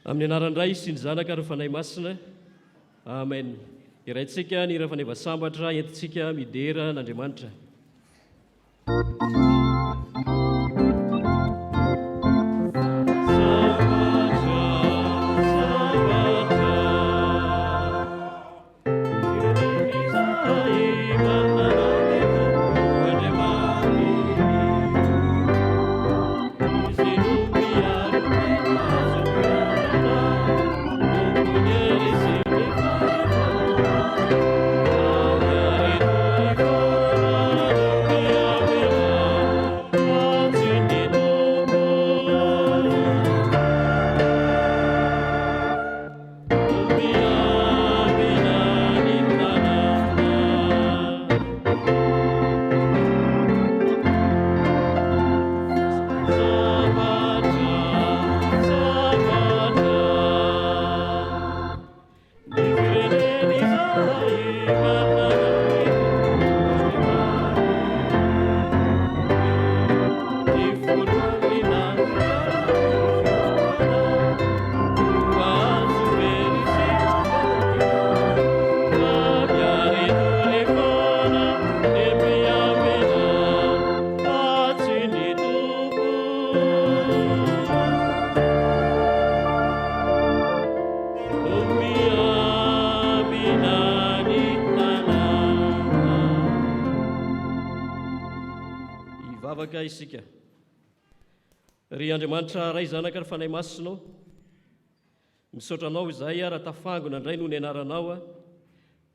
Amin'ny anaran'iray sy ny zanaka ary fanahy masina. Amen. Iraintsika ny hira faneva sambatra entintsika midera n'Andriamanitra. Isika ry Andriamanitra ray zanaka ary fanahy masinao, misaotranao izahay raha tafangona indray noho ny anaranao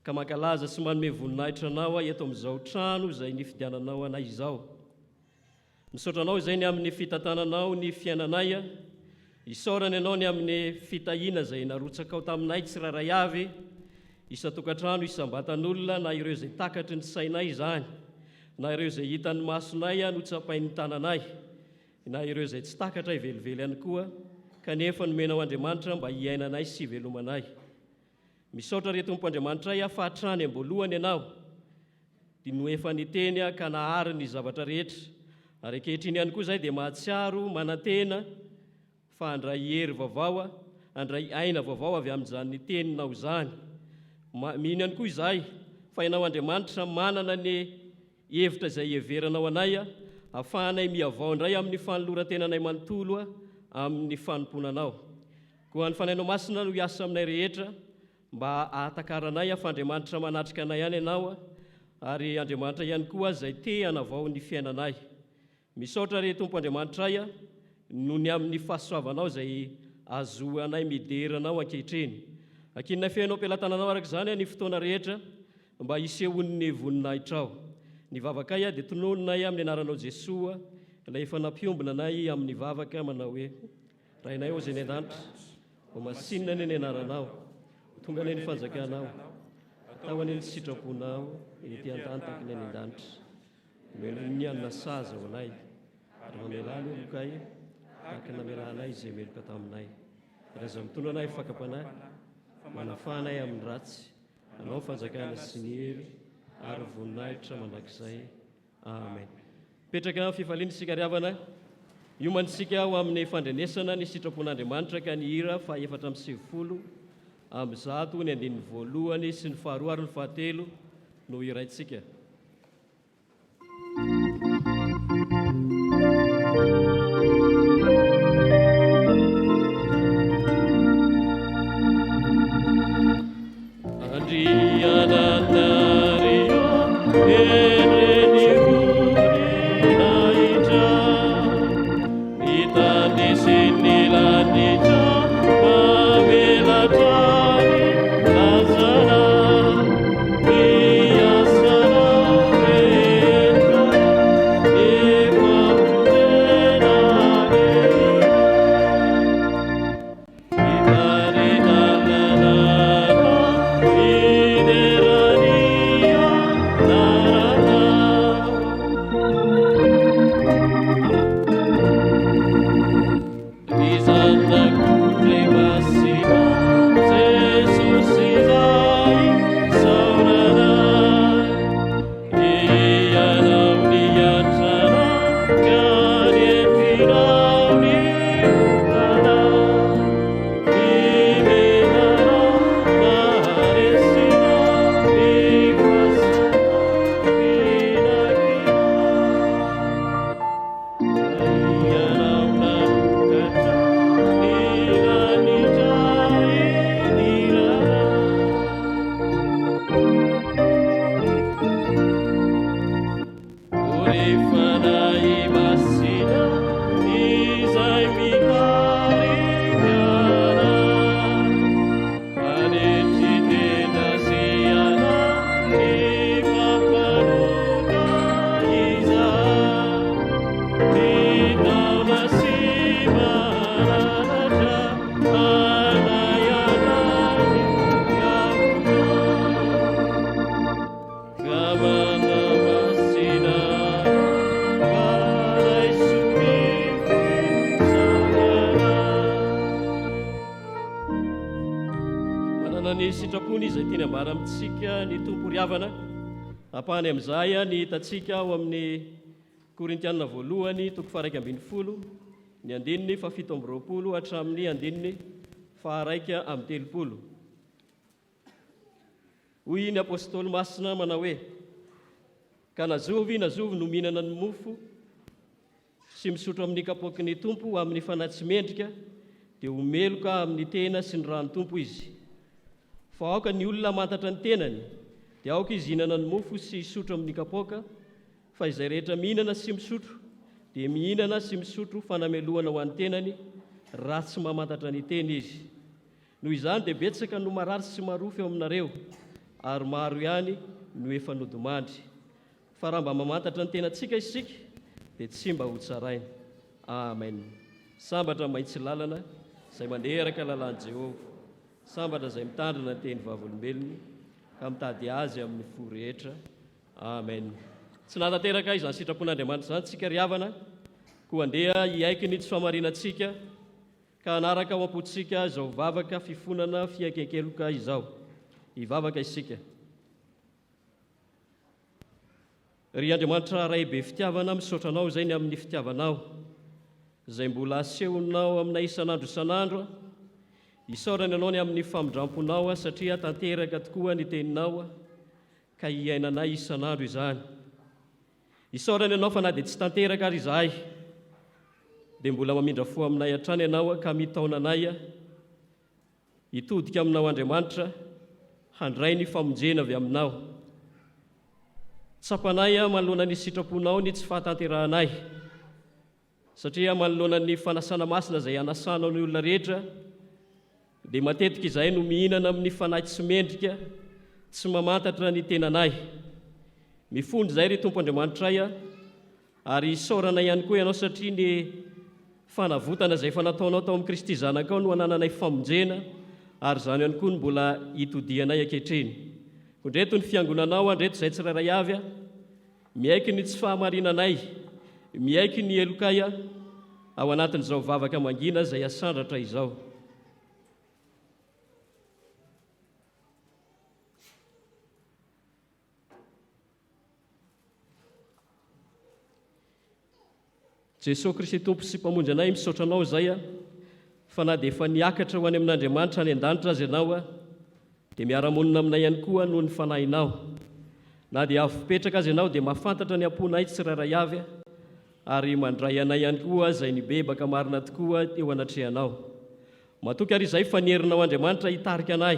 ka mankalaza sy manome voninahitra anao eto amin'izao trano izay nifidiananao anay izao. Misaotranao izay ny amin'ny fitantananao ny fiainanay, isaorana ianao ny amin'ny fitahiana izay narotsakao taminay tsy raray avy, isa-tokantrano isam-batan'olona na ireo izay takatry ny sainay izany, na ireo izay hitan'ny masonay no tsapain'ny tananay, na ireo izay tsy takatra ivelively ihany koa, kanefa nomenao Andriamanitra mba hiainanay sy velomanay. Misaotra ry Tompo Andriamanitra fa hatrany amboalohany ianao dia no efa niteny ka nahary ny zavatra rehetra, ary ankehitriny ihany koa izay dia mahatsiaro manantena fa handray hery vaovao, handray aina vaovao avy amin'izany niteninao izany. Mino ihany koa izahay fa ianao Andriamanitra manana ny hevitra izay heveranao anay, ahafahanay miavao indray amin'ny fanoloran-tenanay manontolo amin'ny fanomponanao. Koa ny fanahinao masina no hiasa aminay rehetra mba ahatakaranay fa Andriamanitra manatrika anay ihany ianao, ary Andriamanitra ihany koa izay te hanavao ny fiainanay. Misaotra ry Tompo Andriamanitra noho ny amin'ny fahasoavanao izay azo anay mideranao ankehitriny. Ankinay fiainao am-pelantananao araka izany ny fotoana rehetra mba hisehon'ny voninahitrao. Ny vavaka dia tonononay amin'ny anaranao Jesoa, ilay efa nampiombona anay amin'ny vavaka manao hoe: Rainay o izay ny an-danitra, ho masinina ny anaranao, tonga ny fanjakanao, atao any ny sitraponao ety an-tany taky ny an-danitra. Melo ny anona saza ho anay, ary mamelany olokay taky namelanay izay meloka taminay. Raza mitondra anay fakapanahy, manafanay amin'ny ratsy, anao fanjakana sy ny hery ary voninahitra mandrakizay. Amen. Petraka fifaliana isika ry havana, iomanisika ao amin'ny fandrenesana ny sitrapon'Andriamanitra ka ny hira fa 470 amin'ny 100 ny 2 sy ny 2 ary ny 3 no hiraintsika. Lazara, mivara amintsika ny tompo riavana ampahany amin'izay ny hitantsika ao amin'ny Korintianina voalohany toko 1:20 ny andininy 7:20 hatramin'ny andininy 1:30. Hoy ny apôstôly masina manao hoe: ka nazovy no mihinana ny mofo sy misotro amin'ny kapoaky tompo amin'ny fanahy mendrika dia homeloka amin'ny tena sy ny rano tompo izy. Fa aoka ny olona mantatra ny tenany dia aoka izy hinana ny mofo sy isotro amin'ny kapoaka, fa izay rehetra mihinana sy misotro dia mihinana sy misotro fanamelohana ho an'ny tenany raha tsy mamantatra ny teny izy. Noho izany dia betsaka no marary sy marofo eo aminareo, ary maro ihany no efa nodimandry. Fa raha mba mamantatra ny tenantsika isika dia tsy mba ho tsaraina. Amen. Sambatra maintsy lalana izay manderaka lalàn'i Jehovah, sambatra izay mitandrina ny teny vavolombelony ka mitady azy amin'ny fo rehetra. Amen. Tsy natanteraka izany sitrapon'Andriamanitra izany tsika riavana, koa andeha hiaiky ny tsy famarinantsika ka anaraka ao am-potsika izao vavaka fifonana fiaikenkeloka izao. Hivavaka isika. Ry Andriamanitra ray be fitiavana, misaotra anao izay ny amin'ny fitiavanao izay mbola asehonao aminay isan'andro. Isaorana ianao ny amin'ny famindramponao satria tanteraka tokoa ny teninao ka hiainanay isan'andro izany. Isaorana ianao fa na dia tsy tanteraka ary izahay dia mbola mamindra fo aminay hatrany ianao ka mitaona anay hitodika aminao Andriamanitra, handray ny famonjena avy aminao. Tsapanay manoloana ny sitraponao ny tsy fahatanterahanay, satria manoloana ny fanasana masina izay anasanao ny olona rehetra dia matetika izahay no mihinana amin'ny fanahy tsy mendrika, tsy mamantatra ny tenanay. Mifondro izay ry Tompo Andriamanitray, ary isaorana ihany koa ianao satria ny fanavotana izay efa nataonao tao amin'ny Kristy zanakao no anananay famonjena, ary izany ihany koa no mbola hitodianay ankehitriny. Ndreto ny fiangonanao, andreto izay tsirairay avy, miaiky ny tsy fahamarinanay, miaiky ny elokay ao anatin'izao vavaka mangina izay asandratra izao. Jesosy Kristy Tompo sy mpamonjy anay, misaotra anao izay fa na dia efa niakatra ho any amin'Andriamanitra any an-danitra azy ianao dia miara-monina aminay ihany koa noho ny fanahinao. Na dia avy petraka azy ianao dia mahafantatra ny amponay tsirairay avy, ary mandray anay ihany koa izay nibebaka marina tokoa eo anatrehanao. Matoky ary izay fa nierinao Andriamanitra hitarika anay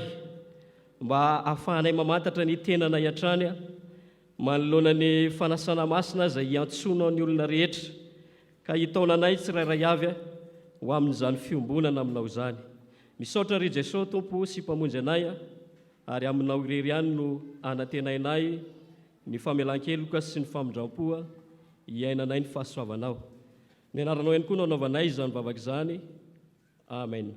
mba ahafahanay mamantatra ny tenanay hatrany manoloana ny fanasana masina izay hiantsonao ny olona rehetra, ka hitaona anay tsirairay avy ho amin'izany fiombonana aminao izany. Misaotra ry Jesosy Tompo sy mpamonjy anay, ary aminao irery ihany no anatenainay ny famelan-keloka sy ny famindram-poa hiainanay ny fahasoavanao. Ny anaranao ihany koa no anaovanay izany vavaka izany. Amen.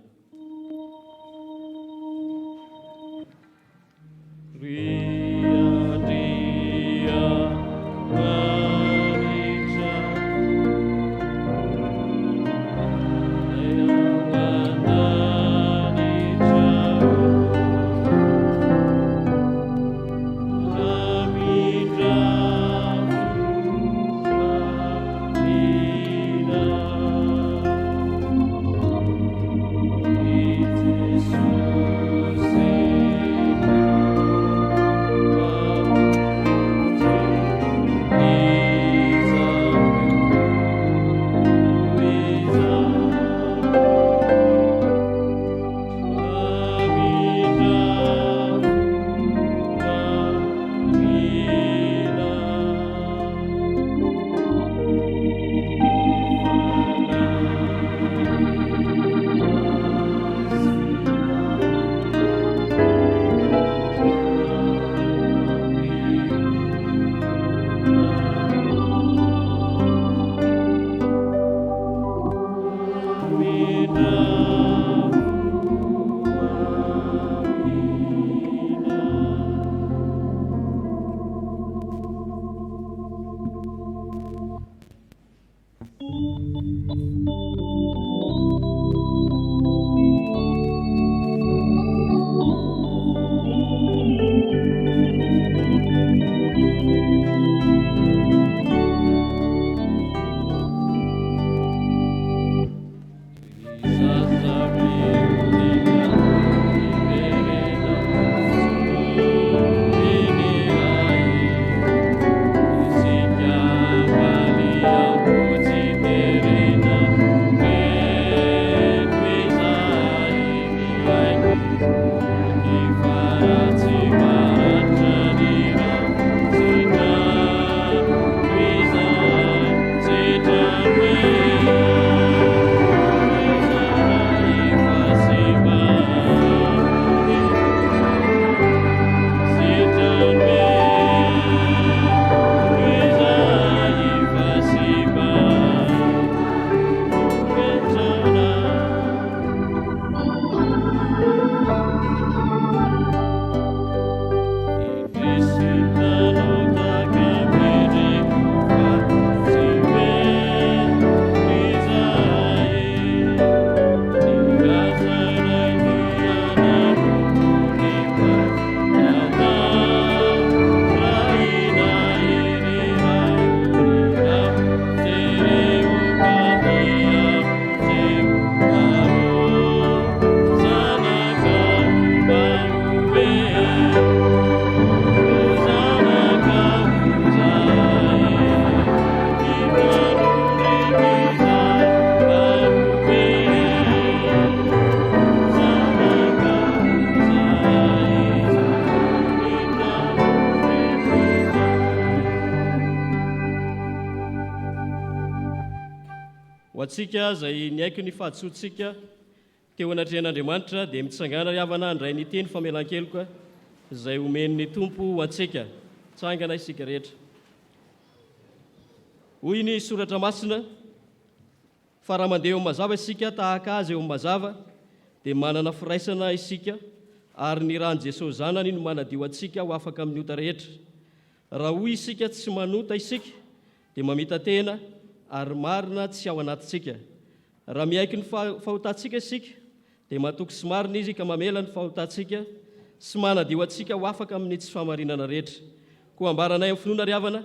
antsika izay ny haiko ny fahatsoantsika teo anatrehan'Andriamanitra dia mitsangana havana andray ny teny famelan-keloka izay omen'ny tompo ho antsika. Tsangana isika rehetra. Hoy ny soratra masina, fa raha mandeha eo mazava isika tahaka azy eo mazava dia manana firaisana isika ary ny rahan'i Jesosy zanany no manadio antsika ho afaka amin'ny ota rehetra. Raha hoy isika tsy manota isika dia mamita tena ary marina tsy ao anatintsika. Raha miaiky ny fahotantsika isika dia matoky sy marina izy ka mamela ny fahotantsika sy manadio antsika ho afaka amin'ny tsy fahamarinana rehetra. Koa ambaranay amin'ny finoana ry havana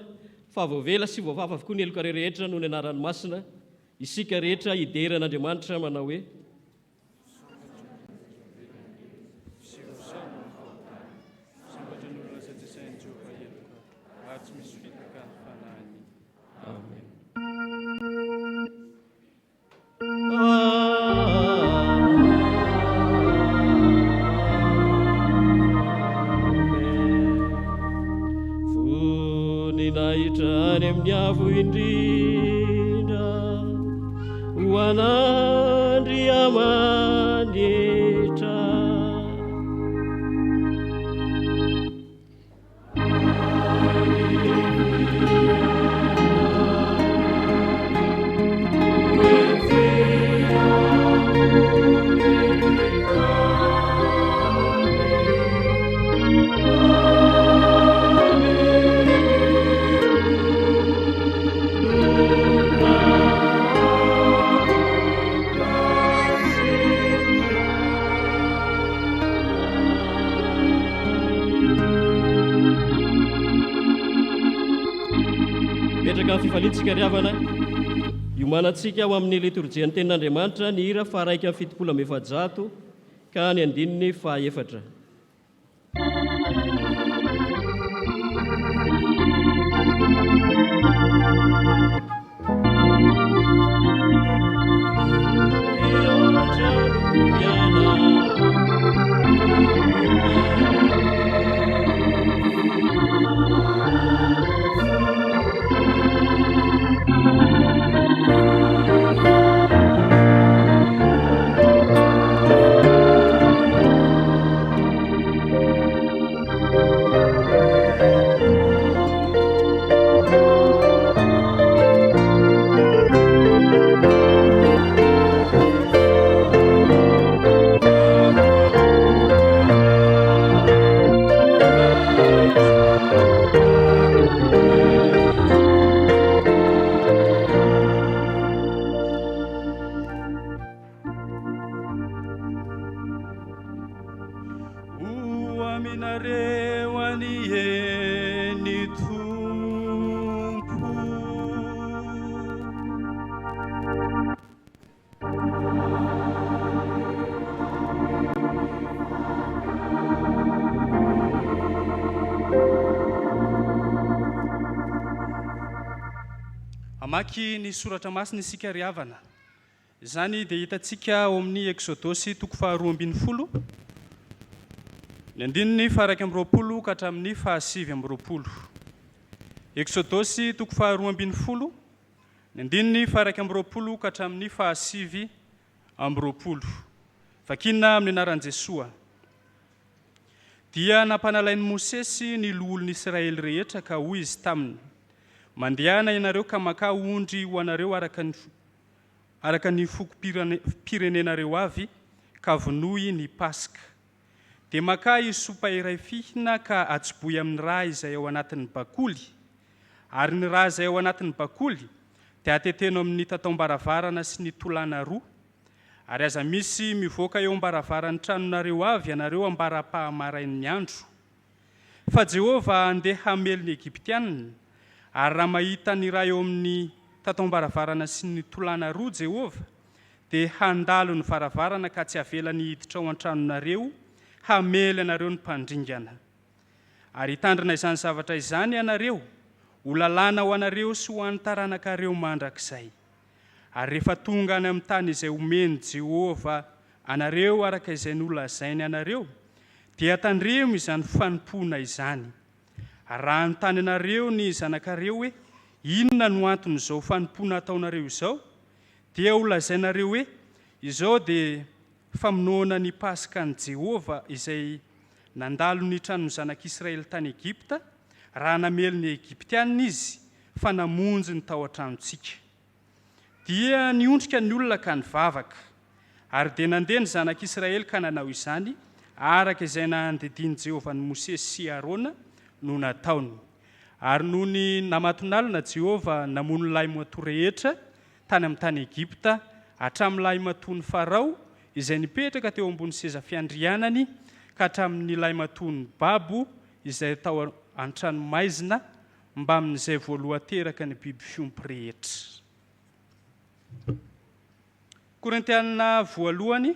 fa voavela sy voavafa avokoa ny eloka rehetra noho ny anarany masina, isika rehetra hideran'Andriamanitra manao hoe voninahitra any amin'ny avo indrindra ho an'Andriamanitra. Petraka amin'ny fifaliantsika ry havana, iomanantsika ao amin'ny liturjian'ny tenin'Andriamanitra ny hira fa 177 ka ny 4. Amaky ny soratra masina isika ry havana. Izany dia hitantsika ao amin'ny Exodosy 2:20, ny 9:20 ka hatramin'ny 7:20. Exodosy 2:20, ny 9:20 ka hatramin'ny 7:20. Vakina amin'ny anaran'i Jesosy. Dia nampanalain'i Mosesy ny loholon'ny Israely rehetra ka hoy izy taminy: mandehana ianareo ka maka ondry ho anareo araka ny foko-pirenenareo avy ka vonoy ny Paska. Dia maka isopa iray fihina ka ajoboy amin'ny raha izay ao anatin'ny bakoly, ary ny raha izay ao anatin'ny bakoly dia ateteno amin'ny tatom-baravarana sy ny tolana roa, ary aza misy mivoaka eo am-baravaran'ny tranonareo avy ianareo ambara-pahamarain'ny andro. Fa Jehova andeha hamely ny Egiptianina, ary raha mahita ny raha eo amin'ny tatom-baravarana sy ny tolana roa Jehova, dia handalo ny varavarana ka tsy avelany hiditra ao an-tranonareo, hamely anareo ny mpandringana. Ary hitandrina izany zavatra izany ianareo, ho lalàna ho anareo sy ho an'ny taranakareo mandrakizay. Ary rehefa tonga any amin'ny tany izay omeny Jehova anareo araka izay nolazainy anareo, dia tandremo izany fanompoana izany. Raha anontany anareo ny zanakareo hoe inona no anton'izao fanompoana ataonareo izao, dia ho lazainareo hoe izao dia famonoana ny pasika ny Jehova izay nandalo ny tranony zanak'Israely tany Egipta raha namely ny Egiptianina izy fa namonjy ny tao an-tranontsika. Dia niondrika ny olona ka nivavaka ary dia nandeha ny zanak'Israely ka nanao izany araka izay nandediny Jehova ny Mosesy sy Arona no nataony. Ary noho ny namatonalina Jehova namono ny lahy matoa rehetra tany amin'ny tany Egipta hatramin'ny lahy matoa ny Farao izay nipetraka teo ambony seza fiandrianany ka hatramin'ny lahy matoa ny Babo izay tao an-tranomaizina mba amin'izay voalohateraka ny biby fiompy rehetra. Korintiana voalohany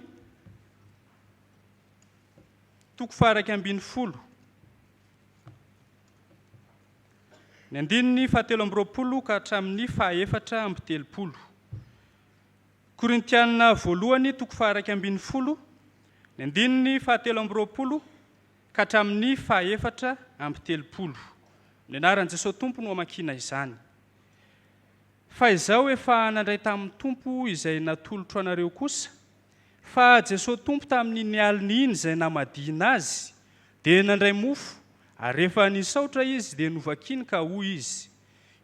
toko faha 12 ny andininy 7 ka hatramin'ny 4 Korintiana voalohany toko faha 12 ny andininy 7 ka hatramin'ny 4 ny anaran'i Jesosy Tompo no amakina izany. Fa izao efa nandray tamin'ny Tompo izay natolotro anareo kosa, fa Jesosy Tompo tamin'ny alina iny izay namadina azy dia nandray mofo ary rehefa nisaotra izy dia novakiny ka hoy izy,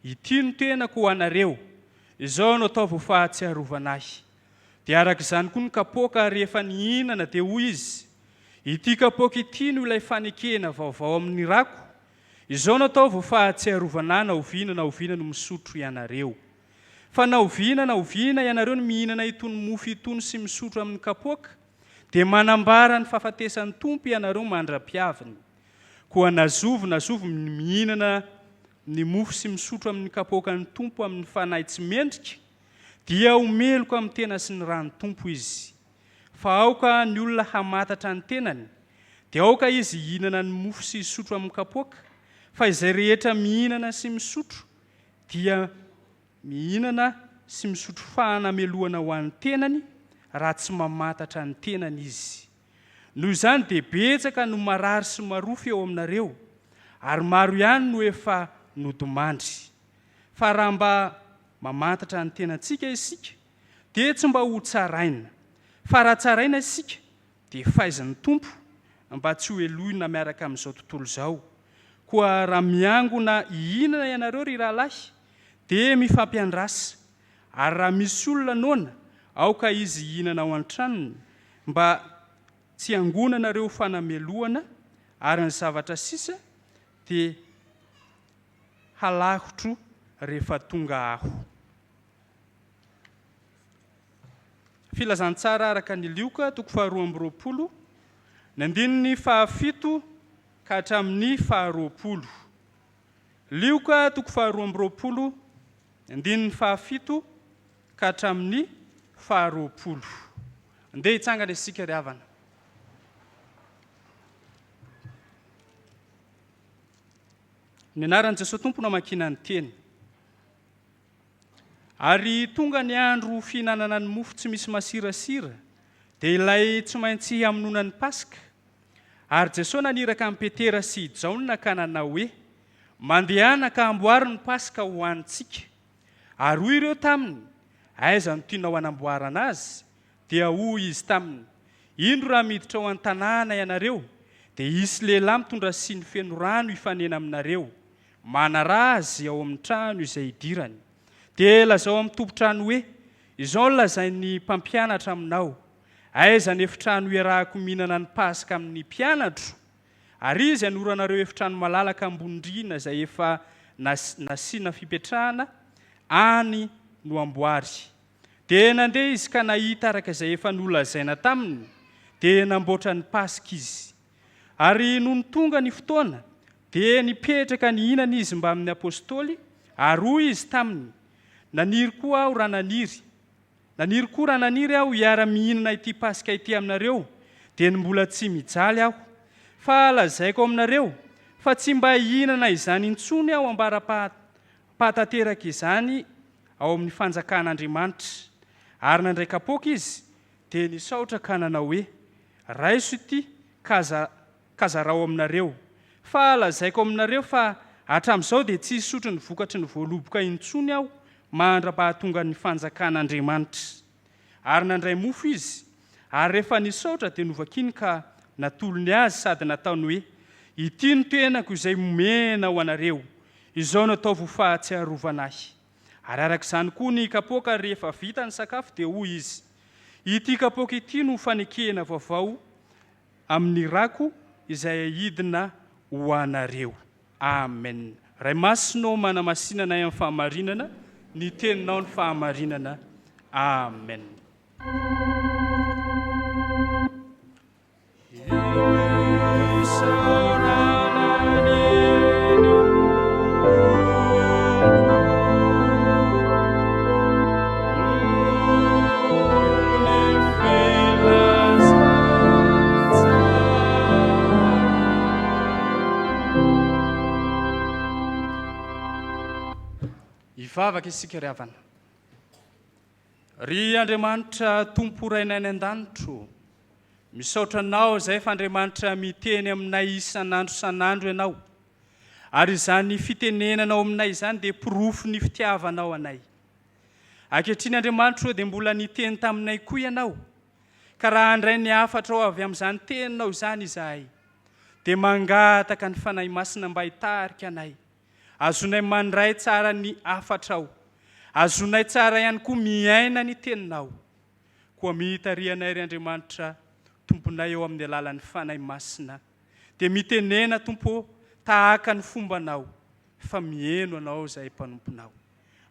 ity no tenako ho anareo, izao no ataovy ho fahatsiarovana ahy. Dia araka izany koa ny kapoaka rehefa nihinana dia hoy izy, ity kapoaka ity no ilay fanekena vaovao amin'ny rako, izao no ataovy ho fahatsiarovana na oviana no misotro ianareo. Fa na oviana ianareo no mihinana itony mofo itony sy misotro amin'ny kapoaka, dia manambara ny fahafatesan'ny Tompo ianareo mandra-piaviny. Koa nazovy mihinana ny mofo sy misotro amin'ny kapoaka ny Tompo amin'ny fanahy tsy mendrika, dia omeloka amin'ny tena sy ny rany Tompo izy. Fa aoka ny olona hamatatra ny tenany, dia aoka izy hihinana ny mofo sy misotro amin'ny kapoaka, fa izay rehetra mihinana sy misotro dia mihinana sy misotro fanameloana ho an'ny tenany raha tsy mamantatra ny tenany izy. Noho izany dia betsaka no marary sy marofo eo aminareo, ary maro ihany no efa nodomandry. Fa raha mba mamantatra ny tenantsika isika dia tsy mba ho tsaraina, fa raha tsaraina isika dia fahaizan'ny Tompo mba tsy ho eloina miaraka amin'izao tontolo izao. Koa raha miangona hihinana ianareo ry rahalahy dia mifampiandrasa, ary raha misy olona noana aoka izy hihinana ao an-tranony mba tsy angonanareo fanameloana, ary ny zavatra sisa dia halahotro rehefa tonga aho. Filazantsara araka ny Lioka toko faha 12 ny andininy 7 ka hatramin'ny 20. Lioka toko faha 12 ny andininy 7 ka hatramin'ny 20. Andeha hitsangana isika ry havana. Ny anaran'i Jesosy Tompo no amakina ny teny. Ary tonga ny andro fihinanana ny mofo tsy misy masirasira, dia ilay tsy maintsy hamonoana ny Pasika. Ary Jesosy naniraka amin'ny Petera sy Jaona ka nanao hoe, mandehana ka amboary ny Pasika ho antsika. Ary hoy ireo taminy, aiza no tianao hanamboarana azy? Dia hoy izy taminy, indro raha miditra ao an-tanàna ianareo, dia hisy lehilahy mitondra siny feno rano hifanena aminareo, manara azy ao amin'ny trano izay idirany. Dia lazao amin'ny tompotrano hoe, izao no lazain'ny mpampianatra aminao, aiza ny efitrano iarahako mihinana ny Pasika amin'ny mpianatro? Ary izy hanoranareo efitrano malalaka ambony rindrina izay efa nasiana fipetrahana, any no amboary. Dia nandeha izy ka nahita araka izay efa nolazaina taminy, dia namboatra ny Pasika izy. Ary noho ny tonga ny fotoana, dia nipetraka ny hinana izy mba amin'ny apôstôly, ary hoy izy taminy, naniry koa aho raha naniry aho hiara-mihinana ity Pasika ity aminareo, dia mbola tsy mijaly aho. Fa lazaiko aminareo fa tsy mba hihinana izany intsony aho ambara-pahatateraka izany ao amin'ny fanjakan'Andriamanitra. Ary nandray kapoaka izy, dia nisaotra ka nanao hoe, raiso ity kazarao aminareo. Fa lazaiko aminareo fa hatramin'izao dia tsy hisotro ny vokatry ny voaloboka intsony aho, mandra-pahatonga ny fanjakan'Andriamanitra. Ary nandray mofo izy, ary rehefa nisaotra dia novakiny ka natolony azy sady nataony hoe, ity ny tenako izay momena ho anareo, izao natao ho fahatsiarovana ahy. Ary arak'izany koa ny kapoaka rehefa vita ny sakafo dia hoy izy, ity kapoaka ity no fanekena vaovao amin'ny rako izay ahidina ho anareo. Amen. Ray masinao manamasinana amin'ny fahamarinana, ny teninao ny fahamarinana. Amen. Ivavaka isika ry havana. Ry Andriamanitra Tompo rainay any an-danitro, misaotra anao izay fa Andriamanitra miteny aminay isan'andro san'andro ianao, ary izany fitenenanao aminay izany dia pirofo ny fitiavanao anay. Ankehitriny Andriamanitra dia mbola niteny taminay koa ianao, ka raha andray ny afatrao avy amin'izany teninao izany izahay, dia mangataka ny fanahy masina mba hitarika anay. Azonay mandray tsara ny afatrao, azonay tsara ihany koa miaina ny teninao, koa mitarianay ry Andriamanitra Tomponay eo amin'ny alalan'ny fanahy masina, dia mitenena Tompo tahaka ny fombanao, fa mieno anao izay mpanomponao.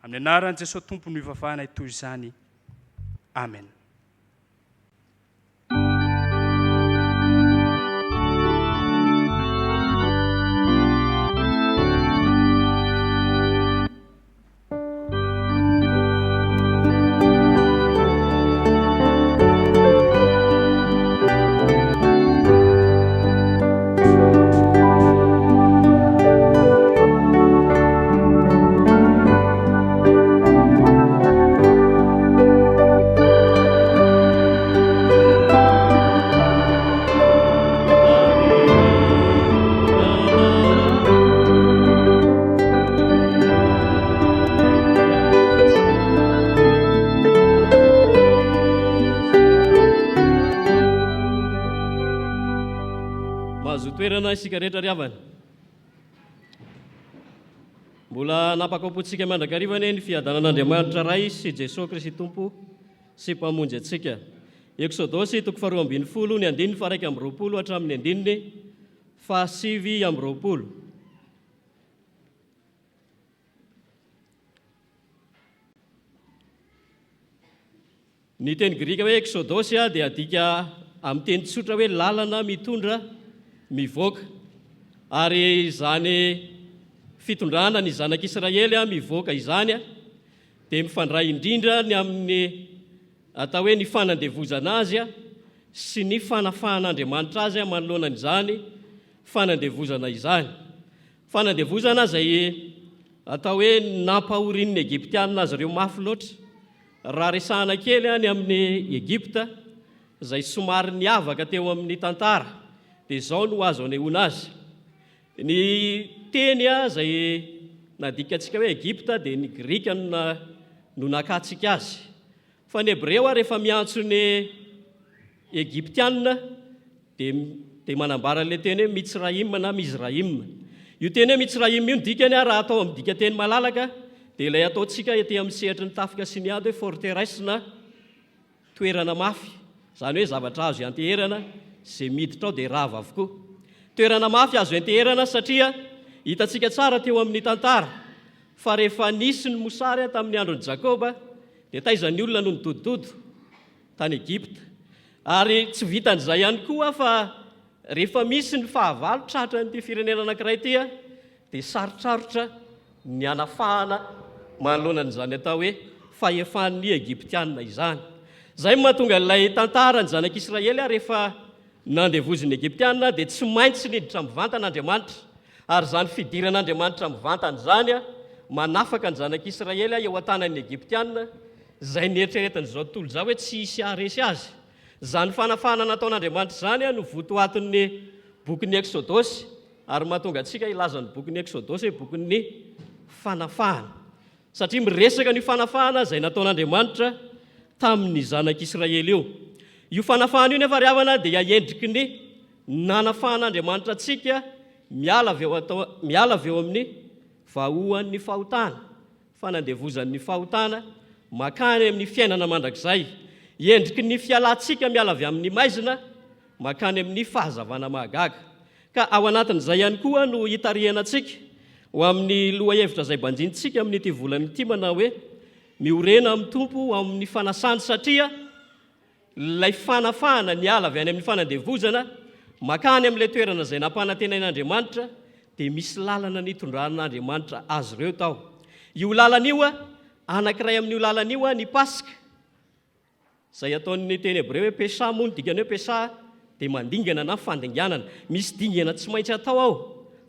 Amin'ny anaran'i Jesosy Tompo no ivavahana toy izany. Amen. Toerana isika rehetra ry havana. Mbola napakapotsika mandrakarivana ny fiadanan'Andriamanitra ray sy Jesosy Kristy Tompo sy mpamonjy atsika. Eksodosy 2:20 ny 1:20 hatramin'ny 1:7. Ny teny grika hoe Eksodosy dia adika amin'ny teny tsotra hoe lalana mitondra mivoaka, ary izany fitondrana ny zanak'Israely mivoaka izany dia mifandray indrindra ny amin'ny atao hoe ny fanandevozana azy sy ny fanafahan'Andriamanitra azy manoloana izany fanandevozana izany. Fanandevozana izay atao hoe nampahorin'ny Egyptianina azy ireo mafy loatra, raha resahana kely any amin'ny Egypta izay somary niavaka teo amin'ny tantara, dia izao no azo anehoana azy. Ny teny izay nadikatsika hoe Egypta dia ny Grika no nakatsika azy. Fa ny Hebreo rehefa miantso ny Egyptianina dia manambara ilay teny hoe Mitsraim na Mizraim. Io teny hoe Mitsraim io dikany raha atao amin'ny dika teny malalaka dia ilay ataontsika ety amin'ny sehatry ny tafika sy ny ady hoe forteresse na toerana mafy, izany hoe zavatra azo anteherana izay miditra ao dia rava avokoa. Toerana mafy azo anteherana satria hitantsika tsara teo amin'ny tantara fa rehefa nisy ny mosary tamin'ny andron'i Jakoba dia taizany olona no nidodododo tany Egypta, ary tsy vitan'izay ihany koa fa rehefa misy ny fahavalo tratra n'ity firenena anankiray ity dia sarotsarotra ny anafahana manoloana n'izany atao hoe fahefan'ny Egyptianina izany. Izay mahatonga ilay tantara ny zanak'Israely rehefa nandevozin'ny Egyptianina dia tsy maintsy niditra mivantan'Andriamanitra, ary izany fidiran'Andriamanitra mivantana izany manafaka ny zanak'Israely eo an-tanan'ny Egyptianina, izay nieritreretin'izao tontolo izao hoe tsy hisy haharesy azy. Izany fanafahana nataon'Andriamanitra izany no votoatin'ny bokin'ny Eksodosy, ary mahatonga antsika ilazan'ny bokin'ny Eksodosy hoe bokin'ny fanafahana. satria miresaka ny fanafahana izay nataon'Andriamanitra tamin'ny zanak'Israely io. Io fanafahana io nefa riavana dia endriky ny nanafahan'Andriamanitra antsika miala avy eo amin'ny vahoan'ny fahotana, fanandevozan'ny fahotana makany amin'ny fiainana mandrakizay, endriky ny fialantsika miala avy amin'ny maizina makany amin'ny fahazavana mahagaga. Ka ao anatin'izay ihany koa no hitarihana antsika ho amin'ny lohahevitra izay banjintsika amin'ity volana ity, manao hoe miorena amin'ny Tompo amin'ny fanasany, satria ilay fanafahana niala avy any amin'ny fanandevozana makany amin'ilay toerana izay nampanantenain'Andriamanitra dia misy lalana nitondran'Andriamanitra azy ireo tao. Io lalana io anankiray amin'io lalana io ny Pasika, izay ataon'ny teny Hebreo hoe Pesa moa ny dikany hoe Pesa dia mandingana na fandinganana, misy dingana tsy maintsy atao ao,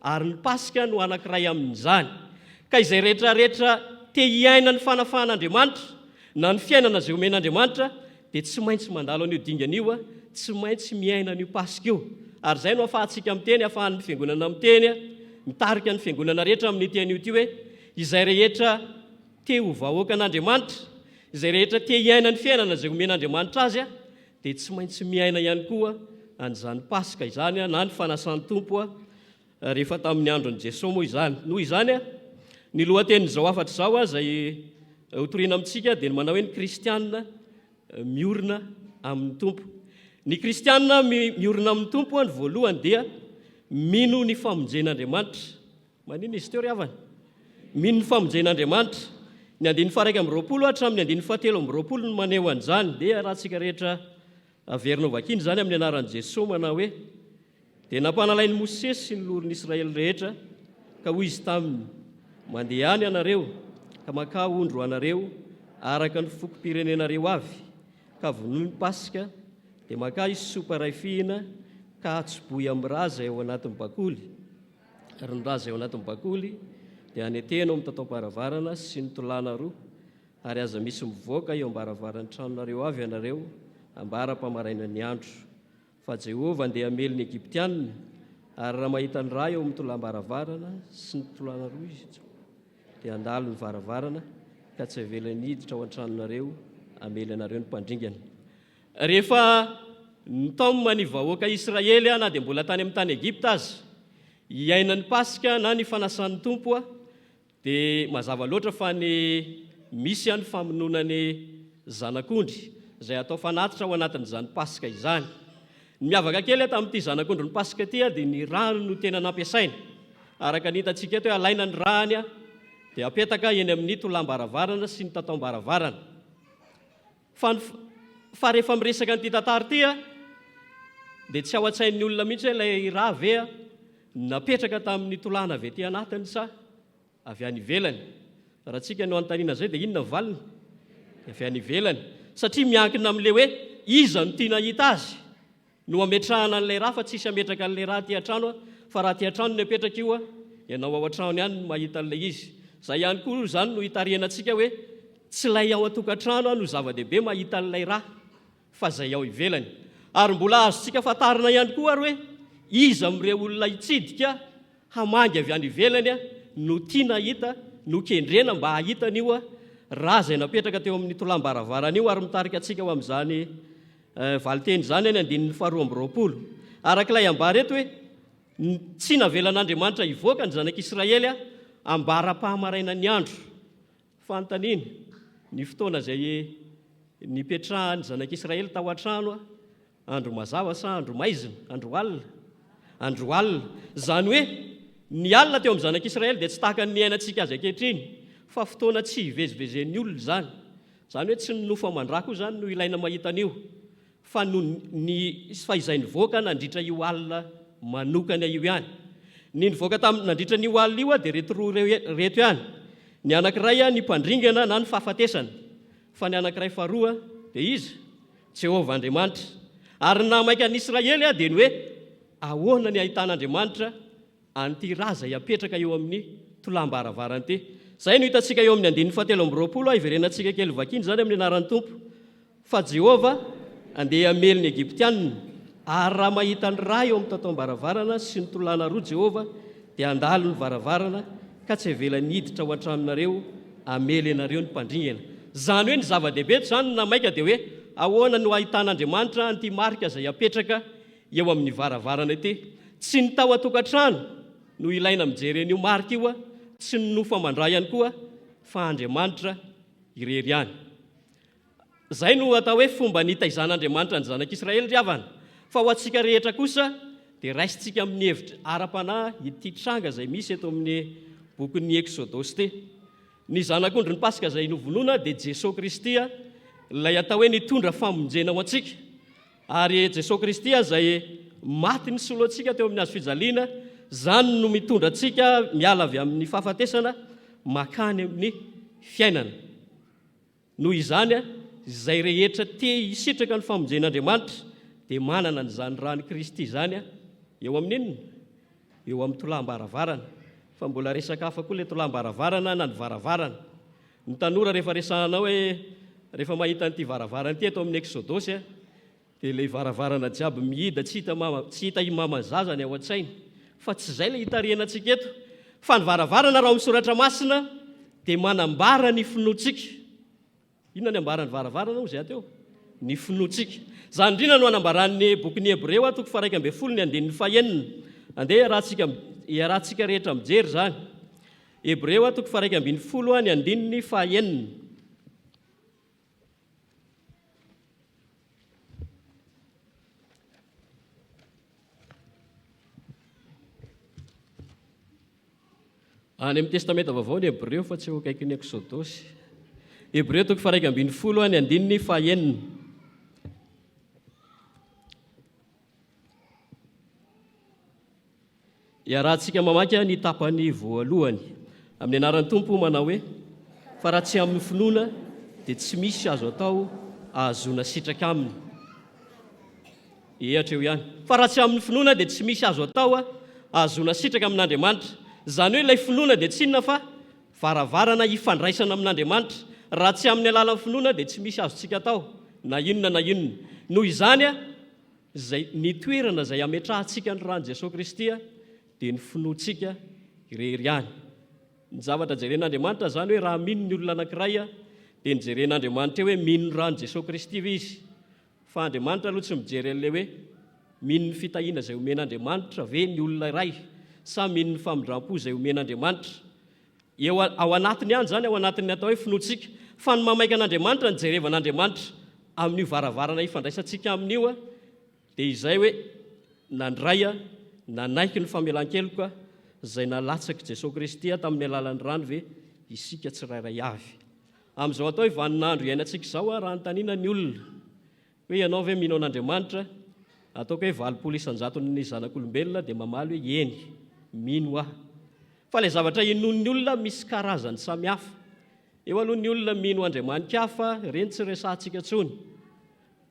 ary ny Pasika no anankiray amin'izany. Ka izay rehetrarehetra te hiaina ny fanafahan'Andriamanitra na ny fiainana izay omen'Andriamanitra dia tsy maintsy mandalo an'io dingana io, tsy maintsy miaina an'io Pasika io. Ary izay no ahafahantsika miteny, ahafahan'ny fiangonana miteny, mitarika ny fiangonana rehetra amin'ny teny io ity hoe izay rehetra te ho vahoaka an'Andriamanitra, izay rehetra te hiaina ny fiainana izay omen'Andriamanitra azy dia tsy maintsy miaina ihany koa an'izany Pasika izany na ny fanasan'ny Tompo rehefa tamin'ny andron'i Jesosy moa izany. Noho izany ny lohatenin'izao afatra izao izay hotoriana amintsika dia manao hoe ny kristianina miorina amin'ny Tompo. Ny kristianina miorina amin'ny Tompo ny voalohany dia mino ny famonjen'Andriamanitra. Manino izy teo ry havana? Mino ny famonjen'Andriamanitra. Ny 120 hatramin'ny 170 no maneho an'izany, dia raha tsika rehetra averina ho vakiana izany amin'ny anaran'i Jesosy manao hoe dia nampanalain'i Mosesy sy ny loron'Israely rehetra ka hoy izy taminy, mandeha any ianareo ka maka ondro anareo araka ny fokom-pirenenareo avy, ka vonoiny Pasika dia maka isopa iray fihina ka atsoboy amin'ny raza eo anatin'ny bakoly, ary ny raza eo anatin'ny bakoly dia anetena amin'ny tatao-paharavarana sy ny tolàna roa, ary aza misy mivoaka eo ambaravarany tranonareo avy ianareo ambara-pamaraina ny andro. Fa Jehovah andeha hamely ny Egyptianina, ary raha mahita ny ra eo amin'ny tolàm-baravarana sy ny tolàna roa izy dia andalo ny varavarana ka tsy avelany hiditra ao an-tranonareo hamely anareo ny mpandringana. Rehefa nitaomina ny vahoaka Israely na dia mbola tany amin'ny tany Egipta azy, hiaina ny Pasika na ny fanasan'ny Tompo dia mazava loatra fa ny misy ny famonoana ny zanak'ondry izay atao fanatitra ao anatin'izany Pasika izany. Ny miavaka kely tamin'ity zanak'ondry ny Pasika ity dia ny rano no tena nampiasaina. Araka ny hitantsika eto hoe alaina ny rany dia apetaka eny amin'ny tolàm-baravarana sy ny tatao-baravarana. Fa rehefa miresaka an'ity tantara ity dia tsy ao an-tsain'ny olona mihitsy hoe ilay ra ve napetraka tamin'ny tolàna avy ety anatiny sa avy any ivelany. Raha tsika no anontaniana izay dia inona valiny? Avy any ivelany. Satria miankina amin'ilay hoe iza no tiana hita azy no ametrahana an'ilay ra, fa tsisy ametraka an'ilay ra aty an-trano, fa raha aty an-trano no apetraka io ianao ao an-trano ihany no mahita an'ilay izy. Izay ihany koa izany no hitarihana antsika hoe tsy ilay ao an-tokantrano no zava-dehibe mahita an'ilay ra, fa izay ao ivelany. Ary mbola azontsika fatarina ihany koa ary hoe iza amin'ireo olona hitsidika hamangy avy any ivelany no tiana hita, no kendrena mba hahitana io ra izay napetraka teo amin'ny tolàm-baravarana io, ary mitarika antsika ho amin'izany valiteny izany 2:20. Arak'ilay ambara eto hoe tsy navelan'Andriamanitra hivoaka ny zanak'Israely ambara-pahamaraina ny andro. Fanontaniana ny fotoana izay nipetrahan'ny zanak'Israely tao an-trano, andro mazava sa andro maizina, andro alina? Andro alina. Izany hoe ny alina teo amin'ny zanak'Israely dia tsy tahaka ny iainantsika azy ankehitriny, fa fotoana tsy hivezivezen'ny olona izany. Izany hoe tsy ny nofo aman-drà koa izany no ilaina mahita an'io, fa izay nivoaka nandritra io alina manokana io ihany. Ny nivoaka nandritra n'io alina io dia reto roa reto ihany. Ny anankiray ny mpandringana na ny fahafatesana, fa ny anankiray faharoa dia izy Jehovah Andriamanitra. Ary namaika an'Israely dia ny hoe ahoana ny ahitan'Andriamanitra an'ity ra izay apetraka eo amin'ny tolàm-baravarana ity. Izay no hitantsika eo amin'ny 17 iverenantsika kely vakiny izany amin'ny anaran'ny Tompo. Fa Jehovah andeha hamely ny Egyptianina, ary raha mahita ny ra eo amin'ny tatao-baravarana sy ny tolàna roa Jehovah dia andalo ny varavarana ka tsy avelany hiditra ao an-tranonareo amely anareo ny mpandringana. Zany hoe ny zava-dehibe zany na maika dia hoe ahoana no ahitan'Andriamanitra nyity marika izay apetraka eo amin'ny varavarana ity. Tsy ny tao atokantrano no ilaina mijery an'io marika io, tsy ny nofa mandray ihany koa, fa Andriamanitra irery ihany. Zay no atao hoe fomba nitaizan'Andriamanitra ny zanak'Israely ry havana. Fa ho antsika rehetra kosa dia raisintsika amin'ny hevitra ara-panahy ity tranga izay misy eto amin'ny bokin'ny Eksodosy ity. Ny zanak'ondry ny Pasika izay novonoana dia Jesosy Kristy, ilay atao hoe nitondra famonjena ho antsika. Ary Jesosy Kristy izay maty ny solo antsika teo amin'ny hazo fijaliana, zany no mitondra antsika miala avy amin'ny fahafatesana makany amin'ny fiainana. Noho izany izay rehetra te hisitraka ny famonjen'Andriamanitra dia manana n'izany rany Kristy izany eo amin'ny eo amin'ny tolam-baravarana. Fa mbola resaka hafa koa ilay tolam-baravarana na ny varavarana. Ny tanora rehefa resahanao hoe rehefa mahita an'ity varavarana ity eto amin'ny Eksodosy dia ilay varavarana jiaby mihida tsy hita imama zazany ao an-tsainy. Fa tsy izay ilay hitarihana antsika eto. Fa ny varavarana raha misoratra masina dia manambara ny finoantsika. Inona ny ambaran'ny varavarana ho izay teo? Ny finoantsika. Zany indrindra no anambaran'ny bokin'ny Hebreo 12:1-9. Andeha iarahantsika rehetra mijery zany. Hebreo 12:1-9. Any amin'ny testamenta vaovao ny Hebreo fa tsy ho akaiky ny Eksodosy. Hebreo 12:1-9. Iarahantsika mamaky ny tapany voalohany. Amin'ny anaran'ny Tompo manao hoe: fa raha tsy amin'ny finoana dia tsy misy azo atao ahazoana sitraka aminy. Ehatra eo ihany. Fa raha tsy amin'ny finoana dia tsy misy azo atao ahazoana sitraka amin'Andriamanitra. Zany hoe ilay finoana dia tsy inona fa varavarana hifandraisana amin'Andriamanitra. Raha tsy amin'ny alalan'ny finoana dia tsy misy azontsika atao na inona na inona. Noho izany izay ny toerana izay ametrahantsika ny rany Jesosy Kristy dia ny finoantsika irery ihany. Ny zavatra jeren'Andriamanitra zany hoe raha mino ny olona anankiray dia ny jeren'Andriamanitra hoe mino ny rany Jesosy Kristy izy. Fa Andriamanitra aloha tsy mijery an'ilay hoe mino ny fitahiana izay omen'Andriamanitra ve ny olona iray, sa mino ny famindram-po izay omen'Andriamanitra. Eo ao anatiny ihany zany, ao anatin'ny atao hoe finoantsika. Fa ny mamaika an'Andriamanitra, ny jerevan'Andriamanitra amin'io varavarana ifandraisantsika amin'io dia izay hoe nandray nanaiky ny famelan-keloka izay nalatsaky Jesosy Kristy tamin'ny alalan'ny rano ve isika tsirairay avy. Amin'izao atao hoe vaninandro iainantsika izao raha nytaniana ny olona hoe ianao ve mino an'Andriamanitra, ataoko hoe 20% ny zanak'olombelona dia mamaly hoe eny, mino aho. Fa ilay zavatra inon'ny olona misy karazany samihafa. Eo aloha ny olona mino Andriamanitra hafa, ireny tsy resahantsika intsony.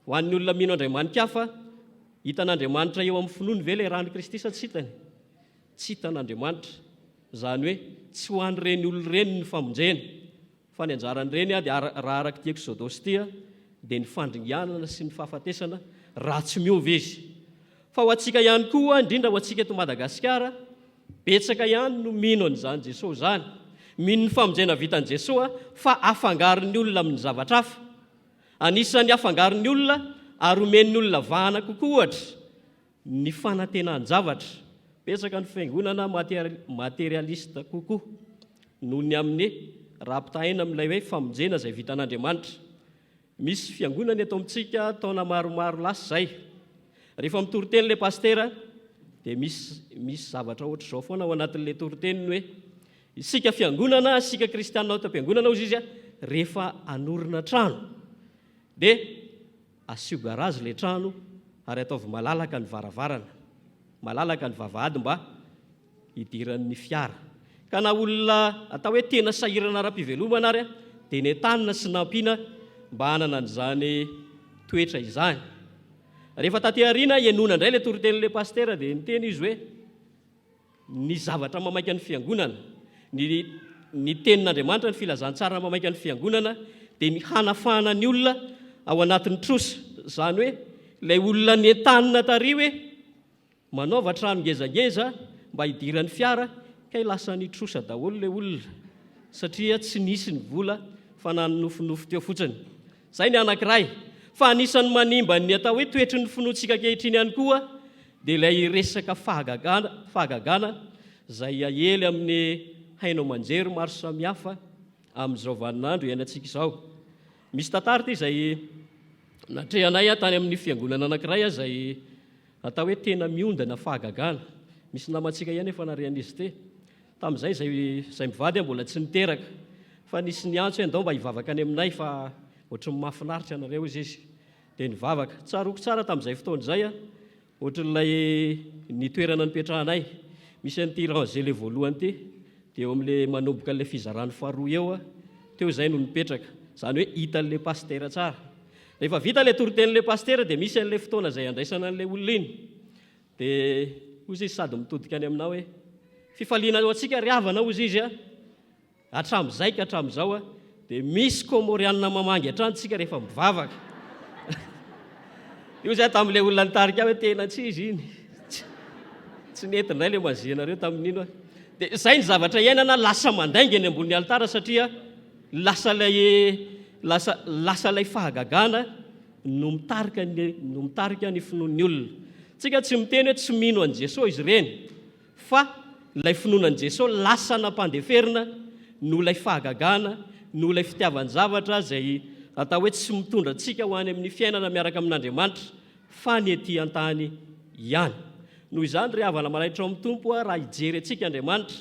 Ho an'ny olona mino Andriamanitra hafa, hitan'Andriamanitra eo amin'ny finoany ve ilay rany Kristy sa tsy hitany? Tsy hitan'Andriamanitra. Zany hoe tsy ho an'ireny olona ireny ny famonjena. Fa ny anjaran'ireny dia raha araka-ty Eksodosy ity dia ny fandringianana sy ny fahafatesana raha tsy miova izy. Fa ho antsika ihany koa, indrindra ho antsika eto Madagasikara, betsaka ihany no mino an'izany Jesosy zany. Mino ny famonjena vitan'i Jesosy fa afangaron'ny olona amin'ny zavatra hafa. Anisan'ny afangaron'ny olona ary omen'ny olona vahana kokoa ohatra ny fanantenany zavatra. Betsaka ny fiangonana materialista kokoa noho ny amin'ny raha-pitahaina amin'ilay hoe famonjena izay vitan'Andriamanitra. Misy fiangonana eto amintsika taona maromaro lasa izay. Rehefa mitoriteny ilay pastera dia misy zavatra ohatr'izao foana ao anatin'ilay toriteniny hoe isika fiangonana, isika kristianina ao tam-piangonana ozy izy rehefa anorina trano dia asio garazy ilay trano ary ataovy malalaka ny varavarana, malalaka ny vavahady mba hidiran'ny fiara. Ka na olona atao hoe tena sahirana ara-pivelomana ary dia nentanina sy nampiana mba hanana an'izany toetra izany. Rehefa taty aoriana ianona indray ilay toriten'ilay pastera dia niteny izy hoe ny zavatra mamaika ny fiangonana, ny tenin'Andriamanitra ny filazantsara mamaika ny fiangonana dia ny hanafahana ny olona ao anatin'ny trosa. Zany hoe ilay olona nentanina tary hoe manaova trano ngezangeza mba hidiran'ny fiara ka lasa ny trosa daholo ilay olona. satria tsy nisy ny vola fa nanonofonofo teo fotsiny. Zay ny anankiray. Fa anisan'ny manimba ny atao hoe toetry ny finoantsika ankehitriny ihany koa dia ilay resaka fahagagana izay ahely amin'ny haino aman-jery maro samihafa amin'izao vaninandro iainantsika izao. Misy tantara ity izay natrehanay tany amin'ny fiangonana anankiray izay atao hoe tena miondana fahagagana. Misy namantsika ihany efa narian'izy ity. Tamin'izay izay mivady mbola tsy niteraka fa nisy niantso hoe ndao mba hivavaka any aminay fa ohatry ny mahafinaritra anareo izy. Dia nivavaka tsaroko tsara tamin'izay fotoan'izay ohatran'ilay nitoerana nipetrahanay. Misy an'ity rangée voalohany ity dia eo amin'ilay manomboka an'ilay fizarany faharoa eo teo izay no nipetraka. Izany hoe hita an'ilay pastera tsara. Rehefa vita ilay torotenin'ilay pastera dia misy an'ilay fotoana izay andraisana an'ilay olona iny. Dia ozy izy sady mitodika any aminao hoe fifaliana ao antsika ry havana ozy izy hatramin'izay ka hatramin'izao dia misy komorianina mamangy atrantsika rehefa mivavaka. Io zay tamin'ilay olona nitarika hoe tena tsy izy iny. Tsy nentinay ilay mazianareo tamin'ino. Dia izay ny zavatra iainana lasa mandainga eny ambony altara satria lasa ilay fahagagana no mitarika ny finoan'ny olona. Tsika tsy miteny hoe tsy mino an'i Jesosy izy ireny, fa ilay finoanan'i Jesosy lasa nampandeferina no ilay fahagagana, no ilay fitiavan-javatra izay atao hoe tsy mitondra antsika ho any amin'ny fiainana miaraka amin'Andriamanitra fa ny etỳ an-tany ihany. Noho izany ry havana maraitra ao amin'ny tompo raha hijery antsika Andriamanitra,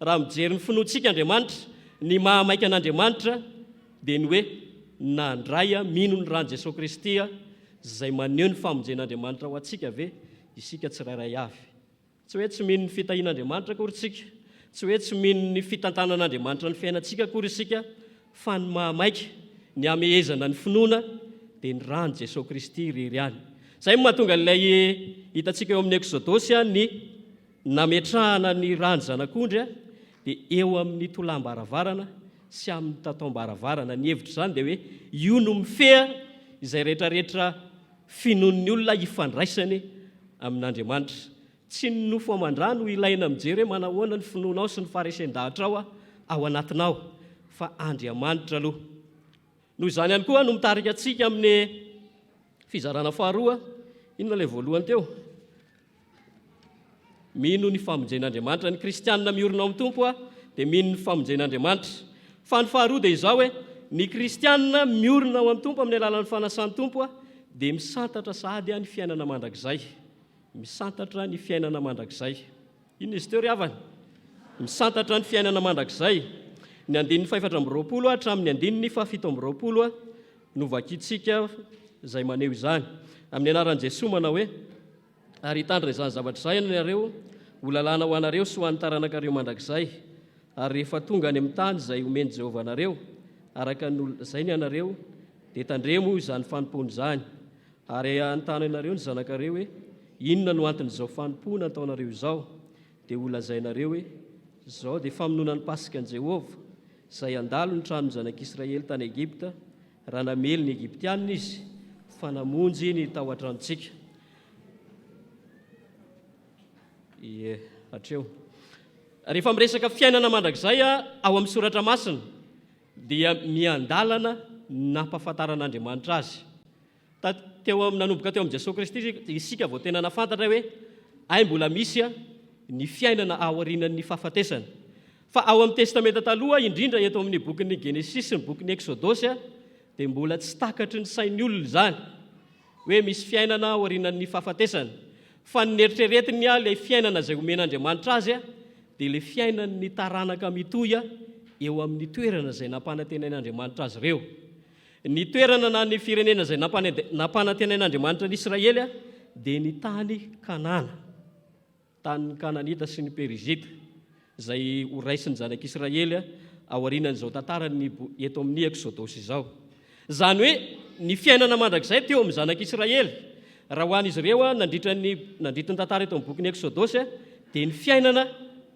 raha mijery ny finoantsika Andriamanitra, ny mahamaika an'Andriamanitra dia ny hoe nandray mino ny rany Jesosy Kristy izay maneho ny famonjen'Andriamanitra ho antsika ve isika tsirairay avy. Tsy hoe tsy mino ny fitahian'Andriamanitra akory isika, tsy hoe tsy mino ny fitantanan'Andriamanitra ny fiainantsika akory isika, fa ny mahamaika, ny amehezana ny finoana dia ny rany Jesosy Kristy irery ihany. Izay mahatonga ilay hitantsika eo amin'ny Exodosy ny nametrahana ny rany zanak'ondry dia eo amin'ny tolam-baravarana sy amin'ny tatom-baravarana. Ny hevitra izany dia hoe io no mifeha izay rehetrarehetra finoan'ny olona hifandraisany amin'Andriamanitra. Tsy ny nofo aman-drano ilaina mijery hoe manahoana ny finoanao sy ny faharesen-dahatra ao anatinao, fa Andriamanitra aloha. Noho izany ihany koa no mitarika antsika amin'ny fizarana faharoa, inona ilay voalohany teo? Mino ny famonjen'Andriamanitra. Ny kristianina miorina ao amin'ny tompo dia mino ny famonjen'Andriamanitra. Fa ny faharoa dia izao hoe ny kristianina miorina ao amin'ny tompo amin'ny alalan'ny fanasan'ny tompo dia misantatra sahady ny fiainana mandrakizay. Misantatra ny fiainana mandrakizay. Inona izy teo ry havana? Misantatra ny fiainana mandrakizay. Ny 420 hatramin'ny 720 no vakiantsika izay maneho izany. Amin'ny anaran'i Jesosy manao hoe ary hitandrina izany zavatra izay ianareo, ho lalàna ho anareo sy ho an'ny taranaka-reo mandrakizay. Ary rehefa tonga any amin'ny tany izay omeny Jehovah anareo, araka ny zay ny anareo, dia tandremo izany fanompony izany. Ary anontany anareo ny zanakareo hoe inona no anton'izao fanompona ataonareo izao, dia ho lazainareo hoe izao dia famonona ny Pasika an'i Jehovah izay andalo ny tranon'ny zanak'Israely tany Egipta, raha namely ny Egiptianina izy, fa namonjy ny tao an-tranontsika. Hatreo. Rehefa miresaka fiainana mandrakizay ao amin'ny soratra masina dia miandalana nampahafantaran'Andriamanitra azy. Nanomboka teo amin'ny Jesosy Kristy isika vao tena nafantatra hoe mbola misy ny fiainana ao aorianan'ny fahafatesana. Fa ao amin'ny testamenta taloha, indrindra eto amin'ny bokin'ny Genesis sy ny bokin'ny Exodosy dia mbola tsy takatry ny sain'ny olona izany hoe misy fiainana ao aorianan'ny fahafatesana. Fa ny eritreretiny ilay fiainana izay omen'Andriamanitra azy dia ilay fiainan'ny taranaka mitohy eo amin'ny toerana izay nampanantenain'Andriamanitra azy ireo. Ny toerana na ny firenena izay nampanantenain'Andriamanitra n'Israely dia ny tany Kanana, tany Kananita sy ny Perizita izay ho raisin'ny zanak'Israely ao aorianan'izao tantara eto amin'ny Exodosy izao. Izany hoe ny fiainana mandrakizay teo amin'ny zanak'Israely raha ho an'izy ireo nandritra ny tantara eto amin'ny bokin'ny Exodosy dia ny fiainana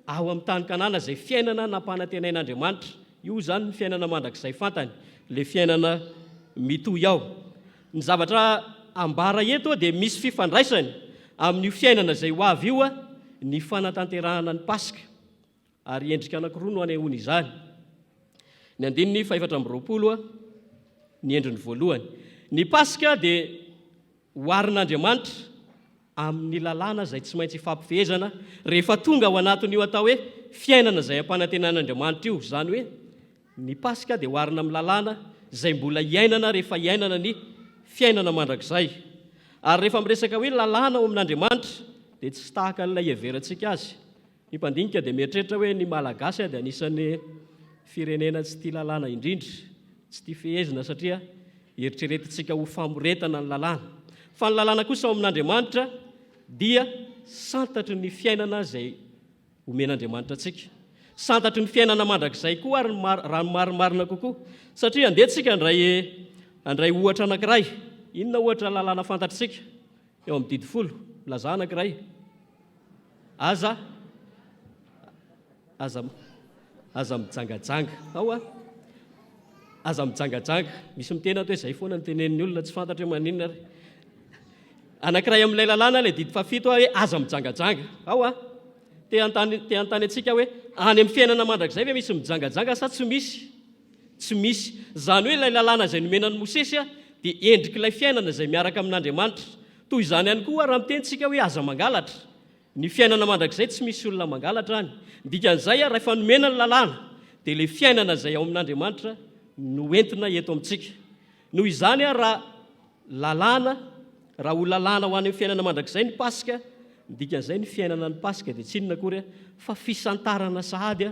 ao amin'ny tany Kanana izay fiainana nampanantenain'Andriamanitra. Io zany ny fiainana mandrakizay fantany, ilay fiainana mitohy ao. Ny zavatra ambara eto dia misy fifandraisany amin'io fiainana izay ho avy io ny fanatanterahana ny Pasika, ary endrika anankiroa no anehoana izany. Ny andininy 420 ny endriny voalohany. Ny Pasika dia hoarin'Andriamanitra amin'ny lalàna izay tsy maintsy ifampifehezana rehefa tonga ao anatin'io atao hoe fiainana izay ampanantenan'Andriamanitra io. Izany hoe ny Pasika dia hoarina amin'ny lalàna izay mbola iainana rehefa iainana ny fiainana mandrakizay. Ary rehefa miresaka hoe lalàna ao amin'Andriamanitra dia tsy tahaka an'ilay heverantsika azy. Ny mpandinika dia mieritreritra hoe ny Malagasy dia anisan'ny firenena tsy tia lalàna indrindra, tsy tia fehezina satria eritreretintsika ho famoretana ny lalàna. Fa ny lalàna kosa ao amin'Andriamanitra dia santatry ny fiainana izay omen'Andriamanitra antsika. Santatry ny fiainana mandrakizay koa ary raha marimarina kokoa. Satria andehantsika andray ohatra anankiray. Inona ohatra lalàna fantatritsika? Eo amin'ny didi folo, laza anankiray. Aza mijangajanga. Ao aza mijangajanga. Misy mitena hoe izay foana ny tenenin'ny olona tsy fantatra maninona ary. Anankiray amin'ilay lalàna ilay didi fafito hoe aza mijangajanga. Ao te antany antsika hoe any amin'ny fiainana mandrakizay ve misy mijangajanga sa tsy misy? Tsy misy. Izany hoe ilay lalàna izay nomenan'ny Mosesy dia endrik'ilay fiainana izay miaraka amin'Andriamanitra. Toy izany ihany koa raha mitentsika hoe aza mangalatra. Ny fiainana mandrakizay tsy misy olona mangalatra any. Dikan'izay rehefa nomena ny lalàna dia ilay fiainana izay ao amin'Andriamanitra no entina eto amintsika. Noho izany raha ho lalàna ho any amin'ny fiainana mandrakizay ny Pasika, dikan'izay ny fiainana ny Pasika dia tsy inona akory fa fisantarana sahady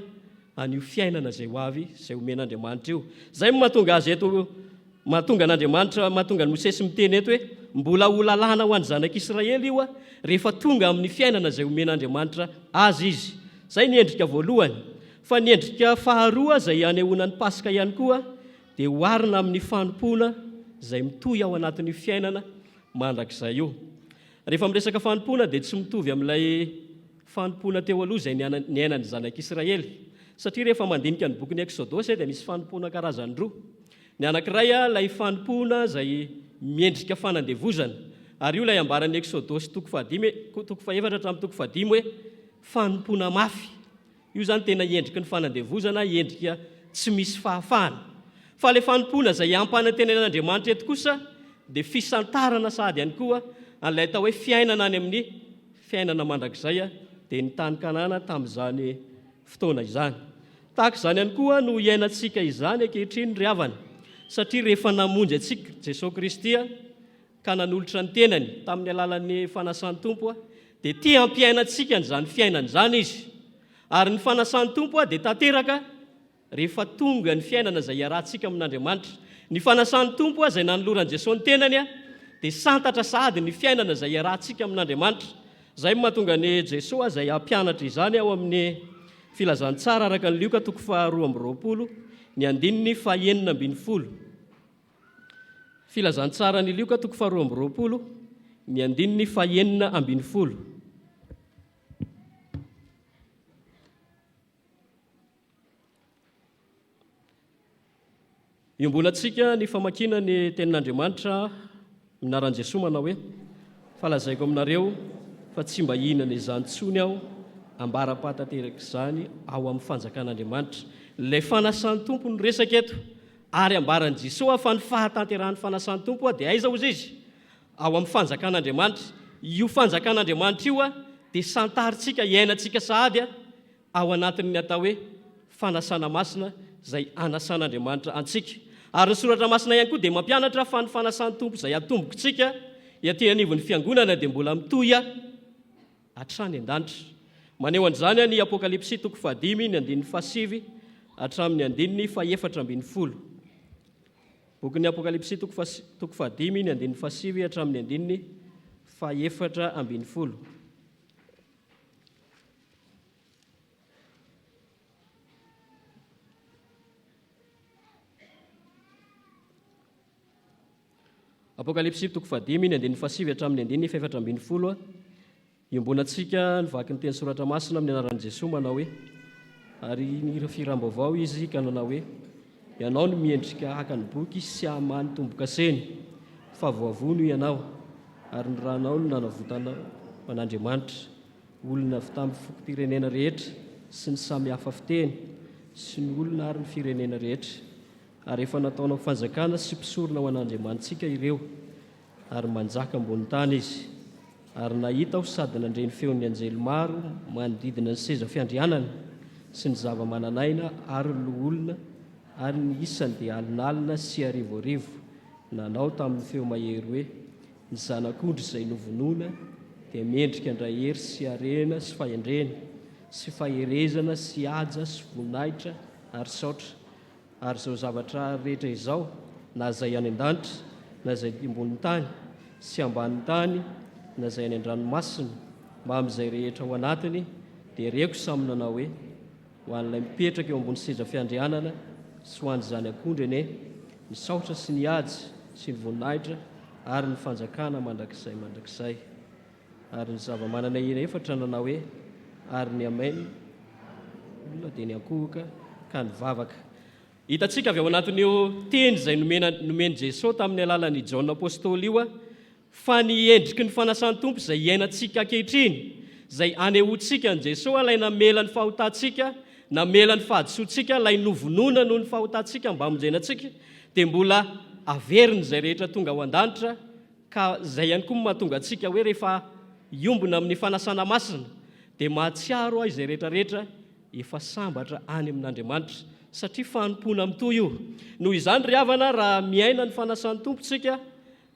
an'io fiainana izay ho avy izay omen'Andriamanitra io. Izay mahatonga azy eto, mahatonga n'Andriamanitra, mahatonga ny Mosesy miteny eto hoe mbola ho lalàna ho an'ny zanak'Israely io rehefa tonga amin'ny fiainana izay omen'Andriamanitra azy izy. Izay ny endrika voalohany. Fa ny endrika faharoa izay anehoana ny Pasika ihany koa dia hoarina amin'ny fanompoana izay mitohy ao anatin'ny fiainana mandrakizay io. Rehefa miresaka fanompoana dia tsy mitovy amin'ilay fanompoana teo aloha izay niainan'ny zanak'Israely. Satria rehefa mandinika ny bokin'ny Eksodosy dia misy fanompoana karazany roa. Ny anankiray ilay fanompoana izay miendrika fanandevozana. Ary io ilay ambaran'ny Eksodosy 4 hatramin'ny 5 hoe fanompoana mafy. Io zany tena endriky ny fanandevozana, endrika tsy misy fahafahana. Fa ilay fanompoana izay ampanantenan'Andriamanitra eto kosa dia fisantarana sahady ihany koa an'ilay atao hoe fiainana any amin'ny fiainana mandrakizay dia ny tany Kanana tamin'izany fotoana izany. Tahaka izany ihany koa no iainantsika izany ankehitriny ry havana. Satria rehefa namonjy antsika Jesosy Kristy ka nanolotra ny tenany tamin'ny alalan'ny fanasan'ny Tompo dia tia hampiainantsika n'izany fiainana izany izy. Ary ny fanasan'ny Tompo dia tanteraka rehefa tonga ny fiainana izay iarahantsika amin'Andriamanitra. Ny fanasan'ny Tompo izay nanoloran'i Jesosy ny tenany dia santatra sahady ny fiainana izay iarahantsika amin'Andriamanitra. Izay mahatonga ny Jesosy izay hampianatra izany ao amin'ny filazantsara araka ny Lioka 2:20, ny andininy 9:10. Filazantsara ny Lioka 2:20, ny andininy 9:10. Iombonatsika ny famakiana ny tenin'Andriamanitra minaran'i Jesosy manao hoe falazaiko aminareo fa tsy mba hihinana izany tsony aho ambara-pahatanteraka izany ao amin'ny fanjakan'Andriamanitra. Ilay fanasan'ny Tompo no resaka eto ary ambaran'i Jesosy fa ny fahatanterahany fanasan'ny Tompo dia aiza ozy izy? Ao amin'ny fanjakan'Andriamanitra. Io fanjakan'Andriamanitra io dia santaritsika, iainantsika sahady ao anatin'ny atao hoe fanasana masina izay anasan'Andriamanitra antsika. Ary ny soratra masina ihany koa dia mampianatra fa ny fanasan'ny Tompo izay atombokontsika ety anivon'ny fiangonana dia mbola mitohy hatrany an-danitra. Maneho an'izany ny Apokalipsy 5:5, ny andininy 7 hatramin'ny andininy 7:10. Bokin'ny Apokalipsy 5:5, ny andininy 7 hatramin'ny andininy 7:10. Apokalipsy 5:5, ny andininy 7 hatramin'ny andininy 7:10. Iombonatsika ny vaky ny teny soratra masina amin'ny anaran'i Jesosy manao hoe ary ny firam-baovao izy ka nanao hoe ianao no miendrika haka ny boky sy hamany tombo-kaseny fa voavono ianao ary ny ranao no nanavotanao an'Andriamanitra olona avy tamin'ny fokom-pirenena rehetra sy ny samy hafa fiteny sy ny olona ary ny firenena rehetra, ary efa nataonao fanjakana sy mpisorona ho an'Andriamanitsika ireo, ary manjaka ambony tany izy. Ary nahita aho sady nandreny feon'ny anjely maro manodidina ny seza fiandrianana sy ny zava-mananaina ary ny olona, ary ny isany dia alinalina sy arivoarivo. Nanao tamin'ny feo mahery hoe: ny zanak'ondry izay novonoina dia mendrika andray hery sy arena sy fahendrena sy faherezana sy aja sy voninahitra ary saotra. Ary izao zavatra rehetra izao, na izay any an-danitra, na izay ambony tany sy ambany tany, na izay any an-dranomasina, mba amin'izay rehetra ao anatiny, dia reko samy nanao hoe: ho an'ilay mipetraka eo ambony seza fiandrianana sy ho an'izany akondro ene, ny saotra sy ny ady sy ny voninahitra ary ny fanjakana mandrakizay. Ary ny zava-manana efatra nanao hoe: ary ny amen, olona dia ny ankohoka ka ny vavaka. Hitantsika avy ao anatin'io teny izay nomeny Jesosy tamin'ny alalan'i Jaona apôstôly io fa ny endriky ny fanasan'ny Tompo izay iainantsika ankehitriny, izay anehoantsika ny Jesosy, ilay namela ny fahotantsika, namela ny fahadisoantsika, ilay novonoina noho ny fahotantsika mba hamonjenantsika, dia mbola averiny izay rehetra tonga ao an-danitra, ka izay ihany koa mahatonga antsika hoe rehefa iombona amin'ny fanasana masina dia mahatsiaro izay rehetrarehetra efa sambatra any amin'Andriamanitra, satria fanompona amin'toy io. Noho izany ry havana, raha miaina ny fanasan'ny Tompontsika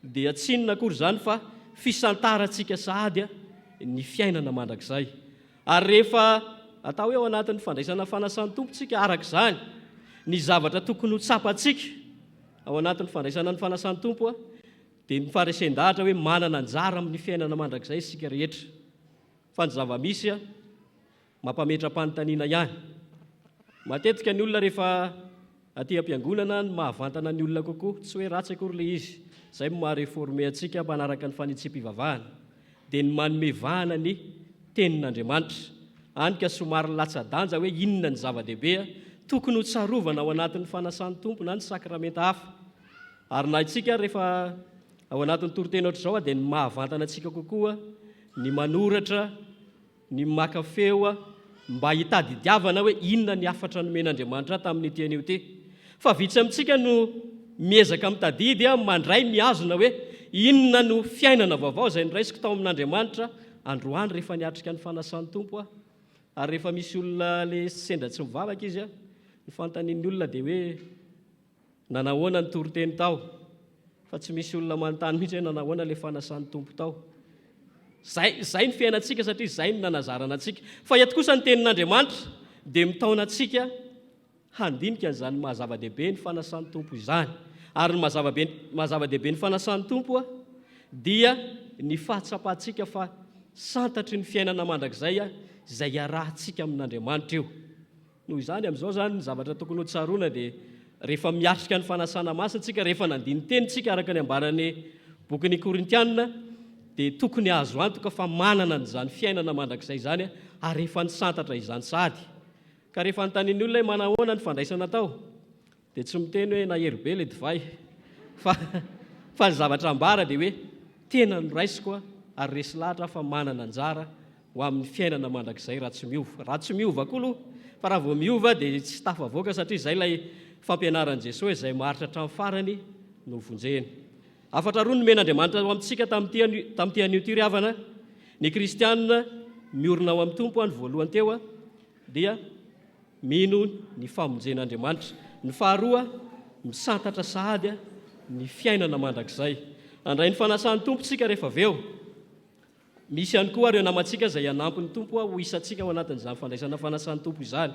dia tsinona akory izany fa fisantarantsika sahady ny fiainana mandrakizay. Ary rehefa atao hoe ao anatin'ny fandraisana fanasan'ny Tompontsika arak'izany ny zavatra tokony ho tsapantsika ao anatin'ny fandraisana ny fanasan'ny Tompo dia ny faharesen-dahatra hoe manana anjara amin'ny fiainana mandrakizay isika rehetra. Fa ny zava-misy mampametra-panontaniana ihany. Matetika ny olona rehefa aty am-piangonana no mahavantana ny olona kokoa, tsy hoe ratsy akory ilay izy, izay mahareforme antsika manaraka ny fanitsim-pivavahana, dia ny manome vahana ny tenin'Andriamanitra. Hany ka somary latsa-danja hoe inona ny zava-dehibe tokony ho tsarovana ao anatin'ny fanasan'ny Tompo na ny sakramenta hafa. Ary na itsika rehefa ao anatin'ny toriteny ohatr'izao dia ny mahavantana antsika kokoa ny manoratra, ny maka feo mba hitadidiavana hoe inona ny afatra nomen'Andriamanitra tamin'ny teny io ty. Fa vitsy amintsika no miezaka mitadidy mandray miazona hoe inona no fiainana vaovao izay niraisiko tao amin'Andriamanitra androany rehefa niatrika ny fanasan'ny Tompo. Ary rehefa misy olona le sendra tsy mivavaka izy ny fanontanian'ny olona dia hoe nanahoana ny toriteny tao, fa tsy misy olona manontany mihitsy hoe nanahoana le fanasan'ny Tompo tao. Zay ny fiainantsika, satria zay ny nanazarana antsika. Fa eto kosa ny tenin'Andriamanitra dia mitaona antsika handinika an'izany mahazava-dehibe ny fanasan'ny Tompo izany. Ary ny mahazava-dehibe ny fanasan'ny Tompo dia ny fahatsapantsika fa santatry ny fiainana mandrakizay izay iarahantsika amin'Andriamanitra io. Noho izany amin'izao zany ny zavatra tokony ho tsaroana dia rehefa miatrika ny fanasana masina antsika, rehefa nandiny tenintsika araka ny ambarany bokin'ny Korintianina, dia tokony azo antoka fa manana n'izany fiainana mandrakizay izany ary efa nisantatra izany sady. Ka rehefa notanian'ny olona hoe manahoana ny fandraisana tao, dia tsy miteny hoe nahery be ilay divay, fa ny zavatra ambara dia hoe tena noraisiko ary resy lahatra fa manana anjara ho amin'ny fiainana mandrakizay raha tsy miova. Raha tsy miova koa aloha, fa raha vao miova dia tsy tafavoaka, satria izay ilay fampianaran'i Jesosy izay maharitra hatramin'ny farany no vonjeny. Afatra roa no men'Andriamanitra ao amintsika tamin'ity anio ty ry havana. Ny kristianina miorina ao amin'ny Tompo ny voalohany teo dia mino ny famonjen'Andriamanitra. Ny faharoa misantatra sahady ny fiainana mandrakizay. Andray ny fanasan'ny Tompo tsika rehefa avy eo. Misy ihany koa ireo namantsika izay hanampy ny Tompo ho isantsika ao anatin'izany fandraisana fanasan'ny Tompo izany.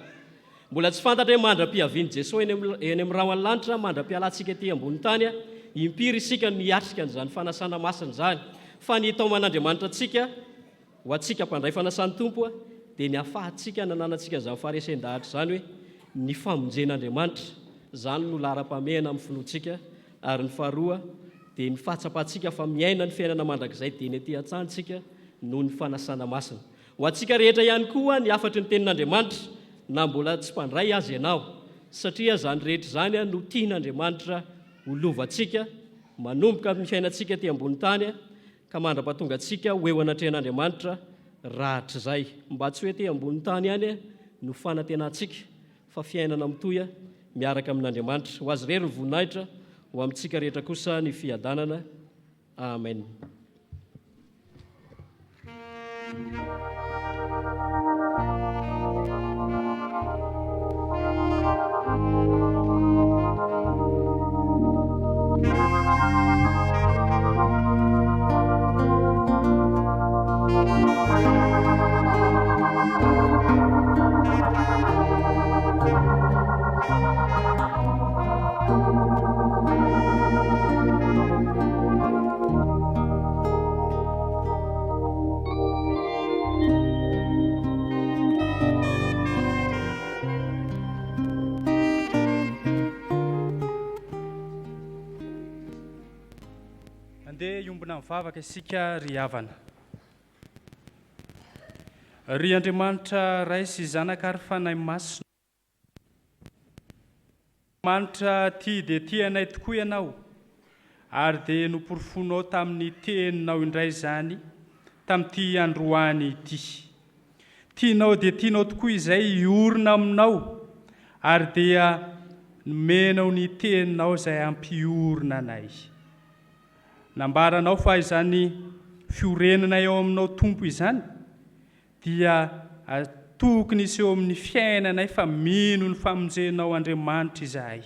Mbola tsy fantatra hoe mandra-piaviany Jesosy eny amin'ny rahona lanitra, mandra-pialantsika ety ambony tany impiry isika no hiatrika n'izany fanasana masina izany. Fa ny taoman'Andriamanitra antsika ho antsika mpandray fanasan'ny Tompo dia ny ahafahantsika nananantsika izany faharesen-dahatra izany hoe ny famonjen'Andriamanitra, izany no laharam-pamehana amin'ny finoantsika. Ary ny faharoa dia ny fahatsapantsika fa miaina ny fiainana mandrakizay dia ny ety an-tsahantsika noho ny fanasana masina. Ho antsika rehetra ihany koa ny afatry ny tenin'Andriamanitra, na mbola tsy mpandray azy ianao, satria izany rehetra izany no tian'Andriamanitra holovantsika manomboka amin'ny fiainantsika ty ambony tany ka mandra-pahatonga antsika ho eo anatrehan'Andriamanitra rahatr' izay, mba tsy hoe ty ambony tany ihany no fanantenantsika, fa fiainana mitoya miaraka amin'Andriamanitra. Ho azy rery ny voninahitra, ho amintsika rehetra kosa ny fiadanana. Amen. Andeha iombona mivavaka isika ry havana. Ry Andriamanitra ray sy zanaka ary fanahy masina. Andriamanitra tia dia tianay tokoa ianao, ary dia nomporofonao tamin'ny teninao indray izany tamin'ity androany ity. Tianao dia tianao tokoa izay iorina aminao, ary dia nomenao ny teninao izay ampiorina anay. Nambaranao fa izany fiorenana eo aminao Tompo izany dia tokony iseho amin'ny fiainanay fa mino ny famonjenao Andriamanitra izahay.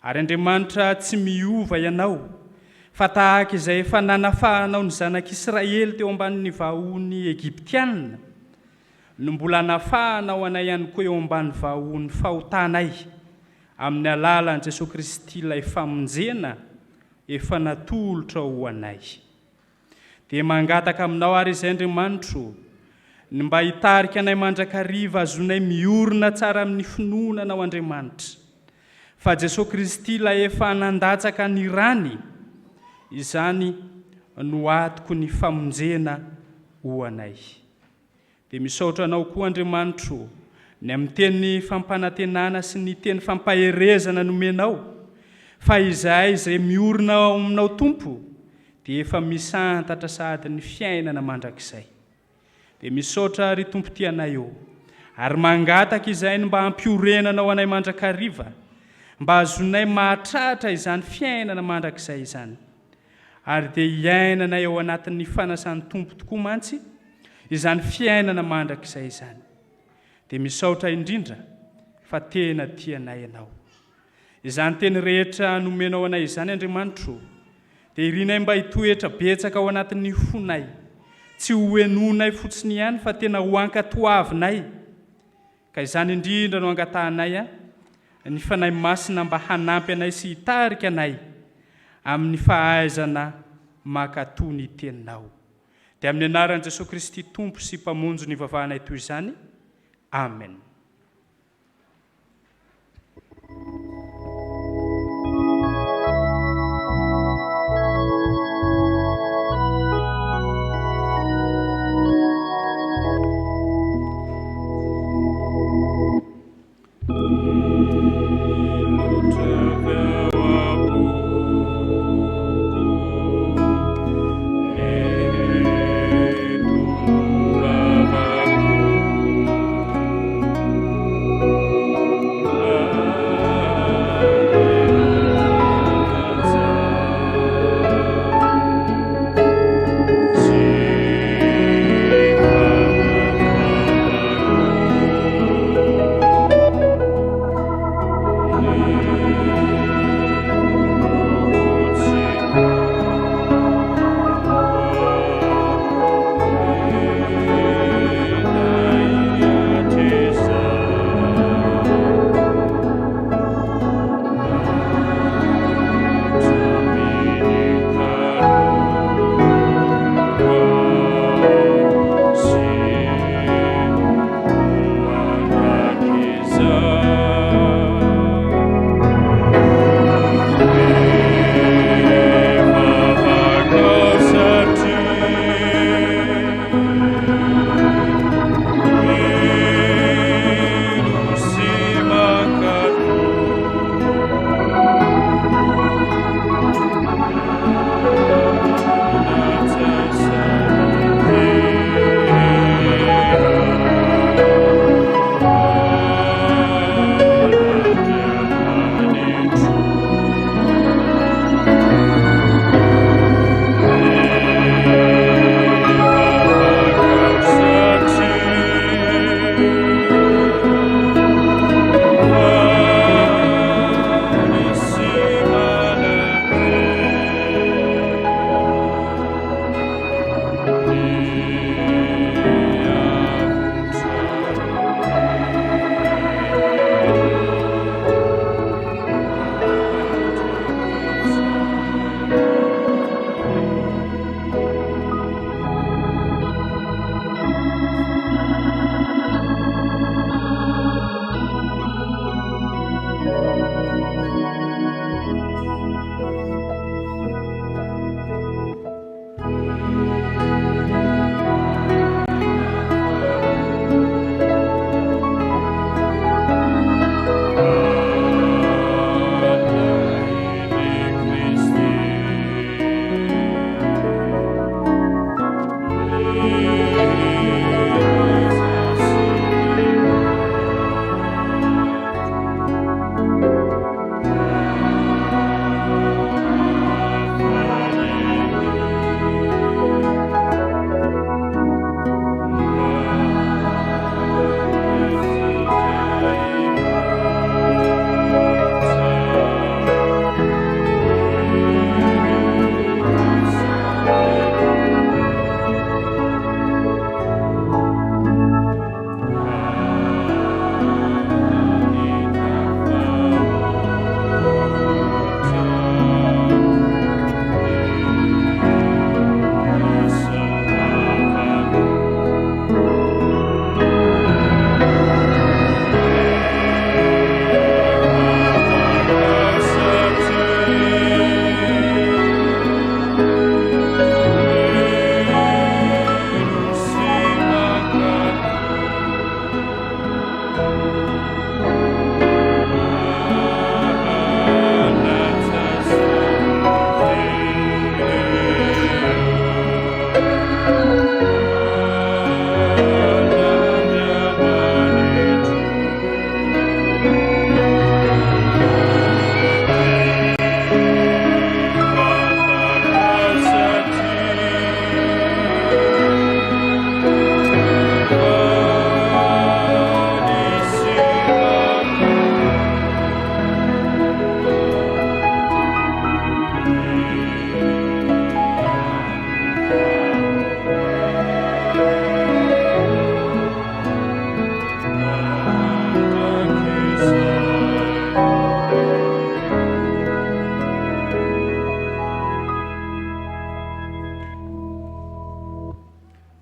Ary Andriamanitra tsy miova ianao, fa tahaka izay efa nanafahanao ny zanak'Israely teo ambanin'ny vahony Egiptiana, no mbola nafahanao anay ihany koa eo ambanin'ny vahony fahotanay amin'ny alalan'i Jesosy Kristy ilay famonjena efa natolotra ho anay. Dia mangataka aminao ary izay Andriamanitro, ny mba hitarika anay mandrakariva azonay miorina tsara amin'ny finoananao Andriamanitra. Fa Jesosy Kristy ilay efa nandatsaka ny rany, izany no atoko ny famonjena ho anay. Dia misaotra anao koa Andriamanitro, ny amin'ny teny fampanantenana sy ny teny fampaherezana nomenao, fa izahay izay miorina aminao Tompo dia efa misantatra sady ny fiainana mandrakizay. Dia misaotra ry Tompo tianay eo, ary mangataka izay mba hampiorenanao anay mandrakariva, mba azonay mahatratra izany fiainana mandrakizay izany, ary dia iainanay ao anatin'ny fanasan'ny Tompo tokoa mantsy izany fiainana mandrakizay izany. Dia misaotra indrindra fa tena tianay ianao. Izany teny rehetra nomenao anay izany Andriamanitro, dia irinay mba hitoetra betsaka ao anatin'ny fonay, tsy ho henonay fotsiny ihany fa tena ho ankatoavinay. Ka izany indrindra no angatahanay ny fanahy masina mba hanampy anay sy hitarika anay amin'ny fahaizana makatoa ny teninao. Dia amin'ny anaran'i Jesosy Kristy Tompo sy mpamonjo ny vavahanay toy izany. Amen.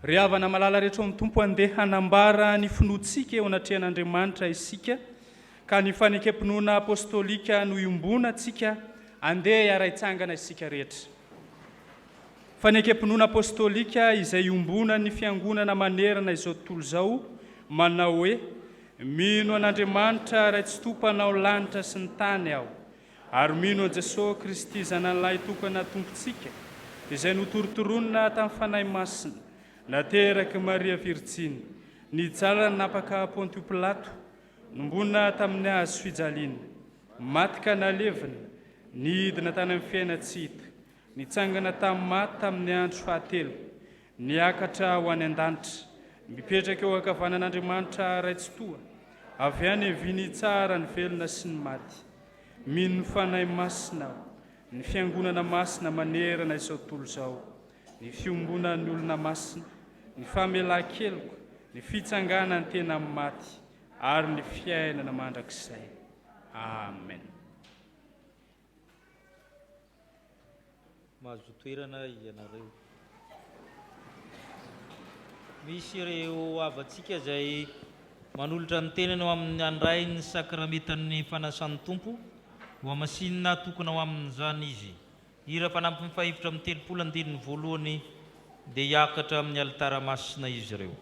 ry havana malala rehetra amin'ny tompo andeha hanambara ny finoantsika eo anatrehan'Andriamanitra isika ka ny fanekempinoana apôstôlika no iombona antsika andeha hiara-hitsangana isika rehetra. Fanekempinoana apôstôlika izay iombona ny fiangonana manerana izao tontolo izao manao hoe: mino an'Andriamanitra ray tsy tompanao lanitra sy ny tany aho, ary mino an Jesosy Kristy zanan'lahy tokana tompontsika izay notorotoroina tamin'ny fanahy masina nateraky Maria Virjiny, nijalana napaka Pontio Pilato, nombona tamin'ny hazo fijaliana, maty ka nalevina, nidina tany amin'ny fiaina tsy hita, nitsangana tamin'ny maty tamin'ny andro fahatelo, niakatra ho any an-danitra, mipetraka eo ankavanan'Andriamanitra ray tsy toa, avy any viny tsara ny velona sy ny maty. Mino ny fanahy masina aho, ny fiangonana masina manerana izao tontolo izao, ny fiombona ny olona masina, ny famelan-keloko, ny fitsangana ny tena amin'ny maty, ary ny fiainana mandrakizay. Amen. Mahazo toerana ianareo. Misy ireo avantsika izay manolotra ny tenany ao amin'ny andray ny sakramentan'ny fanasan'ny tompo, ho amasinina tokana ao amin'izany izy. Hira fanampy ny fahefitra amin'ny 3 voalohany dia hiakatra amin'ny alitara masina izy ireo.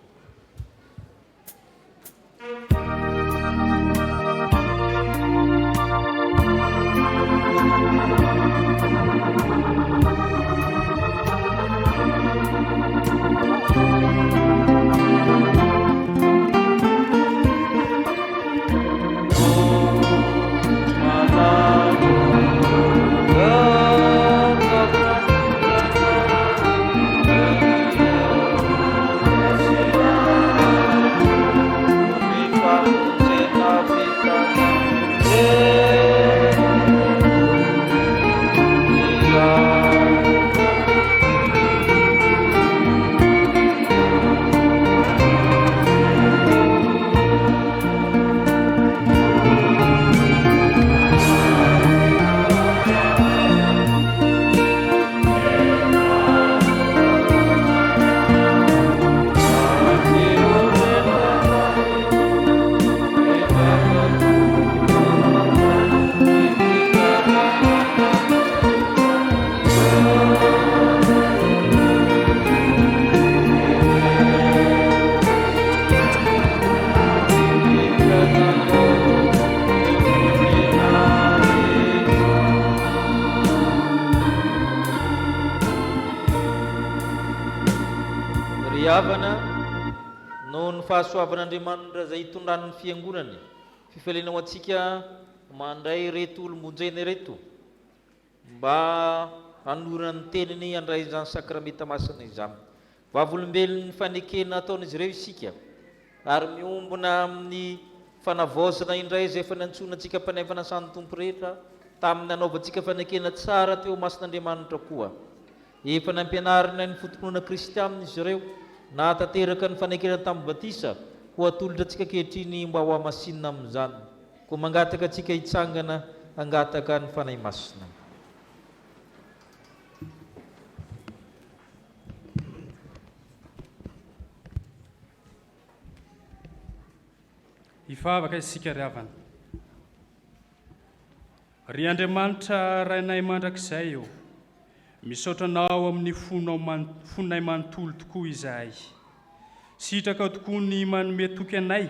Fahasoavan'Andriamanitra izay hitondran'ny fiangonany, fifaliana ho antsika mandray reto olomonjaina reto mba hanorana ny teniny andray izany sakramenta masina izany. Vavolombelon'ny fanekena ataon'izy ireo isika, ary miombona amin'ny fanavaozana indray izay efa nantsona antsika mpanay fanasan'ny tompo rehetra tamin'ny nanaovantsika fanekena tsara teo masin'Andriamanitra koa. Efa nampianarina ny fotonoana kristianina izy ireo, na tanteraka ny fanekena tamin'ny batisa ho atolotra antsika kehitriny mba ho amasinina amin'izany, koa mangataka antsika hitsangana hangataka ny fanahy masina. Hivavaka isika ry havana. Ry Andriamanitra rainay mandrakizay eo, misaotra anao amin'ny fonay manontolo tokoa izahay. Sitraka tokoa ny manome toky anay,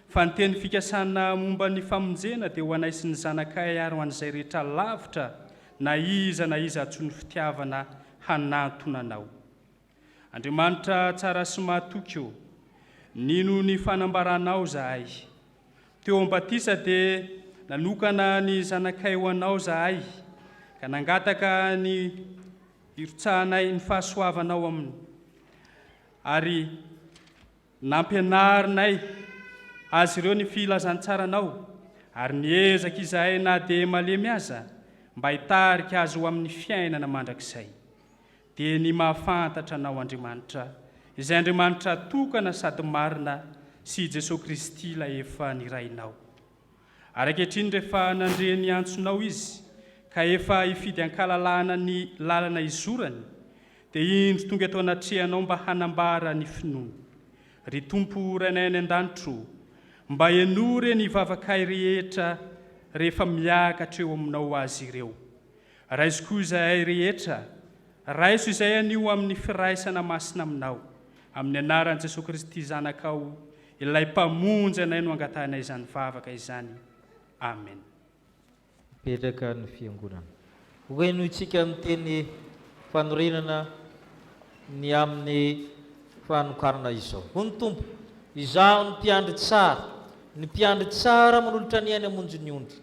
fa ny teny fikasana momba ny famonjena dia ho anay sy ny zanakay ary ho an'izay rehetra lavitra na iza atsony fitiavana hanantona anao. Andriamanitra tsara sy mahatoky eo, nino ny fanambaranao zahay. Teo am-batisa dia nanokana ny zanakay ho anao zahay, ka nangataka ny irotsahanay ny fahasoavanao aminy, ary nampianarinay azy ireo ny filazantsaranao, ary niezaka izahay na dia malemy aza mba hitarika azy ho amin'ny fiainana mandrakizay. Dia ny mahafantatra anao Andriamanitra, izay Andriamanitra tokana sady marina, sy Jesosy Kristy ilay efa nirainao. Ary ankehitriny rehefa nandre ny antsonao izy, ka efa hifidy ankalalana ny lalana izorany, dia indro tonga eto anatrehanao mba hanambara ny finoana. Ry tompo ranainy an-danitro, mba enory ny vavakay rehetra rehefa miakatra eo aminao azy ireo. Raiso koa izahay rehetra, raiso izay anio amin'ny firaisana masina aminao, amin'ny anaran'i Jesosy Kristy zanakao, ilay mpamonjy anay no angatahana izany vavaka izany. Amen. Petraka ny fiangonana. Hoeno itsika ny teny fanorenana ny amin'ny fanokarana izao. Ho ny tompo, izaho ny mpiandry tsara, ny mpiandry tsara manolotra ny ainy amonjy ny ondry.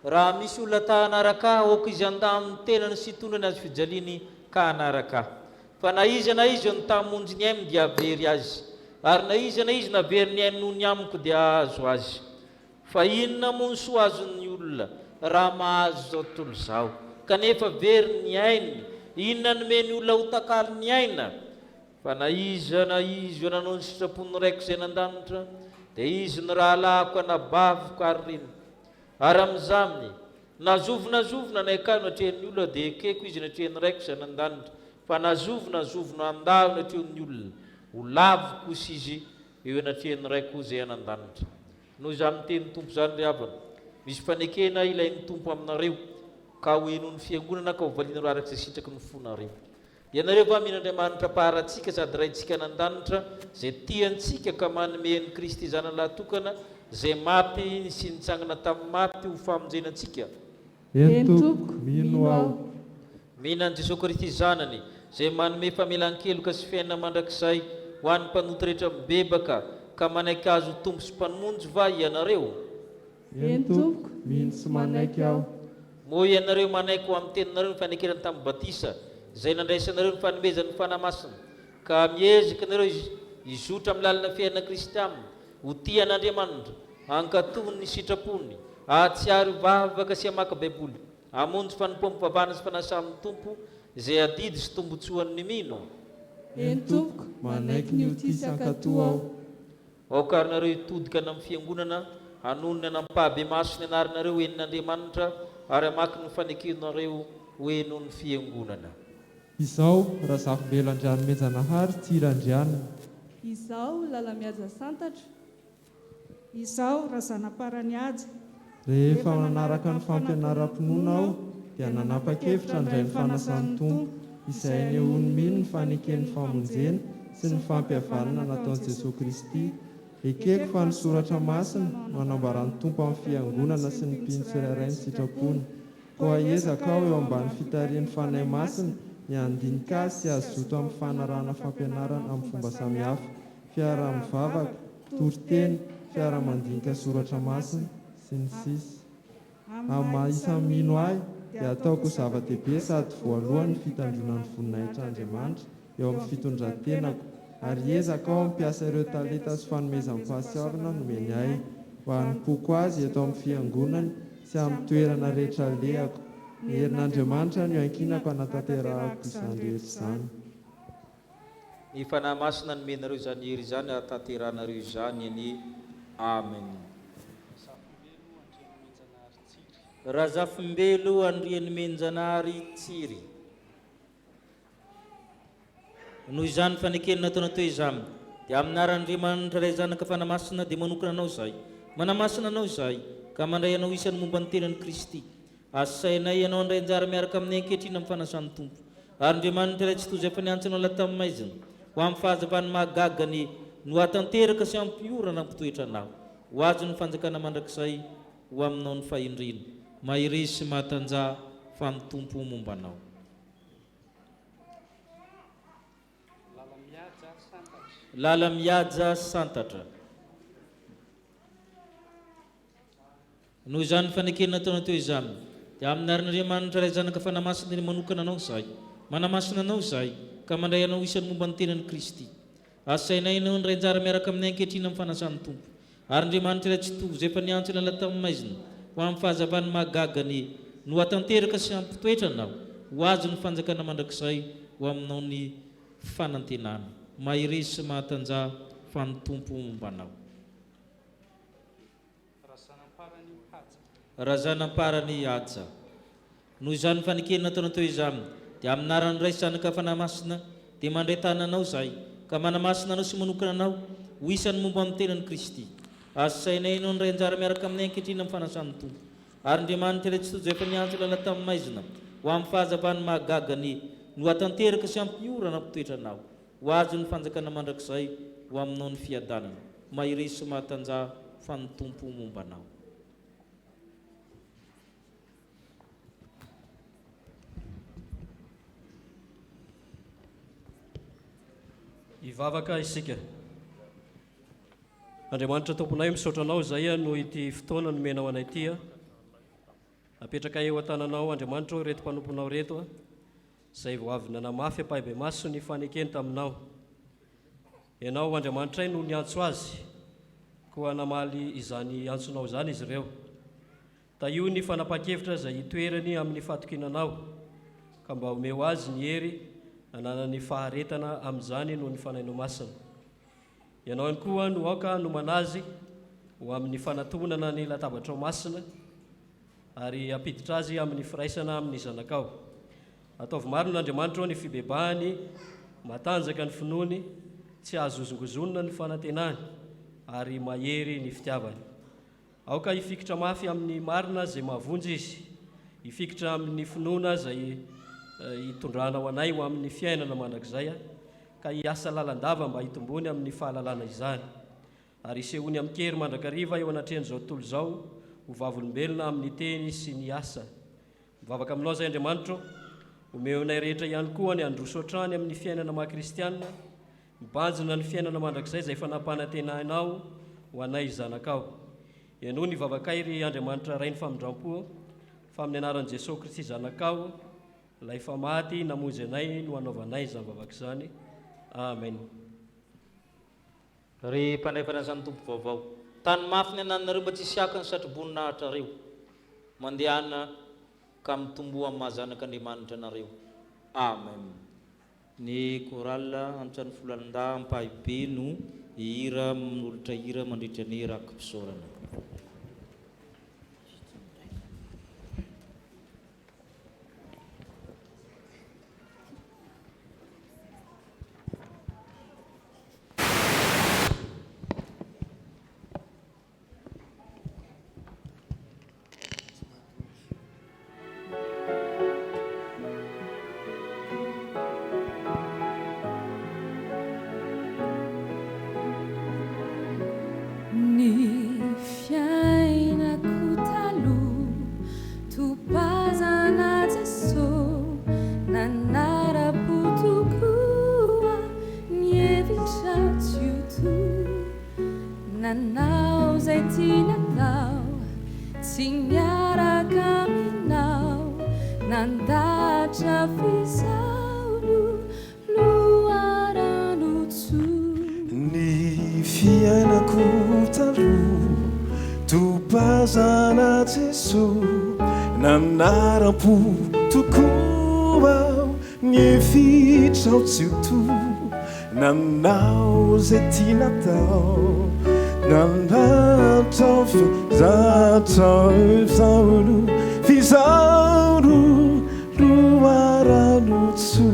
Raha misy olona ta hanaraka aoka izy andaminy tenany sy tondrany azy fijaliany ka hanaraka. Fa na izy ny tamonjy ny ainy dia very azy, ary na izy navery ny ainy noho ny amiko dia azo azy. Fa inona moa ny soa azon'ny olona raha mahazo zao tontolo zao, kanefa very ny ainy, inona nomeny olona ho takaly ny aina? Fa na izy io nanao ny sitrapony raiko izay nandanitra, dia izy ny rahalahako anabaviko ary reny. Ary amin'izany nazovonazovona nay ka natrehan'ny olona dia ekeko izy natrehan'ny raiko izay nandanitra. Fa nazovonazovona andao natrehan'ny olona, ho laviko kosa izy eo natrehan'ny raiko izay nandanitra. Noho izany teny tompo izany ry havana, misy fanekena ilain'ny tompo aminareo, ka ho enon'ny fiangonana ka ho valiana ro araka izay sitraky ny fonareo. Ianareo va min'Andriamanitra paratsika sady raintsika nandanitra, izay tiantsika ka manomen'ny Kristy zanalahy tokana, izay maty sy nitsangana tamin'ny maty ho famonjenantsika. Entoko mino aho. Mihinan'i Jesosy Kristy zanany, izay manome famelan-keloka sy fiainana mandrakizay ho an'ny mpanoty rehetra mibebaka, ka manaiky azo tompo sy mpamonjy va ianareo? Entoko mino sy manaiky aho. Moa ianareo manaiky ho amin'ny teninareo ny fanekenany tamin'ny batisa, izay nandraisanareo ny fanomezan'ny fanamasina, ka miezaka nareo izotra amin'ny lalina fiainana Kristy aminy, ho tia an'Andriamanitra, hankatony ny sitrapony, ahatsiaro vavaka sy hamaka baiboly, hamonjy fanompoam-pivavahana sy fanasan'ny tompo, izay adidy sy tombotsoan'ny mino. Entoko manaiky ny otisy ankatoa aho. Aoka ary nareo hitodika amin'ny fiangonana, hanonona anampahabe maso ny anarinareo enin'Andriamanitra, ary hamaky ny fanekenareo ho enon'ny fiangonana. Izao Razafibelo Andrianomenjanahary Tirandrianina. Izao Lalamihaja Santatra. Izao Razanaparany Haja. Rehefa manaraka ny fampianaram-pinoana aho, dia nanapa-kevitra handray ny fanasan'ny tompo, izay nehony mino ny faneken'ny famonjena sy ny fampihavanana nataon'i Jesosy Kristy. Ekeko fa ny soratra masina manambaran'ny tompo amin'ny fiangonana sy ny mpino tsirairay ny sitrapony. Ko aezaka aho eo ambany fitarian'ny fanahy masina, ny andinika sy azoto amin'ny fanarahana fampianarana amin'ny fomba samihafa, fiara-mivavaka, toriteny, fiara-mandinika soratra masina sy ny sisa. Amin'ny maha-isan'ny mino ahy dia ataoko zava-dehibe sady voalohany fitandronan'ny voninahitran'Andriamanitra eo amin'ny fitondran-tenako, ary ezaka aho mampiasa ireo talenta sy fanomezan'ny fahasiavana nomeny ahy, ho hanompoako azy eto amin'ny fiangonany sy amin'ny toerana rehetra lehako. Ny herin'Andriamanitra no ankinako hanatanterahako izany rehetra izany. Ny fanahy masina nomenareo izany hery izany, hatanteranareo izany ny amen. Razafimbelo Andriany Menjanahary Tsiry. Noho izany fanekenana ataona toy izany, dia amin'ny anaran'Andriamanitra ray zanaka fanahy masina dia manokana anao izay, manahy masina anao izay, ka mandray anao isan'ny momba ny tenan'i Kristy. Asainay ianao andray anjara miaraka amin'ny ankehitriny amin'ny fanasan'ny tompo, ary Andriamanitra ray tsy toy izay fa niantsonao la tamin'ny maizina, ho amin'ny fahazavany mahagagany no hatanteraka sy ampiorana ampitoetra anao, ho azo ny fanjakana mandrakizay ho aminao ny fahindrina, mahiry sy mahatanja fa ny tompo momba anao. Lalamihaja Santatra. Noho izany fanekenana ataona teo izany, dia amin'ny anaran'Andriamanitra ray zanaka fanahy masina manokana anao izay, manahy masina anao izay, ka mandray anao isan'ny momba ny tenan'i Kristy. Asainay ianao ndray anjara miaraka amin'ny ankehitriny amin'ny fanasan'ny tompo, ary Andriamanitra ray tsy toy izay fa niantsona la tamin'ny maizina, ho amin'ny fahazavany mahagagany no hatanteraka sy hampitoetra anao, ho azo ny fanjakana mandrakizay ho aminao ny fanantenana, mahiry sy mahatanja fa ny tompo momba anao. Razanamparany Haja. Noho izany fanekenana ataona teo izany, dia amin'ny anaran'ny ray zanaka fanahy masina dia mandray tananao zay ka manamasina anao sy manokana anao ho isan'ny momba amin'ny tenan'i Kristy. Asainay ianao ndray anjara miaraka amin'ny ankehitriny amin'ny fanasan'ny tompo. Ary Andriamanitra ilay tsy tojo efa niantso lala tamin'ny maizina ho amin'ny fahazavany mahagagany no hatanteraka sy ampiorana mpitoetra anao. Ho azo ny fanjakana mandrakizay ho aminao ny fiadanana. Mahiresy sy mahatanja fa ny tompo momba anao. Ivavaka isika. Andriamanitra tomponay misaotra anao zay no ity fotoana nomenao anay ity. Apetraka eo an-tananao Andriamanitra reto mpanomponao reto izay vao avy nanamafy ampahibe maso ny fanekeny taminao. Ianao Andriamanitra no niantso azy koa namaly izany antsonao zany izy ireo. Taio ny fanapa-kevitra izay hitoerany amin'ny fatokinanao ka mba omeo azy ny hery ananany faharetana amin'izany no ny fanainao masina. Ianao ihany koa no aoka no manazy ho amin'ny fanatonana ny latabatrao masina ary apiditra azy amin'ny firaisana amin'ny zanakao. Ataovy maro n'Andriamanitra ny fibebahany, matanjaka ny finoany, tsy azozongozonina ny fanantenany ary mahery ny fitiavany. Aoka hifikitra mafy amin'ny marina izay mahavonjy izy, hifikitra amin'ny finoana izay hitondranao anay ho amin'ny fiainana mandrakizay ka hiasa lalandava mba hitombony amin'ny fahalalana izany. Ary isehony amin'ny kery mandrakariva eo anatrehan'izao tontolo izao ho vavolombelona amin'ny teny sy ny asa. Mivavaka aminao zay Andriamanitra, omeonay rehetra ihany koa ny androso hatrany amin'ny fiainana maha-kristianina, mibanjina ny fiainana mandrakizay izay fanampanantenanao ho anay zanakao. Ianao ny vavakairy Andriamanitra ray ny famindram-po, fa amin'ny anaran'i Jesosy Kristy zanakao, ilay famaty namonjy anay no anaovanay izany vavaka izany. Amen. Ry mpandray fanasany tompo vaovao, tany mafy ny ananareo mba tsy siaka ny satroboninahitra reo, mandehana ka mitombo amin'ny mahazanak'Andriamanitra nareo. Amen. Ny korala antrany folalinda ampahibe no hira minolotra hira mandritra ny rakom-pisaorana. Nanao zay tiana tao, nanatao fizatao fizaolo, fizaolo loarano tso.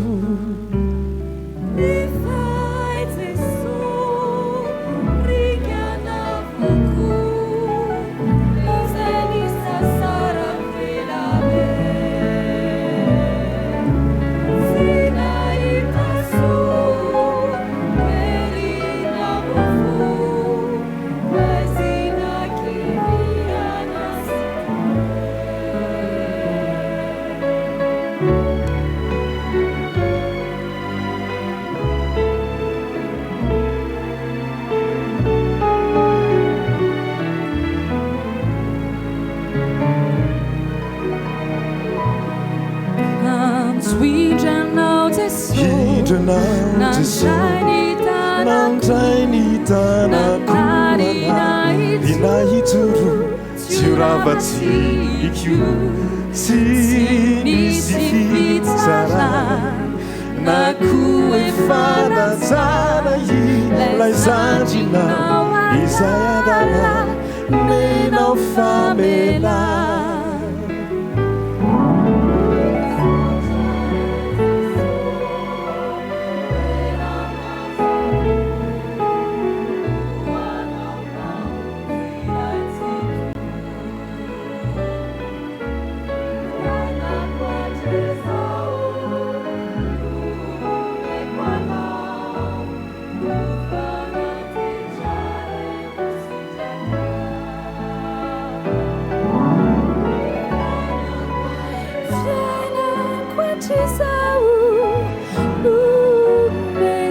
Nandray ny tanakonana dinahitoro tsy ravatsiko tsy nisy fitsara na koa efanatsara ilay zandrinao izay adala menao famela. tizao lumekwana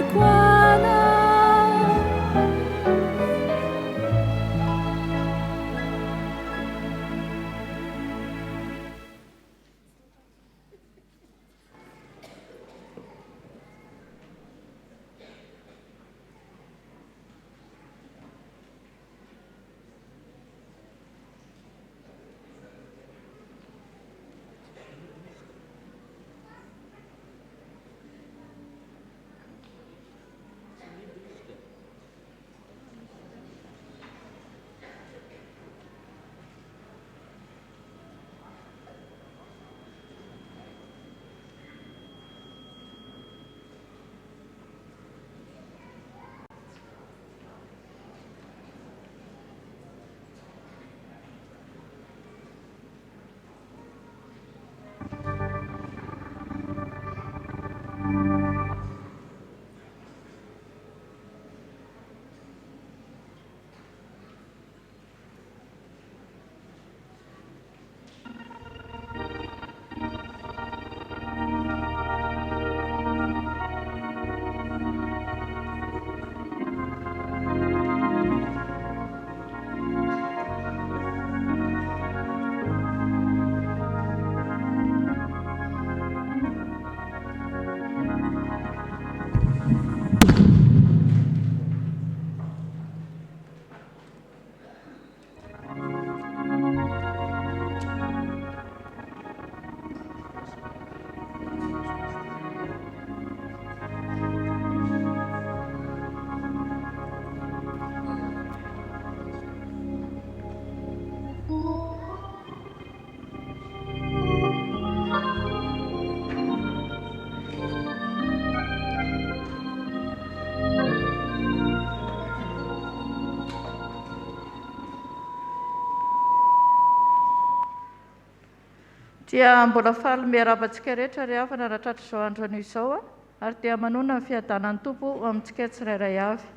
dia mbola faly miaravantsika rehetra ry avana raha tratra izao androany izao ary dia manona ny fiadanan'ny tompo amintsika tsirairay avy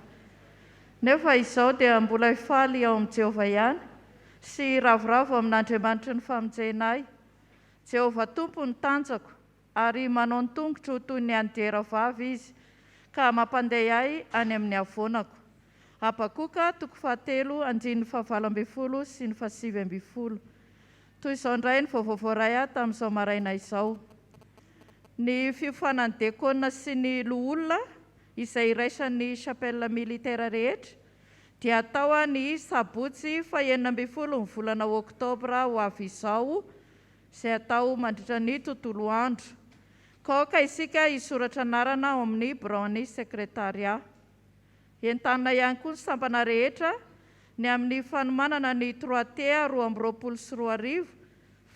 nefa izao dia mbola hifaly ao amin'i Jehovah ihany sy ravoravo amin'Andriamanitra ny famonjenay. Jehovah tompo ny tanjako ary manao ny tongotro toy ny andera vavy izy ka mampandeha ahy any amin'ny avonako. Habakoka 3:7 sy ny 7:7. Toy izao indray ny vaovao voaray tamin'izao maraina izao. Ny fiofanan'ny dekona sy ny loholona izay iraisan'ny chapelle militaire rehetra dia atao ny sabotsy 9 ny volana oktobra ho avy izao izay atao mandritra ny tontolo andro. Kaoka isika hisoratra anarana ao amin'ny braony sekretariat. Entanina ihany koa ny sampana rehetra ny amin'ny fanomanana ny 3T 2024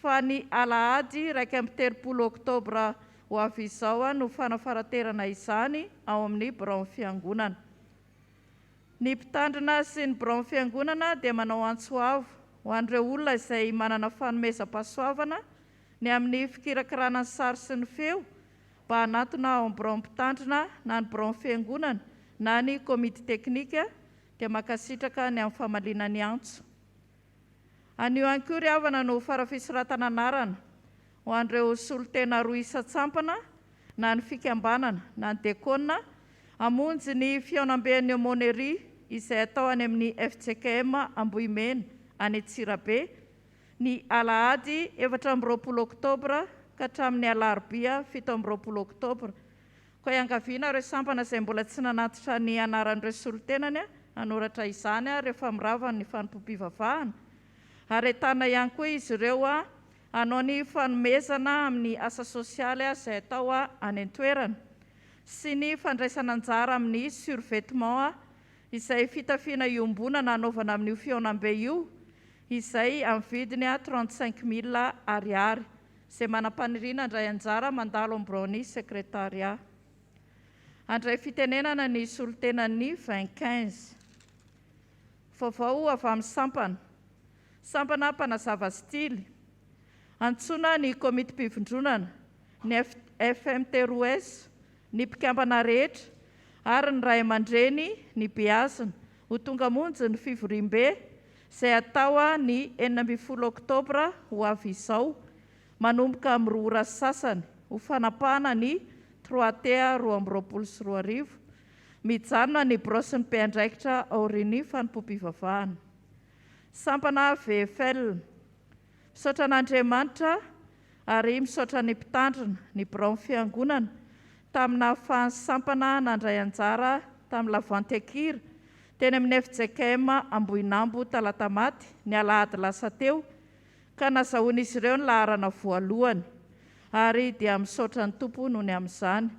fa ny alahady 1 oktobra ho avy izao no fanafaraterana izany ao amin'ny braony fiangonana. Ny mpitandrina sy ny braony fiangonana dia manao antsoavo ho an'ireo olona izay manana fanomezam-pahasoavana ny amin'ny fikirakirana ny sary sy ny feo mba hanatona ao amin'ny braony mpitandrina na ny braony fiangonana na ny komity teknika dia makasitraka ny amin'ny famaliana ny antso. Anio ihany koa ry havana no farafisiratana anarana ho an'ireo solotena roa isa-tsampana na ny fikambanana na ny dekona hamonjy ny fiaonam-ben'ny homonerie izay atao any amin'ny FJKM Ambohimena any Antsirabe ny alahady 20 oktobra ka hatramin'ny alarobia 17 oktobra. Koa iangaviana ireo sampana izay mbola tsy nanatitra ny anaran'ireo solotenany hanoratra izany rehefa mirava ny fanompoam-pivavahana. Ary ahitana ihany koa izy ireo hanao ny fanomezana amin'ny asa sosialy izay atao any an-toerana sy ny fandraisana anjara amin'ny survêtement izay fitafiana iombonana anaovana amin'io fiaonam-be io izay amin'ny vidiny 35,000 ariary izay manam-paniriana indray anjara mandalo amin'ny braony sekretariat. Andray fitenenana ny solotenan'ny 2015. Vaovao avy amin'ny sampana mpanazava stily. Antsoina ny komity mpivondronana, ny FMTROS, ny mpikambana rehetra ary ny ray aman-dreny ny beazina ho tonga monjy ny fivoriam-be izay atao ny 19 oktobra ho avy izao manomboka amin'ny 2 ora sasany ho fanapahana ny 3T 2024, mijanona ny brosy ny mpiandraikitra aorian'ny fanompom-pivavahana. Sampana VFL, misaotra an'Andriamanitra ary misaotra ny mpitandrina ny birao fiangonana tamina fahasampana nandray anjara tamin'ny lavanty akira teny amin'ny FJKM Ambohinambo Talatamaty ny alahady lasa teo ka nazahoan'izy ireo ny laharana voalohany ary dia misaotra ny tompo noho ny amin'izany.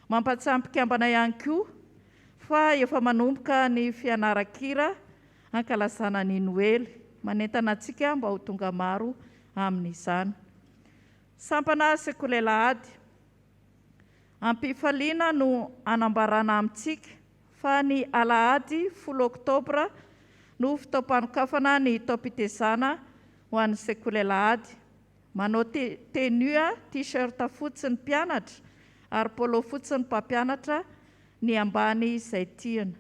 Mampatsiahy mpikambana ihany koa fa efa manomboka ny fianaran-kira ankalazana ny Noely, manentana antsika mba ho tonga maro amin'izany. Sampana Sekolela Ady, ampifaliana no anambarana amintsika fa ny Alahady 10 Oktobra no fitaopanokafana ny taom-pitezana ho an'ny Sekolela Ady. Manao tenue t-shirt fotsy ny mpianatra ary polo fotsy ny mpampianatra ny ambany izay tiana.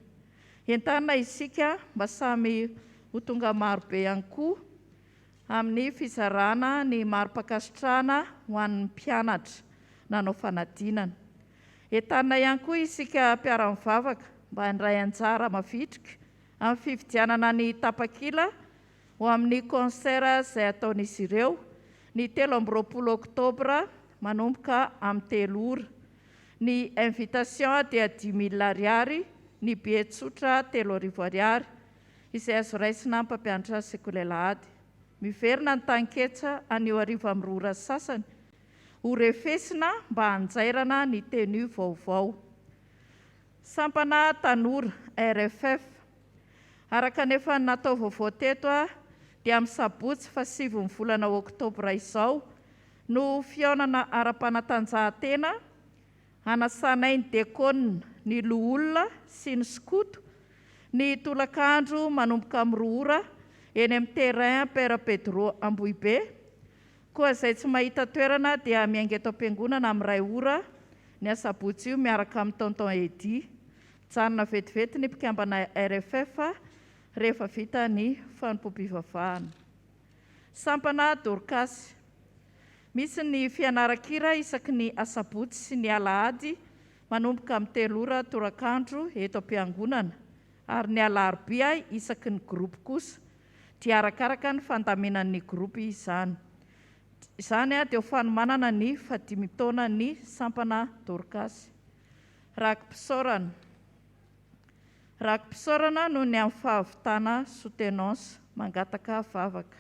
Entanina isika mba samy ho tonga maro be ihany koa amin'ny fizarana ny maro-pakasitrahana ho an'ny mpianatra nanao fanadinana. Entanina ihany koa isika mpiara-mivavaka mba handray anjara mavitrika amin'ny fividianana ny tapakila ho amin'ny concert izay ataon'izy ireo ny 13 Oktobra manomboka amin'ny 3 ora. Ny invitation dia 10 000 ariary, ny billet tsotra 3 ariary, izay azo raisina mpampianatra Sekolela Ady. Miverina ny tanketsa anio arivo amin'ny rora sasany ho refesina mba hanjairana ny tenue vaovao. Sampana tanora RFF, araka nefa natao vaovao teto dia amin'ny sabotsy fa 7 volana Oktobra izao no fihaonana ara-panatanjahantena anasanay ny dekona ny loholona sy ny skoto ny tolakandro manomboka amin'ny 2 ora eny amin'ny terrain Père Pedro Ambohibe. Koa izay tsy mahita toerana dia miainga eto am-piangonana amin'ny 2 ora ny asabotsy io miaraka amin'ny tonton Edy. Mijanona vetivety ny mpikambana RFF rehefa vita ny fanompom-pivavahana. Sampana Dorcas, misy ny fianaran-kira isaky ny asabotsy sy ny alahady manomboka amin'ny 3 ora torakandro eto am-piangonana ary ny alarobia isaky ny groupe kosa dia arakaraka ny fandaminan'ny groupe izany. Izany dia ho fanomanana ny 15 taona ny Sampana Dorcas. Rakim-pisaorana no ny amin'ny fahavitana soutenance mangataka vavaka.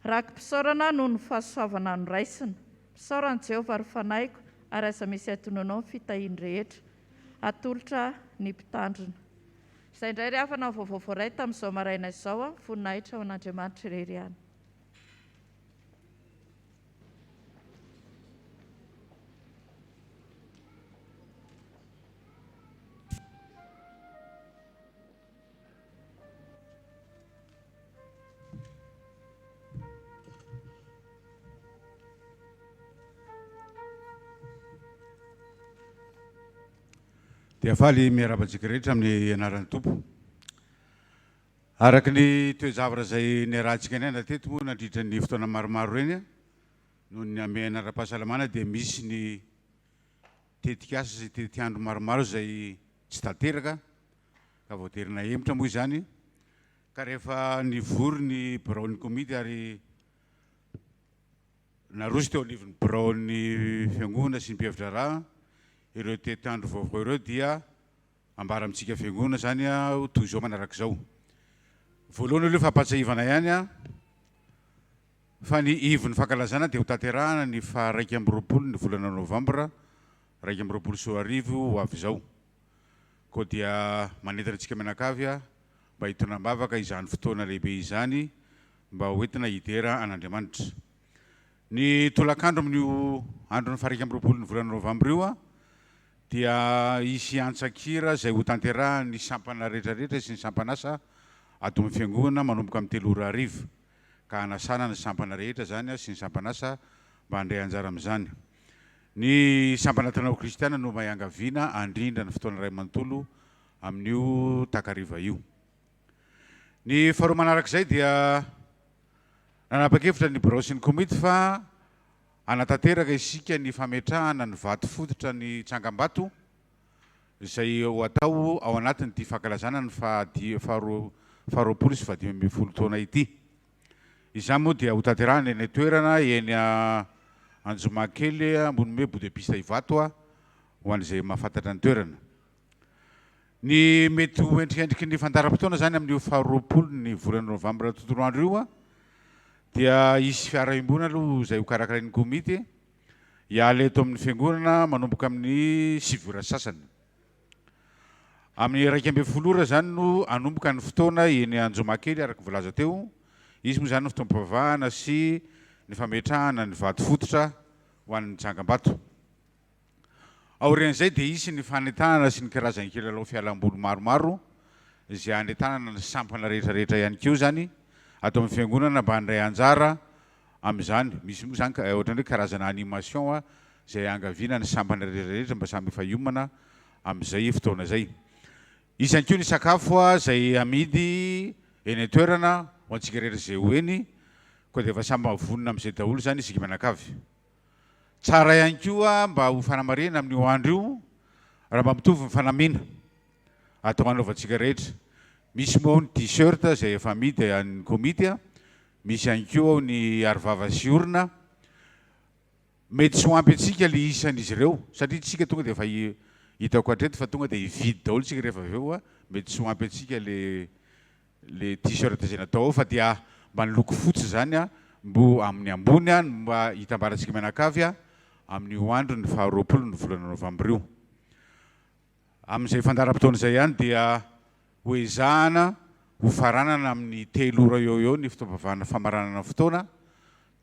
Rakim-pisaorana no ny fahasoavana no raisina. Pisaorana Jehovah ary fanaiko ary aza misy atononao fitahiany rehetra. Atolotra ny mpitandrina. Izay indray ry havana vaovao voaray tamin'izao maraina izao, voninahitra ho an'Andriamanitra irery ihany. Dia faly miarabantsika rehetra amin'ny anaran'ny tompo. Araka ny toejavatra izay niarahantsika ny teto moa nandritra ny fotoana maromaro reny noho ny ame anara-pahasalamana dia misy ny tetikasa izay tetiandro maromaro izay tsy tanteraka ka voaterina emotra moa izany ka rehefa nivory ny biraon'ny komity ary naroso teo anivon'ny biraon'ny fiangonana sy ny mpiavatra raha ireo tetiandro vaovao ireo dia ambara amintsika fiangonana zany toy izao manaraka izao. Voalohany aloha fampatsahivana ihany fa ny ivon'ny fankalazana dia ho tanterahana ny fa 1 ny volana Novambra 2024 ho avy izao. Koa dia manentana antsika mianakavy mba hitonam-bavaka izany fotoana lehibe izany mba hoentina hidera an'Andriamanitra. Ny tolakandro amin'io andro ny fa 1 ny volana Novambra io dia isy antsakira izay ho tanterahany sampana rehetrarehetra sy ny sampanasa ato amin'ny fiangonana manomboka amin'ny 3 ora arivo ka hanasana ny sampana rehetra zany sy ny sampanasa mba handray anjara amin'izany. Ny sampana tanao kristiana no mahiangaviana andrindra ny fotoana iray manontolo amin'io takariva io. Ny faharoa manarak'izay dia nanapa-kevitra ny birao sy ny komity fa anatanteraka isika ny fametrahana ny vato fototra ny tsangam-bato izay ho atao ao anatiny ty fankalazana ny faharoapolo sy fahadimy ambin'ny folo taona ity. Izany moa dia ho tanterahana eny toerana eny Anjomakely ambony hoe Bodepista Ivato ho an'izay mahafantatra ny toerana. Ny mety ho endrikendriky ny fandaram-potoana zany amin'ny faharoapolo ny volana Novambra tontolo andro io dia isy fiara imbona aloha izay ho karakarain'ny komity hiala eto amin'ny fiangonana manomboka amin'ny 7 ora sasany. Amin'ny 12 ora zany no anomboka ny fotoana eny Anjomakely araka voalaza teo. Izy moa zany ny fotoam-pivavahana sy ny fametrahana ny vato fototra ho an'ny tsangam-bato. Aorian'izay dia isy ny fanetahana sy ny karazany kilalao fialam-boly maromaro izay anetahana ny sampana rehetrarehetra ihany koa zany atao amin'ny fiangonana mba handray anjara amin'izany. Misy moa zany ohatran'ny hoe karazana animation izay angaviana ny sampana rehetrarehetra mba samy efa hiomana amin'izay fotoana izay. Isany koa ny sakafo izay amidy eny toerana ho antsika rehetra izay ho eny koa dia efa samy mavonina amin'izay daholo zany isika mianakavy. Tsara ihany koa mba ho fanamarena amin'io andro io raha mba mitovy ny fanamiana atao anaovantsika rehetra. Misy moa ny t-shirt izay efa amidy an'ny komity, misy ihany koa ny arovava sy orona. Mety tsy ho ampy antsika le isan'izy ireo satria tsika tonga dia efa hitako hatreto fa tonga dia hividy daholo tsika rehefa avy eo mety tsy ho ampy antsika le t-shirt izay natao ao fa dia mba ny loko fotsy zany mbo amin'ny ambony mba hitambarantsika mianakavy amin'io andro ny faharoapolo ny volana Novambra io. Amin'izay fandaram-potoana izay ihany dia ho ezahana ho faranana amin'ny 3 ora eo ny fitaovana famaranana fotoana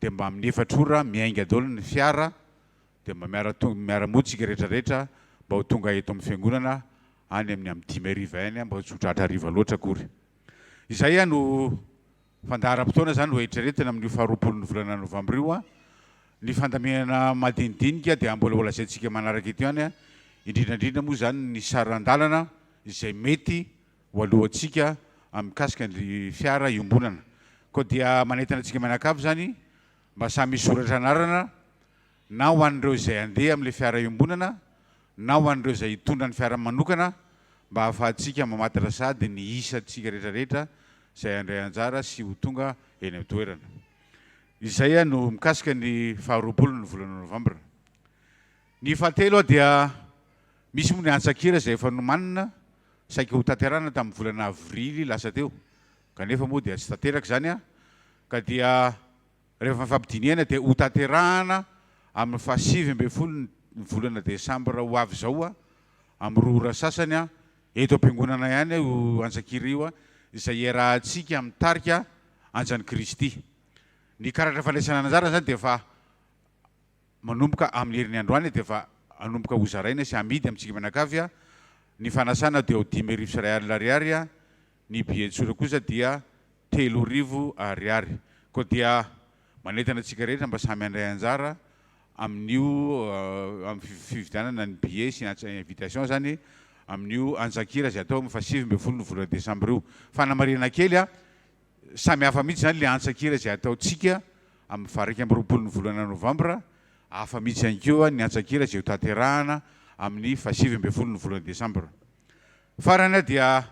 dia mba amin'ny 4 ora miainga daholo ny fiara dia mba miara-montsika rehetrarehetra mba ho tonga eto amin'ny fiangonana any amin'ny 5 ariva any mba ho tsotratra ariva loatra akory. Izay no fandaharam-potoana zany ho eritreretina amin'ny faharoapolo ny volana Novambra io. Ny fandaminana madinidinika dia mbola lazaintsika manaraka eto ihany indrindrandrindra moa zany ny saran-dalana izay mety ho alohantsika mikasika ny fiara iombonana. Koa dia manentana antsika mianakavy zany mba samy soratra anarana na ho an'ireo izay andeha amin'ilay fiara iombonana na ho an'ireo izay hitondra ny fiara manokana mba ahafahantsika mamantatra sady ny isantsika rehetrarehetra izay andray anjara sy ho tonga eny amin'ny toerana. Izay no mikasika ny faharoapolo ny volana Novambra. Ny fahatelo dia misy moa ny antsakira izay efa nomanina saika ho tanterana tamin'ny volana avrily lasa teo kanefa moa dia tsy tanteraka zany ka dia rehefa mifampidiniana dia ho tanterahana amin'ny 7 ny volana Desambra ho avy zao amin'ny 2 ora sasany eto am-piangonana ihany ho antsakira io izay iarahantsika amin'ny tarika anjan'i Kristy. Ny karatra fandraisana anjara zany dia efa manomboka amin'ny herin'ny androany dia efa anomboka ho zaraina sy amidy amintsika mianakavy. Ny fanasana dia ho 5,000 ariary, ny billet-tsotra kosa dia 3,000 ariary. Koa dia manentana antsika rehetra mba samy handray anjara amin'io amin'ny fividianana ny billet sy invitation zany amin'io antsakira izay atao amin'ny 7 ny volana Desambra io. Fanamarihana kely samy hafa mihitsy zany le antsakira izay ataontsika amin'ny 20 ny volana Novambra, hafa mihitsy ihany koa ny antsakira izay ho tanterahana amin'ny 7 ny volana Desambra. Farany dia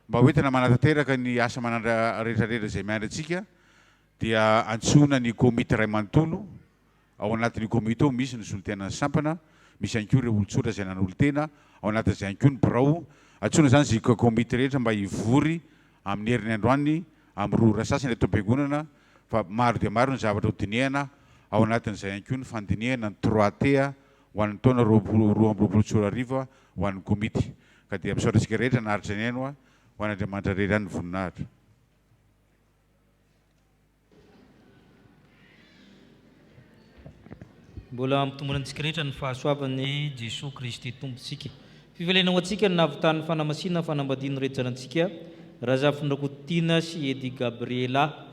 mba hoentina manatanteraka ny asa manandra rehetrarehetra izay miandry antsika dia antsona ny komity ray manontolo. Ao anatin'ny komity ao misy ny solotena ny sampana, misy ihany koa ireo olon-tsotra izay nanolo-tena, ao anatin'izay ihany koa ny birao. Antsona zany izay komity rehetra mba hivory amin'ny herin'ny androany amin'ny 2 ora sasany eto am-piangonana fa maro dia maro ny zavatra ho dinihana ao anatin'izay ihany koa ny fandinihana ny 3T ho an'ny taona 2024 ho an'ny komity. Ka dia misaotra antsika rehetra naharitra ny aino ho an'Andriamanitra rery ihany ny voninahitra. Mbola mitombona antsika rehetra ny fahasoavan'ny Jesosy Kristy tompontsika. Fivelena ho antsika ny nahavitan'ny fanamasina fanambadiana rehetra antsika Razafindrakotina sy Edy Gabriela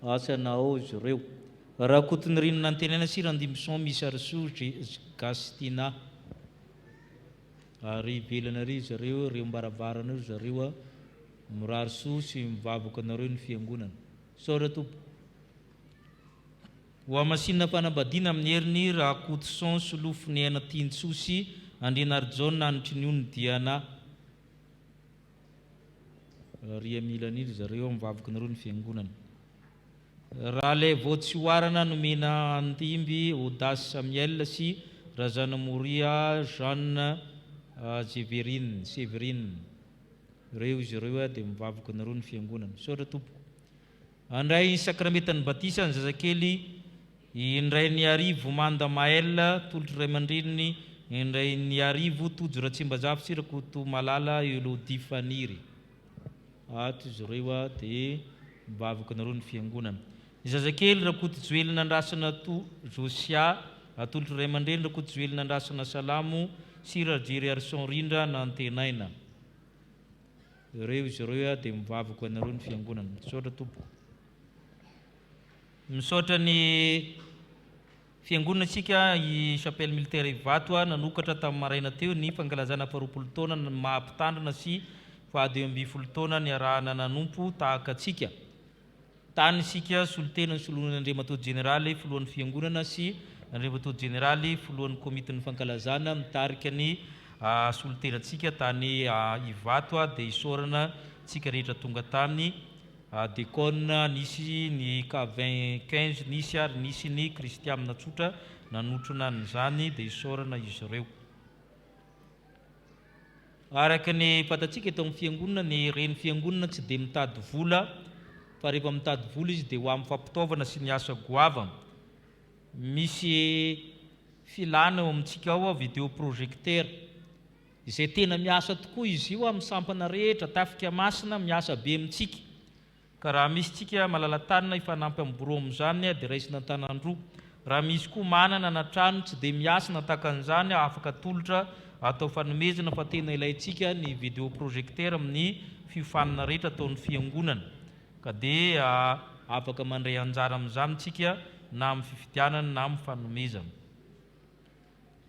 asanao izy ireo. Raha kotiny rinona ny tenena sy Randimson misy Arso Gastina ary velana ary izy ireo mbaravarana izy ireo mirarso sy mivavaka anareo ny fiangonana. Saora tompo. ho amasinina fanambadiana amin'ny heriny Rakotoson solofony aina Tintsosy Andrinarjona Antriniony Diana ria milan'ily zareo mivavaka nareo ny fiangonana. Raha le voatsy oarana nomena Andimby Odas Samuel sy Razana Moria Jeanne Severine reo izy ireo dia mivavaka nareo ny fiangonana. Misaotra tompoko. Andray sakramentany batisa ny zazakely indray ny arivo Manda Maël tolotry ray aman-dreniny indray ny arivo Tojo Ratsimbazafy sy Rakoto Malala Elodie Faniry. Ato izy ireo dia mivavaka nareo ny fiangonana. Ny zazakely Rakoto Joely Nandrasana Josia tolotry ray aman-dreny Rakoto Joely Nandrasana Salamo sy Rajery Arson Rindra Nantenaina. Ireo izy ireo dia mivavaka nareo ny fiangonana. Misaotra tompoko. Misaotra ny fiangonana tsika i chapelle militaire Ivato nanokatra tamin'ny maraina teo ny fankalazana 20 taona ny mahampitandrina sy 12 taona ny arahana nanompo tahaka atsika. Tany sika solotena ny soloana Andriamatoa Jeneraly filohan'ny fiangonana sy Andriamatoa Jeneraly filohan'ny komitin'ny fankalazana mitarika ny solotenatsika tany Ivato dia isorana tsika rehetra tonga tany Décone nisy ny K25 nisy ary nisy ny Christian Natsotra nanotrona n'izany dia isorana izy ireo. Araka ny fatatsika eto amin'ny fiangonana ny reny fiangonana tsy dia mitady vola fa rehefa mitady vola izy dia ho amin'ny fampitaovana sy ny asa goavana. Misy filana eo amintsika ao vidéo projecteur izay tena miasa tokoa izy io amin'ny sampana rehetra tafika masina miasa be amintsika. Ka raha misy tsika malala-tanana ifanampy amin'ny bureau amin'izany dia raisina an-tanandroa. Raha misy koa manana na trano tsy dia miasa nataka an'izany afaka tolotra atao fanomezana fa tena ilayntsika ny vidéo projecteur amin'ny fiofanana rehetra ataon'ny fiangonana. Ka dia afaka mandray anjara amin'izany tsika na amin'ny fifidianana na amin'ny fanomezana.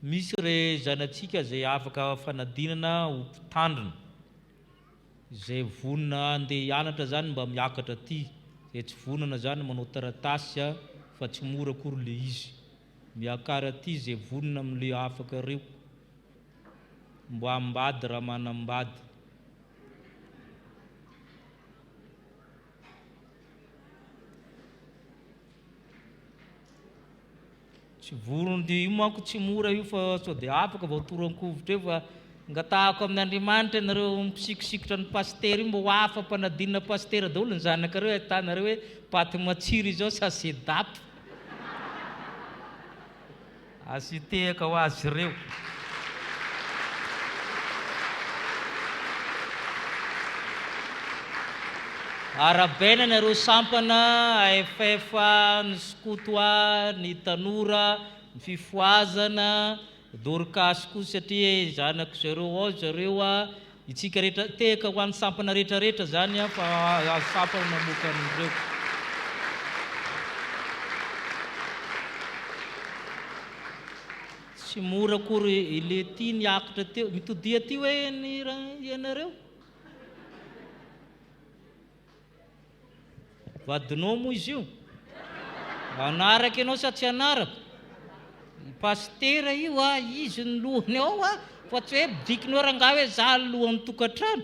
Misy re zanatsika izay afaka fanadinana ho mpitandrina izay vonona andeha hianatra zany mba miakatra aty, izay tsy vonana zany manao taratasy fa tsy mora akory le izy. Miakara aty izay vonona amin'le afaka reo mba ambady raha manambady. Tsy vorona dia io manko tsy mora io fa sao dia afaka vao toran-kovitra eo fa ngatahako amin'ny Andriamanitra nareo misikosikotra ny pasteur io mba ho afa mpanadinina pasteur daholo ny zanakareo ahitanareo hoe paty matsiro izao sasedapy asitehaka ho azy ireo. Arabaina nareo sampana AFF ny Skotoa ny tanora ny fifoazana Dorcas koa satria zanako zareo ao zareo itsika rehetra tehaka ho an'ny sampana rehetrarehetra zany fa sampana namokan'ireo. Tsy mora akory ile ty niakatra teo mitodia ty hoe ianareo vadinao moa izy io anaraka ianao sa tsy anaraka pasteur io izy ny lohany ao fa tsy hoe dikinao rangah hoe za lohan'ny tokantrano.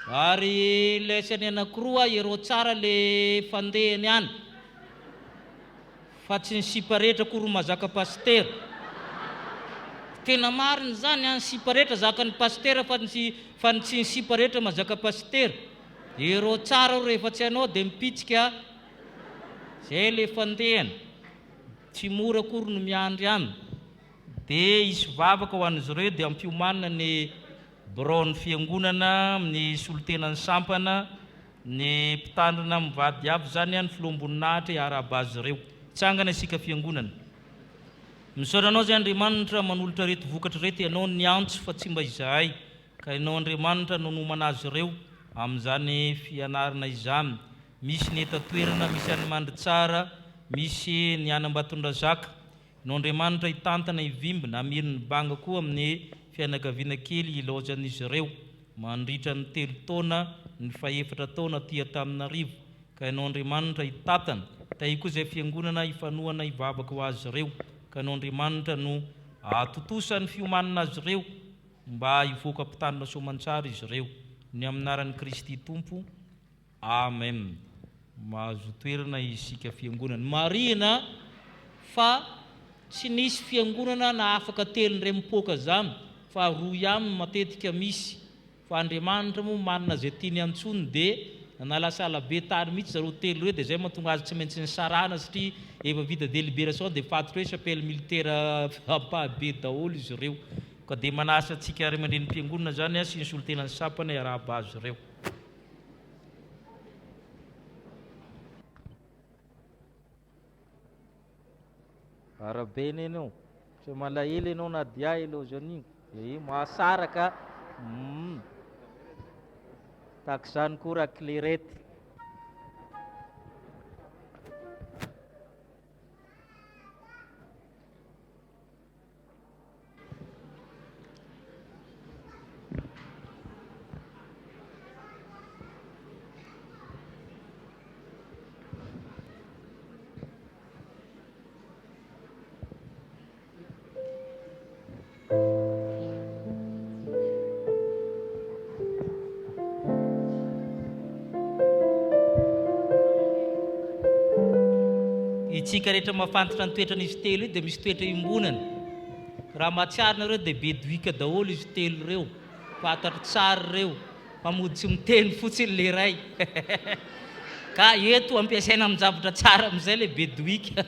Ary lesany anankiroa ero tsara le fandehany any fa tsy ny sipa rehetra akory mazaka pasteur. Tena marina zany ny sipa rehetra zakany pasteur fa tsy ny sipa rehetra mazaka pasteur. Ero tsara rehefa tsy anao dia mipitsika zay le fandehany. Tsy mora akory no miandry aminy. Dia isy vavaka ho an'izy ireo dia ampiomanana ny braon'ny fiangonana amin'ny solotenan'ny sampana ny mpitandrina mivady avy zany ny filomboninahitra hiaraba azy ireo. Tsangana isika fiangonana. Misaotra anao zay Andriamanitra manolotra reto vokatra reto ianao ny antso fa tsy mba izahay. Ka ianao Andriamanitra nanomana azy ireo amin'izany fianarana izany. Misy ny etan-toerana, misy any Mandritsara, misy ny any Ambatondrazaka. Ianao Andriamanitra hitantana hivimbina amiriny banga koa amin'ny fianakaviana kely ilaozan'izy ireo mandritra ny 3 taona ny 4 taona tia Antananarivo. Ka ianao Andriamanitra hitantana dia io koa izay fiangonana ifanoana hivavaka ho azy ireo ka no Andriamanitra no atotosany fiomanana azy ireo mba hivoaka ampitanina soamantsara izy ireo ny aminaran'i Kristy Tompo. Amen. Mahazo toerana isika fiangonana. Marina fa tsy nisy fiangonana na afaka telon'iray mipoaka zany fa roa ihany matetika misy fa Andriamanitra moa manana izay tiany antsony dia nalasala be tany mihitsy zareo telo ireo dia izay mahatonga azy tsy maintsy nisarana satria efa vita délibération dia fatotra hoe chapelle militaire ampahabe daholo izy ireo ka dia manasa antsika ray aman-dren'ny mpiangonana zany sy ny solotenan'ny sapany arahaba azy ireo. Arabe nenao so malahelo enao na dia elo zany mahasaraka tahaka izany koa raha clerety. Itsika rehetra mahafantatra ny toetran'izy telo io dia misy toetra imbonany. Raha mahatsiarina ireo dia bedoika daholo izy telo ireo, fantatra tsara ireo, famody tsy miteny fotsiny le ray. Ka eto ampiasaina amin'ny zavatra tsara amin'izay le bedoika.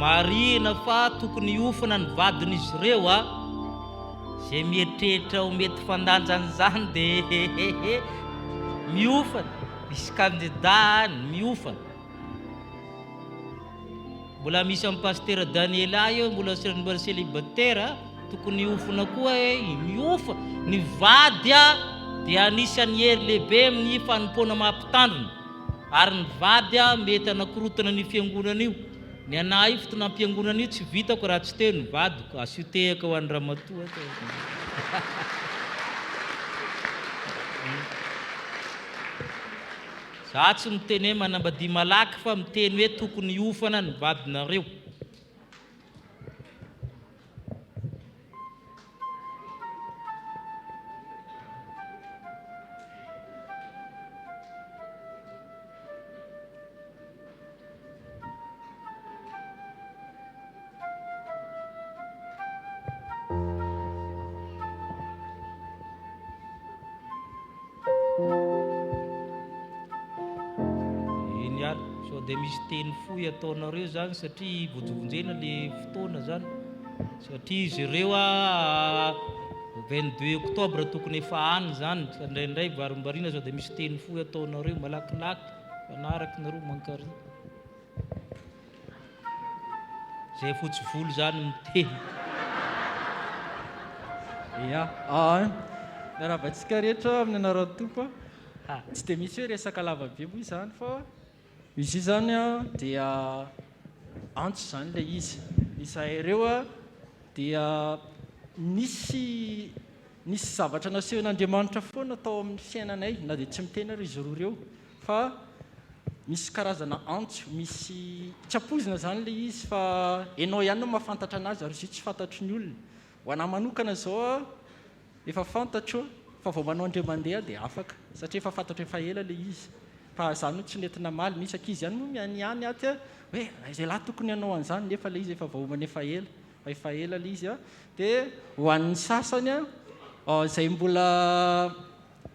Marina fa tokony hiofana ny vadin'izy ireo izay mieritreritra ho mety fandanjan'izany dia miofana, misy candidat miofana. Mbola misy amin'ny pasteur Daniela io mbola célibataire tokony hiofana koa miofa ny vady dia anisan'ny hery lehibe amin'ny fanompoana mampitandrina ary ny vady mety anakorotana ny fiangonana io. Ny anahy io fotoana am-piangonana io tsy vitako raha tsy teo ny vadiko, asio tehaka ho an'ny ramatoa. Za tsy miteny hoe manambady malaky fa miteny hoe tokony hiofana ny vadinareo. Dia misy teny fohy ataonareo zany satria vojonjena le fotoana zany satria izy ireo 22 octobre tokony efa any zany indraindray varimbarina sao dia misy teny fohy ataonareo malakilaky fanaraka nareo mankary zay fotsy volo zany miteny. Narabantsika rehetra amin'ny anaran'ny Tompo tsy dia misy hoe resaka lavabe moa izany fa izy zany dia antso zany le izy. Izahay ireo dia nisy zavatra nasehon'Andriamanitra foana tao amin'ny fiainanay na dia tsy miteny ary izy roa ireo fa misy karazana antso, misy tsy ampoizina zany le izy fa ianao ihany no mahafantatra anazy ary izy tsy fantatry ny olona. Ho anahy manokana zao efa fantatro fa vao manao andreo mandeha dia afaka satria efa fantatro efa ela le izy. Fa zany tsy nentina maly misy ankizy ihany moa miany aty hoe izay lahy tokony hanao an'izany nefa le izy efa vahoamany efa ela le izy dia ho an'ny sasany izay mbola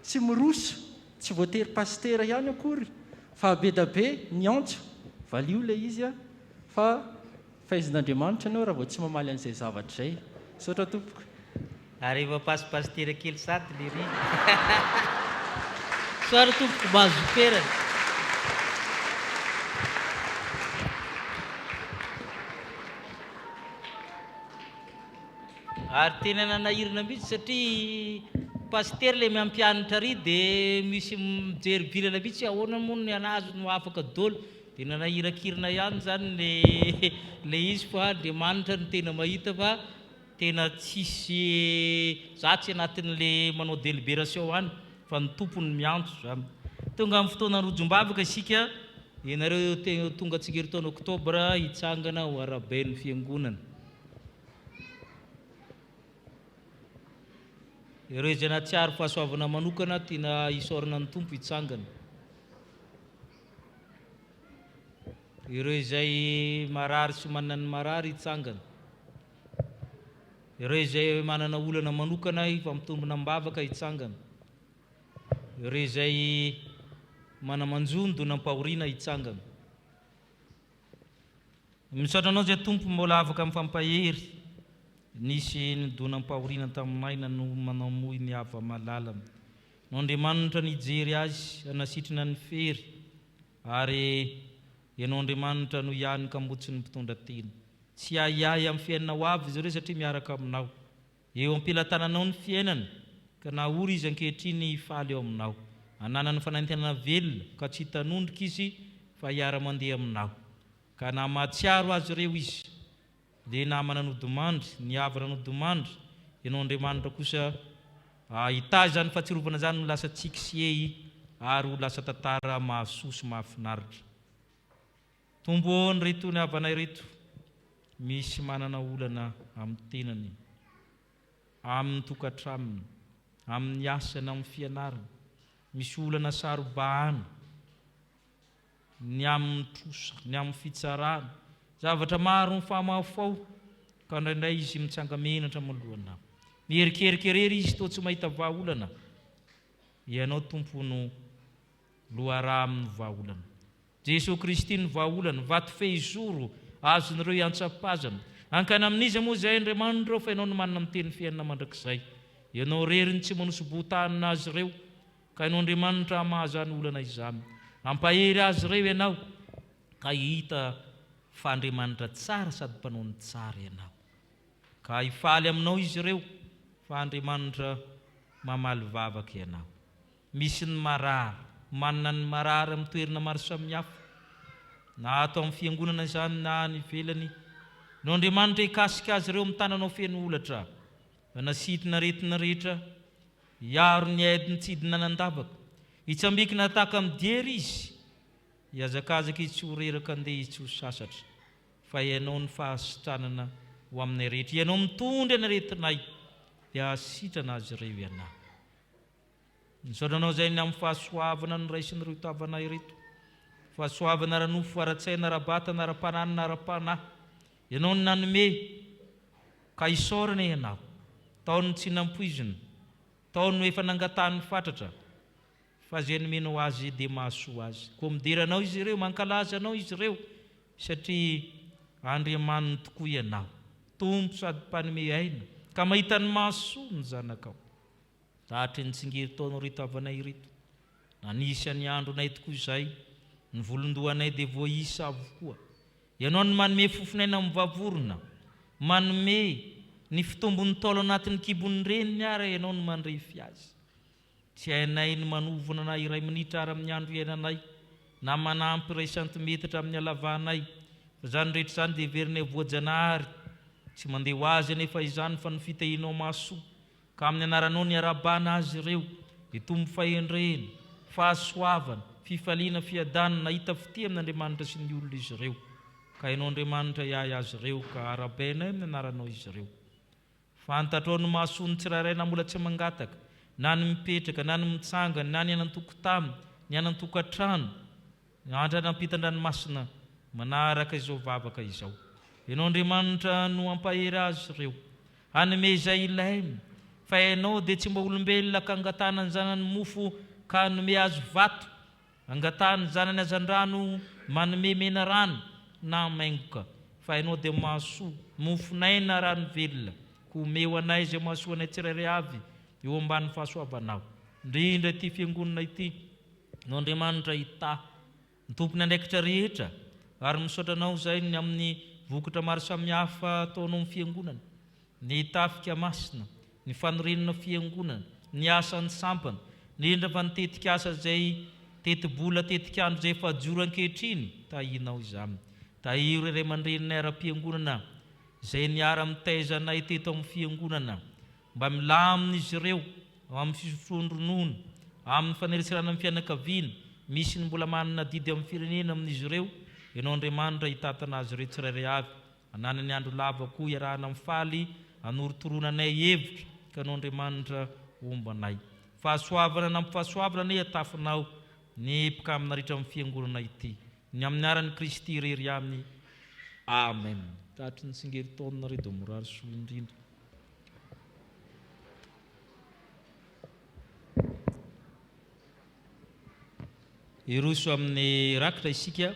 tsy miroso tsy voatery paster ihany akory fa be da be ny antso valio ilay izy a fa faizin'Andriamanitra anao raha vao tsy mamaly an'izay zavatra izay. Saotra tompoko. Ary efa pasipastera kely sady le ry. Soary tompoko mahazo perana. Ary tena nanahirana mihitsy satria paster le mampianatra ry dia misy mijery bilana mihitsy ahoana moa ny anazy no afaka dolo dia nanahirakirina ihany zany le izy fa Andriamanitra no tena mahita fa tena tsisy za tsy anatin'le manao délibération any fa ny tompony miantso zany. Tonga amin'ny fotoana rojom-bavaka isika ianareo tonga tsingerin-taona Oktobra hitsangana ho araben'ny fiangonana. Ireo izay natsiaro fahasoavana manokana tiana hisaorana ny tompo hitsangana. Ireo izay marary sy manana ny marary hitsangana. Ireo izay manana olana manokana hifampitombona am-bavaka hitsangana. Ireo izay manamanjonto nampahoriana hitsangana. Misaotra anao zay tompo mbola afaka mifampahery. Nisy nidonam-pahoriana taminay no manamoy ny hava malala. No Andriamanitra nijery azy anasitrana ny fery ary ianao Andriamanitra no ihany ka motsy ny mpitondra tena. Tsy ahiahy amin'ny fiainanao avy izy ireo satria miaraka aminao. Eo am-pilatananao ny fiainana ka nahory izy ankehitriny faly eo aminao. Ananany fanantenana velona ka tsy hitanondrika izy fa hiara-mandeha aminao. Ka na mahatsiaro azy ireo izy dia namana nodimandry, ny havana nodimandry, ianao Andriamanitra kosa hitazy zany fahatsirovana zany no lasa tsikisiehy ary ho lasa tantara mahasoa sy mahafinaritra. Tombo ny reto ny havanay reto, misy manana olana amin'ny tenany, amin'ny tokantranony, amin'ny asana, amin'ny fianarana, misy olana sarobahana, ny amin'ny trosa, ny amin'ny fitsarana, zavatra maro ny famafao ka indraindray izy mitsanga menatra malohana. Mierikerikerera izy toa tsy mahita vahaolana. Ianao tompo no loharaha amin'ny vahaolana. Jesosy Kristy ny vahaolana, vato fehizoro azon'ireo iantsapazana. Ankana amin'izy moa izay Andriamanitra fa ianao no manana miteny fiainana mandrakizay. Ianao reriny tsy manosobotanina azy ireo ka ianao Andriamanitra mahazo any olana izany. Ampahery azy ireo ianao ka hita fa Andriamanitra tsara sady mpanao ny tsara ianao. Ka hifaly aminao izy ireo fa Andriamanitra mamaly vavaka ianao. Misy ny marary, manana ny marary amin'ny toerana maro samihafa. Na ato amin'ny fiangonana izany na ny ivelany. No Andriamanitra hikasika azy ireo amin'ny tananao feno olatra. Anasitrina aretina rehetra, hiaro ny aidiny tsidina nan-davaka. Hitsambikina tahaka amin'ny diery izy. Hiazakazaka izy tsy ho reraka andeha izy tsy ho sasatra. Fa ianao ny fahasitranana ho aminay rehetra. Ianao mitondra ny aretinay dia sitrana azy ireo ianao. Nisaoranao zay ny amin'ny fahasoavana ny ray sy ny roa tavanay reto. Fahasoavana ara-nofo, ara-tsaina, ara-batana, ara-pananana, ara-panahy. Ianao ny nanome ka hisaorana ianao. Taony tsy nampoizina, taony efa nangatahany fatratra. Fa zay nomenao azy dia mahasoa azy. Koa mideranao izy ireo, mankalaza anao izy ireo satria Andriamanitra tokoa ianao. Tompo sady mpanome aina ka mahita ny mahasoa ny zanakao. Tahatra ny tsingerin-taona reto avanay reto. Nanisy ny andronay tokoa izay, ny volondohanay dia voaisa avokoa. Ianao ny manome fofinaina amin'ny vavorona, manome ny fitombon'ny taolo anatin'ny kibon'ny reniny ary ianao ny mandrefy azy. Tsy hainay ny manovana na iray minitra ary amin'ny andro iainanay, na manampy iray santimetatra amin'ny halavanay. Fa zany rehetra zany dia heverinay voajanahary, tsy mandeha ho azy anefa izany fa ny fitahianao mahasoa. Ka amin'ny anaranao ny arabana azy ireo, dia tombo fahendrena, fahasoavana, fifaliana, fiadanana, hita fity amin'Andriamanitra sy ny olona izy ireo. Ka ianao Andriamanitra hiahy azy ireo ka arabainay amin'ny anaranao izy ireo. Fantatrao ny mahasoa ny tsirairay na mbola tsy mangataka, na ny mipetraka, na ny mitsangana, na ny anan-tokotany, ny anan-tokantrano, ny andranam-pitan-dranomasina manaraka izao vavaka izao. Ianao Andriamanitra no ampahery azy ireo. Hanome izay ilainy. Fa ianao dia tsy mba olombelona ka angatahana ny zanany mofo ka hanome azy vato. Angatahana ny zanany azan-drano manomemena rano na maingoka fa ianao dia mahasoa mofonay na rano velona ko omeo anay izay mahasoa anay tsirairay avy eo ambany fahasoavanao indrindra ity fiangonana ity no Andriamanitra hita ny tompony andraikitra rehetra ary misaotra anao izay ny amin'ny vokatra maro samihafa ataonao amin'ny fiangonana ny tafika masina ny fanorenana fiangonana ny asan'ny sampana indrindra fa nitetika asa izay teti-bola tetika andro izay efa joro ankehitriny tahinao izany tahiro iray aman-dreniny ara-piangonana izay niara-mitaizanay teto amin'ny fiangonana mba milamina izy ireo amin'ny fisotroan-dronono amin'ny faneritserana amin'ny fianakaviana misy ny mbola manana didy amin'ny firenena amin'izy ireo ianao Andriamanitra hitatana azy ireo tsirairay avy ananany andro lava koa iarahana amin'ny faly anorotoronanay hevitra ka anao Andriamanitra ombanay fahasoavana nampy-fahasoavana ny atafinao ny mpikaminaritra amin'ny fiangonana ity ny amin'ny aran'i Kristy irery aminy amen tahatra ny tsingerin-taonina redo morary soa indrindra iroso amin'ny rakitra isika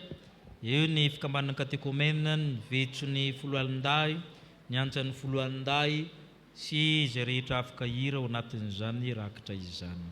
eo ny fikambanana katekomena ny vetso ny foloalindahy ny antsan'ny foloalindahy sy izay rehetra afaka hira ao anatin'izany rakitra izany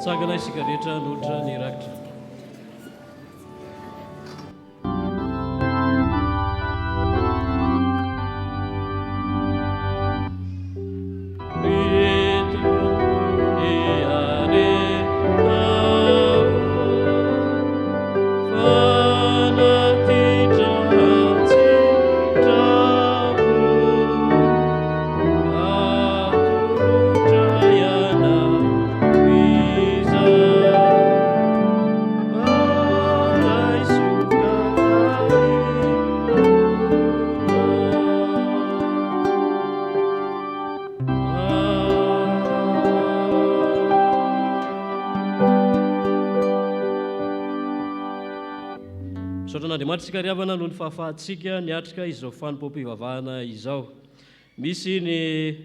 tsangana isika rehetra nolotra ny rakitra Andriamanitra sikariavana noho ny fahafahatsika niatrika izao fanompom-pivavahana izao. Misy ny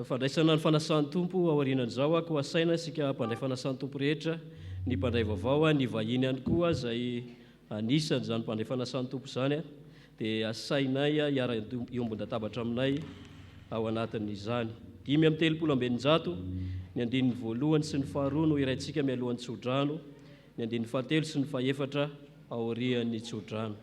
fandraisana ny fanasan'ny tompo aorianan'izao ako asaina sika mpandray fanasan'ny tompo rehetra, ny mpandray vaovao, ny vahiny ihany koa izay anisany zany mpandray fanasan'ny tompo zany dia asainay iara-iombon-databatra aminay ao anatin'izany. 5:30 ny andininy voalohany sy ny faharoa no iraintsika mialohan'ny tsodrano, ny andininy fahatelo sy ny fahaefatra aorian'ny tsodrano.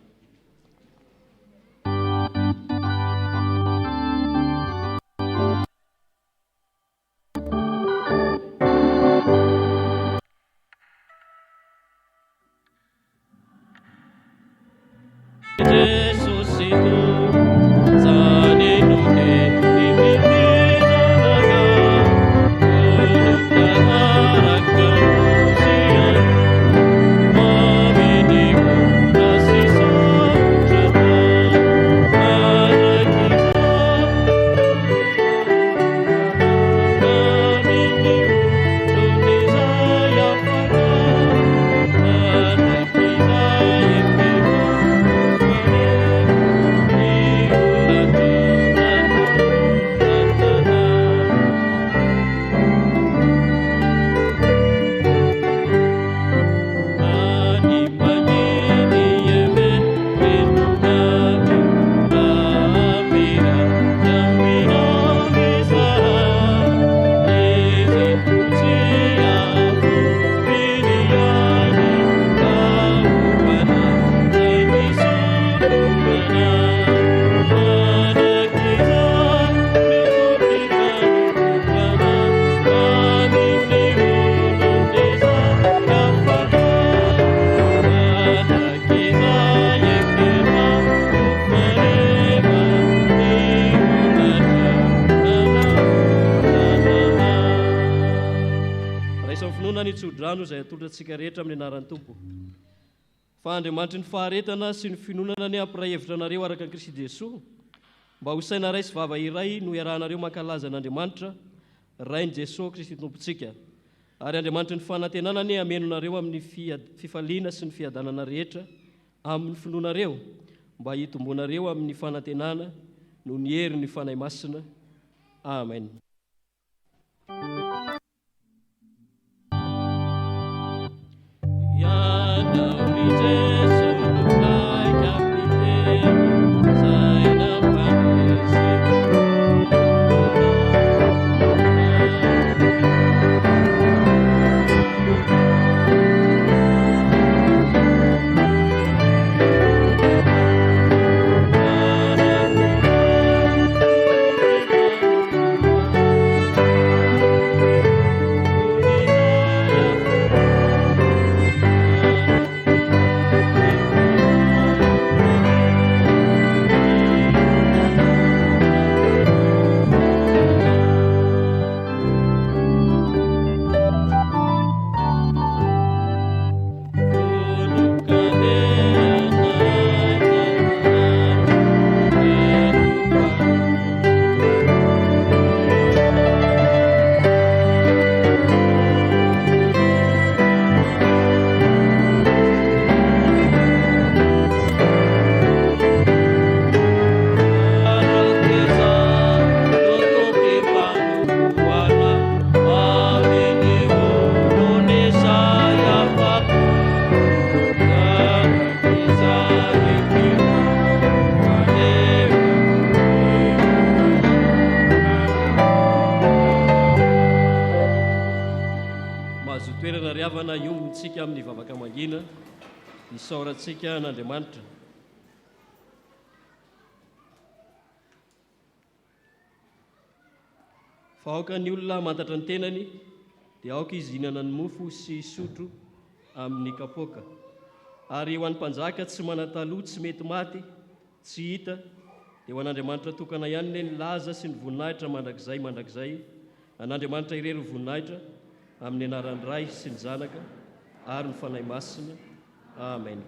todi-drano izay atolotra antsika rehetra amin'ny anaran'ny tompo. Fa Andriamanitry ny faharetana sy ny finonana ny ampiray hevitra anareo araka an'i Kristy Jesosy, mba ho saina ray sy vava iray no iarahanareo mankalaza an'Andriamanitra, Rainy Jesosy Kristy tompontsika. Ary Andriamanitry ny fanantenanany amenonareo amin'ny fifaliana sy ny fiadanana rehetra amin'ny finoanareo, mba hitombonareo amin'ny fanantenana no ny hery ny fanahy masina. Amen. Iombontsika amin'ny vavaka mangina isaorantsika n'Andriamanitra. Fa aoka ny olona mantatra ny tenany dia aoka izy hinana ny mofo sy sotro amin'ny kapoaka. Ary ho an'ny mpanjaka tsy manataloha, tsy mety maty, tsy hita, dia ho an'Andriamanitra tokana ihany ny laza sy ny voninahitra mandrakizay, an'Andriamanitra irery voninahitra amin'ny anaran'ny Ray sy ny Zanaka ary ny fanahy masina. Amen.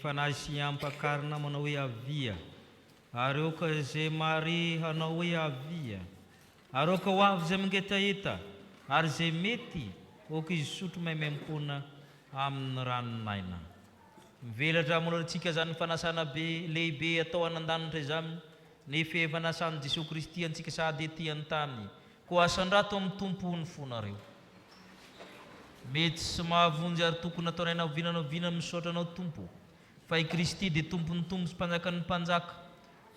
fanahy ampakarina manao hoe avia, ary eo ka izay mare hanao hoe avia, ary eo ka ho avy izay mangetaheta, ary izay mety oka izy sotro maimaimpona amin'ny ranonaina. Mivelatra monatsika zany fanasana be lehibe atao anan-danitra izany, nefa efa nasan'i Jesosy Kristy antsika sady ety an-tany, koa asan-drato amin'ny tompony fonareo. Mety sy mahavonjy ary tokony ataonay naovinana misaotra anao tompo, fa i Kristy dia tompony tompo sy mpanjakan'ny mpanjaka,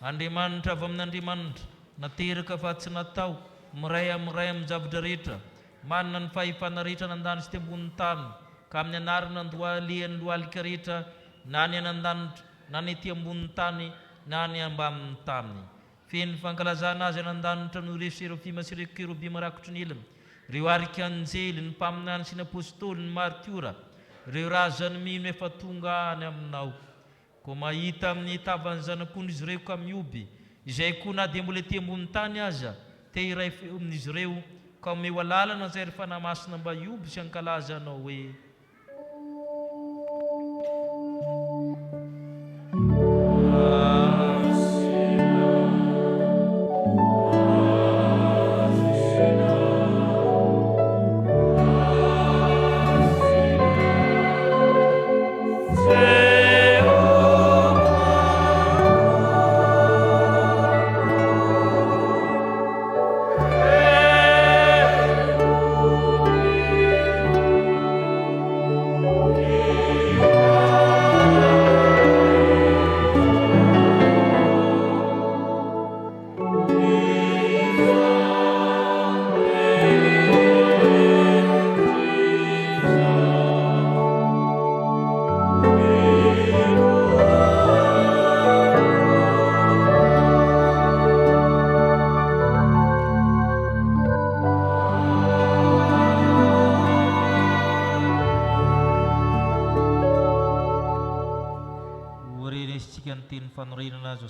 Andriamanitra avy amin'ny Andriamanitra, nateraka fa tsy natao, miray amin'ny zavatra rehetra, manana ny fahefana rehetra nandany sy tembon'ny tany, ka amin'ny anarana andoalehan'ny lohalika rehetra, na ny anan-danitra, na ny ety ambon'ny tany, na ny ambamin'ny tany. Feno fankalazana azy anan-danitra no ireo serofima sy ireo kerobima rakotry ny elany, ireo arikanjely, ny mpaminany sy ny apôstôly, ny martiora, ireo razany mino efa tonga any aminao. Koa mahita amin'ny tavan'ny zanak'ondry izy ireo ka mioby, izay koa na dia mbola ety ambon'ny tany aza, te iray feo amin'izy ireo, ka omeo alalana izay ry fanahy-masina mba hioby sy ankalaza anao hoe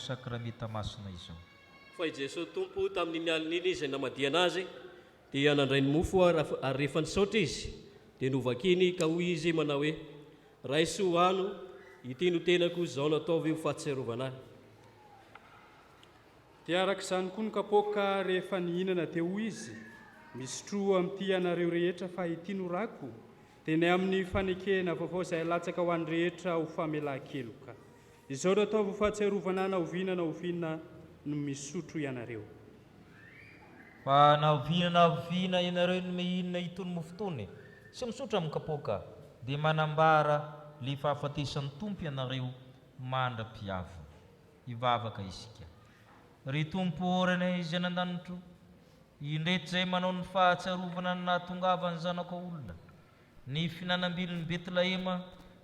sakramenta masina izao. Fa i Jesosy tompo tamin'iny alin'iny izay namadiana azy dia nandray ny mofo ary rehefa nisaotra izy dia novakiny ka hoy izy manao hoe raisy ho ano ity no tenako izao nataovy ho fahatsiarovana ahy. Dia arak'izany koa ny kapoaka rehefa nihinana dia hoy izy misotro amin'ity anareo rehetra fa ity no rako dia ny amin'ny fanekena vaovao izay latsaka ho an'ny rehetra ho famelan-keloka. Izao no ataovy ho fahatsiarovana na oviana no misotro ianareo. Fa na oviana ianareo no mihinana itony mofo itony sy misotro amin'ny kapoaka dia manambara le fahafatesan'ny tompo ianareo mandra-piavo. Hivavaka isika. Ry tompo orana izy anan-danitro, indreto izay manao ny fahatsiarovana ny nahatongavany zanaka olona, ny finanam-bilon'ny Betlahema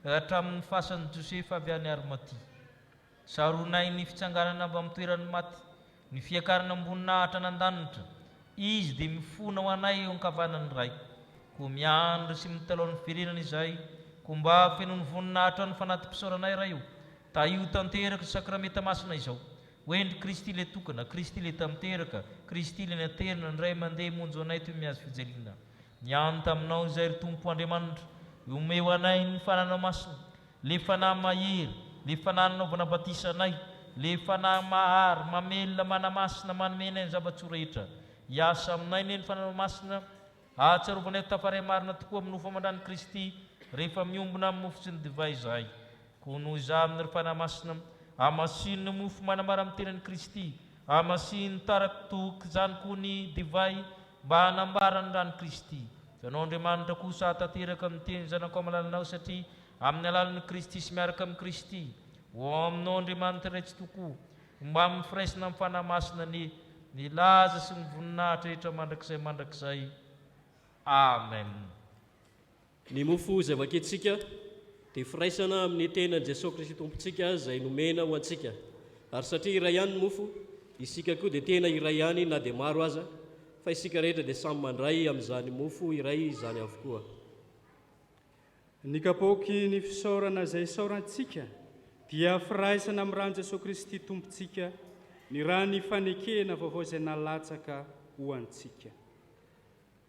hatramin'ny fasan'ny Josefa avy any Arimatia. Saronay ny fitsanganana avy amin'ny toeran'ny maty, ny fiakarana amboninahitra anan-danitra, izy dia mifona ho anay eo ankavanany ray, koa miandry sy mitalao ny firenana izay, koa mba feno ny voninahitra ny fanatim-pisaoranay ray io, ta io tanteraka sakramenta masina izao. Hoendry Kristy le tokana, Kristy le tamteraka, Kristy le naterina ny ray mandeha monjo anay toy miazo fijaliana. Niany taminao izay ry tompo Andriamanitra, omeo anay ny fananao masina, le fanahy mahery, le fanahy nanaovana batisanay, le fanahy mahary, mamelona, manamasina, manomenay ny zava-tsoa rehetra. Hiasa aminay ny fananao masina, ahatsiarovanay tafaray marina tokoa amin'ny nofo amandran'i Kristy, rehefa miombona amin'ny mofo sy ny divay izay. Koa noho izay amin'ny ry fanahy masina, amasiny ny mofo manambara amin'ny tenan'i Kristy, amasiny taraky toky zany koa ny divay mba hanambara ny rany Kristy. Zanao Andriamanitra kosa tanteraka amin'ny teny zanako amalalanao satria amin'ny alalan'i Kristy sy miaraka amin'ny Kristy, ho aminao Andriamanitra iray tsy tokoa, mba mifiraisina amin'ny fanahy masina ny laza sy ny voninahitra rehetra mandrakizay. Amen. Ny mofo izay vakentsika dia firaisana amin'ny tenan Jesosy Kristy tompontsika izay nomena ho antsika. Ary satria iray ihany ny mofo, isika koa dia tena iray ihany na dia maro aza, fa isika rehetra dia samy mandray amin'izany mofo iray izany avokoa. Ny kapoaky ny fisaorana izay isaorantsika dia firaisana amin'ny rany Jesosy Kristy tompontsika, ny rany fanekena vaovao izay nalatsaka ho antsika.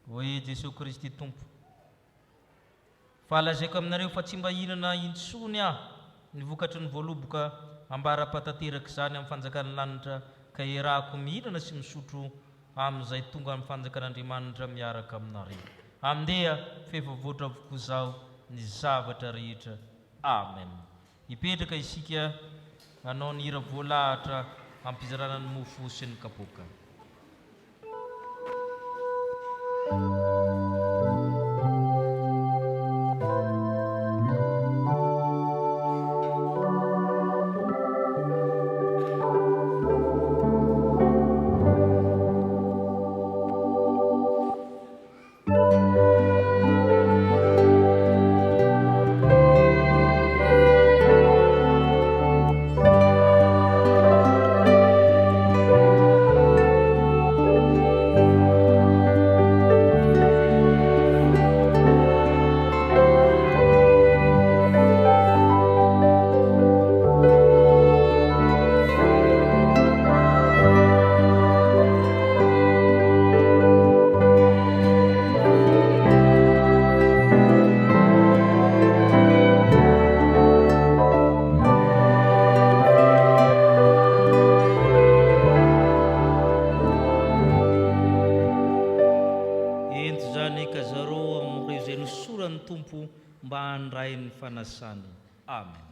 Hoy Jesosy Kristy tompo, falazaiko aminareo fa tsy mba hinana intsony aho ny vokatry ny voaloboka ambara-patateraka izany amin'ny fanjakana lanitra ka iarahako mihinana sy misotro amin'izay tonga amin'ny fanjakan'Andriamanitra miaraka aminareo. Amindeha fehivavoatra avokoa izao ny zavatra rehetra. Amen. Hipetraka isika hanao ny hira voalahatra ampizarana ny mofo sy ny kapoka. Mba handray ny fanasany. Amen.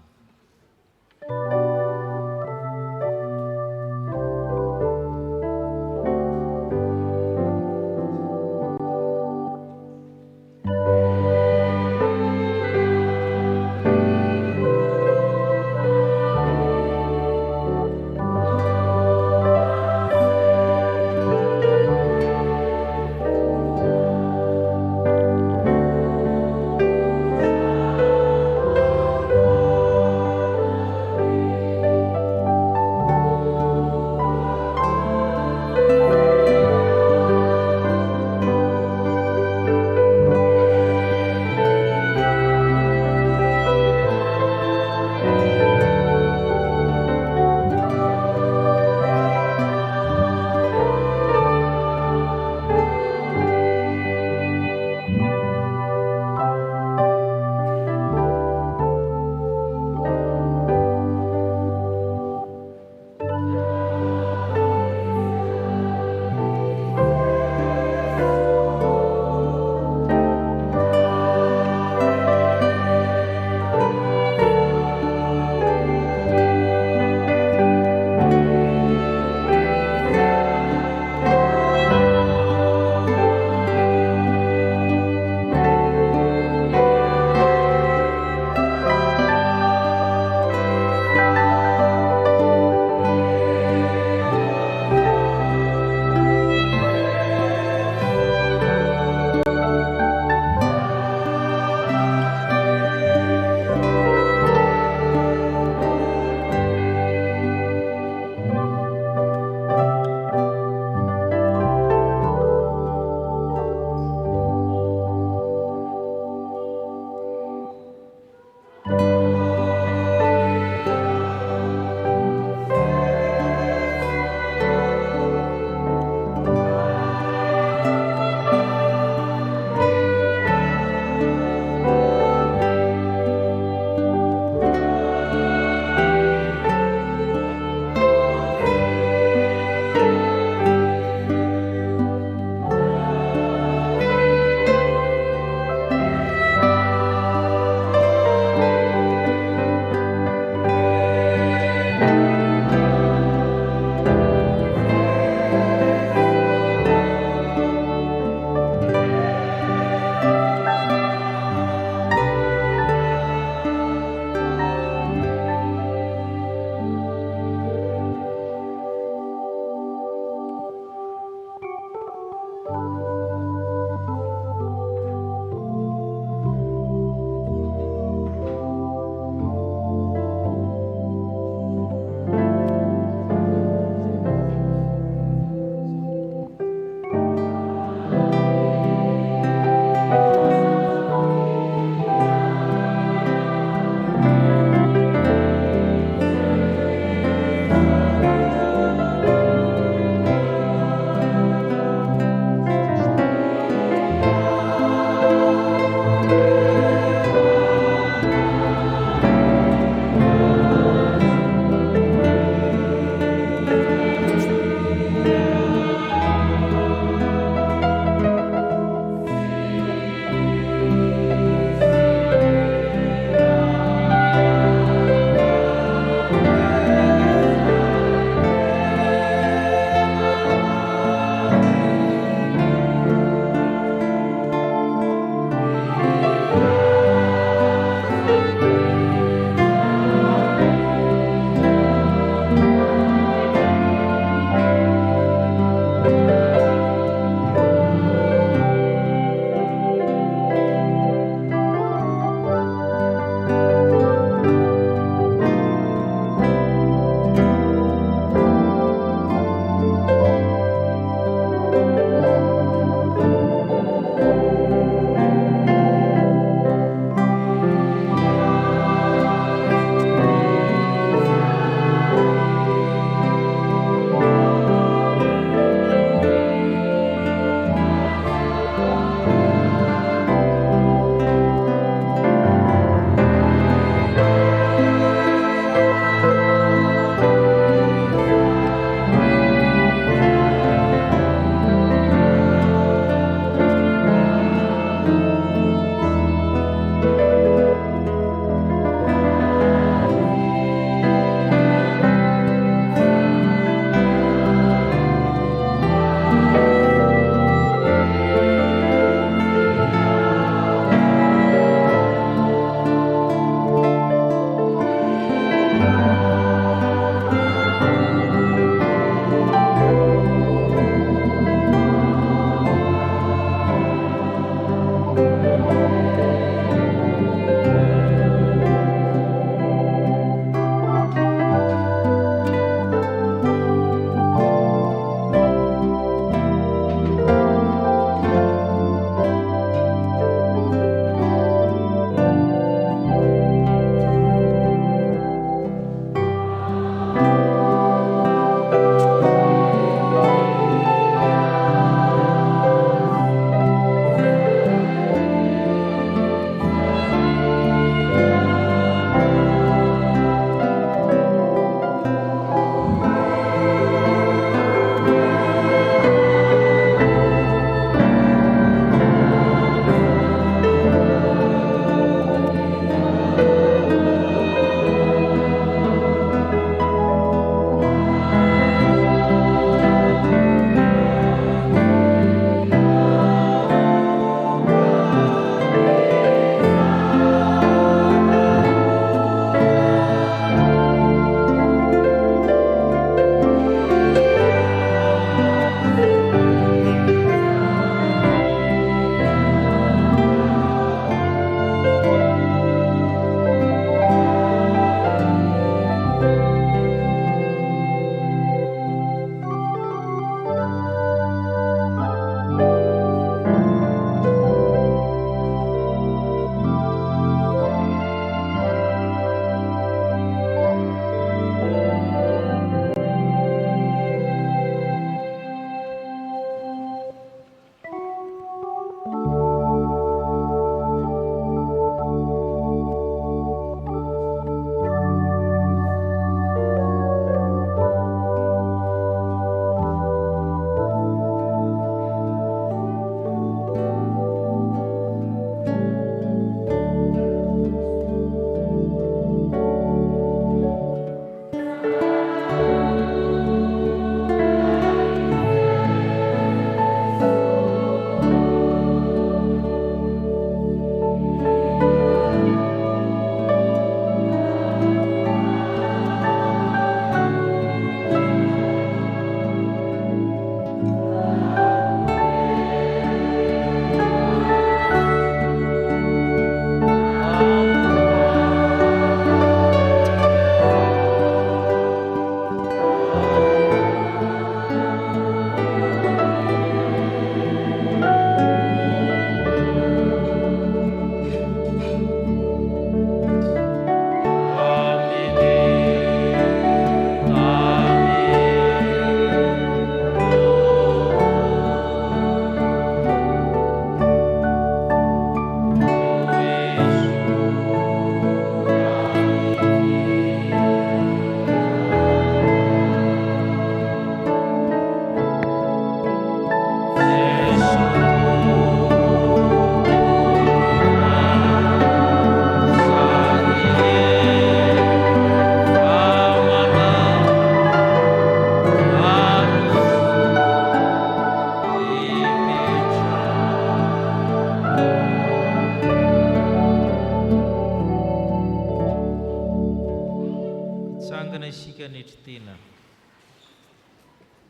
isika netritena.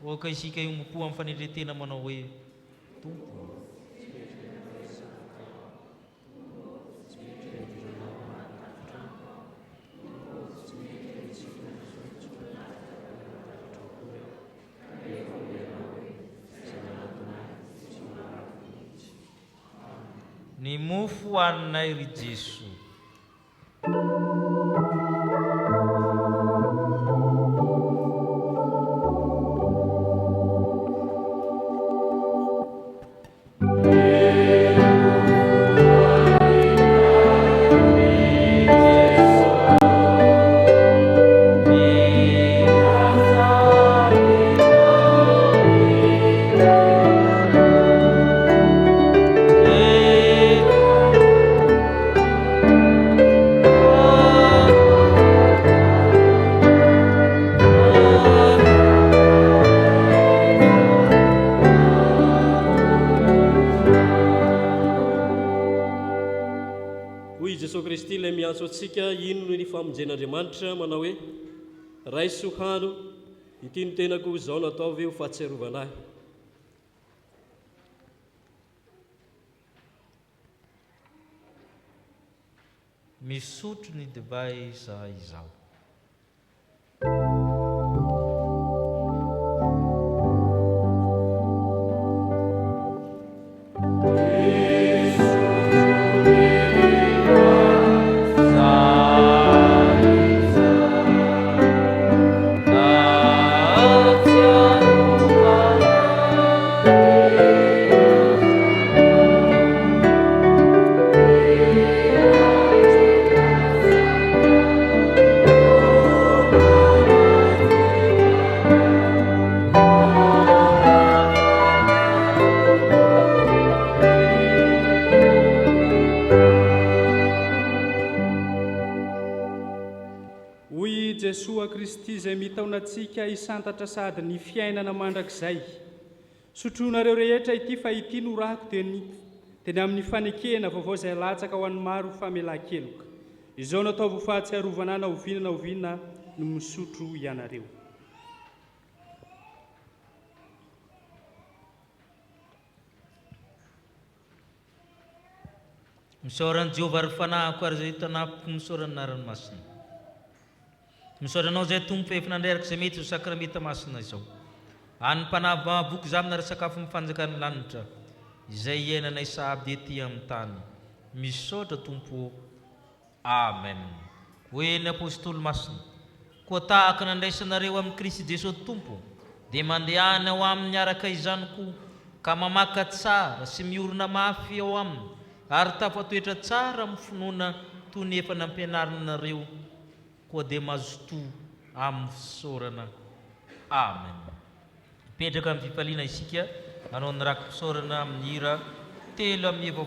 Oka isika iompo amin'ny fanetretena manao hoe Tompo. Ny mofo hoaninay ry Jesu. Antsika ino ny famonjen'Andriamanitra manao hoe raiso hano ity no tenako izao nataovy ho fahatsiarovanahy. Misotro ny divay zahay izao. Taonatsika isantatra sady ny fiainana mandrakizay. Sotroinareo rehetra ity fa ity no rako teny amin'ny fanekena vaovao izay latsaka ho an'ny maro famelan-keloka. Izao nataovy fahatsiarovana na ovinana no misotro ianareo. Misaoran'i Jehovah ary fanahiko ary izay hitanapoko misaorany naranomasina. Misaoranao izay tompo efa nandreraka izay mety ho sakramenta masina izao. Any mpanava boky izany ary sakafo mifanjakany lanitra izay iainanay sahabo ety amin'ny tany. Misaotra tompo. Amen. Hoe ny apôstôly masina, koa tahaka nandraisanareo amin'ny Kristy Jesosy tompo, dia mandehana ao amin'ny araka izany koa ka mamaka tsara sy miorona mafy ao aminy, ary tafatoetra tsara amin'ny finoana toy ny efa nampianarinareo, koa dia mazoto amin'ny fisaorana. Amen. Petraka amin'ny fifaliana isika, hanao ny rako fisaorana amin'ny hira 3:9. Oh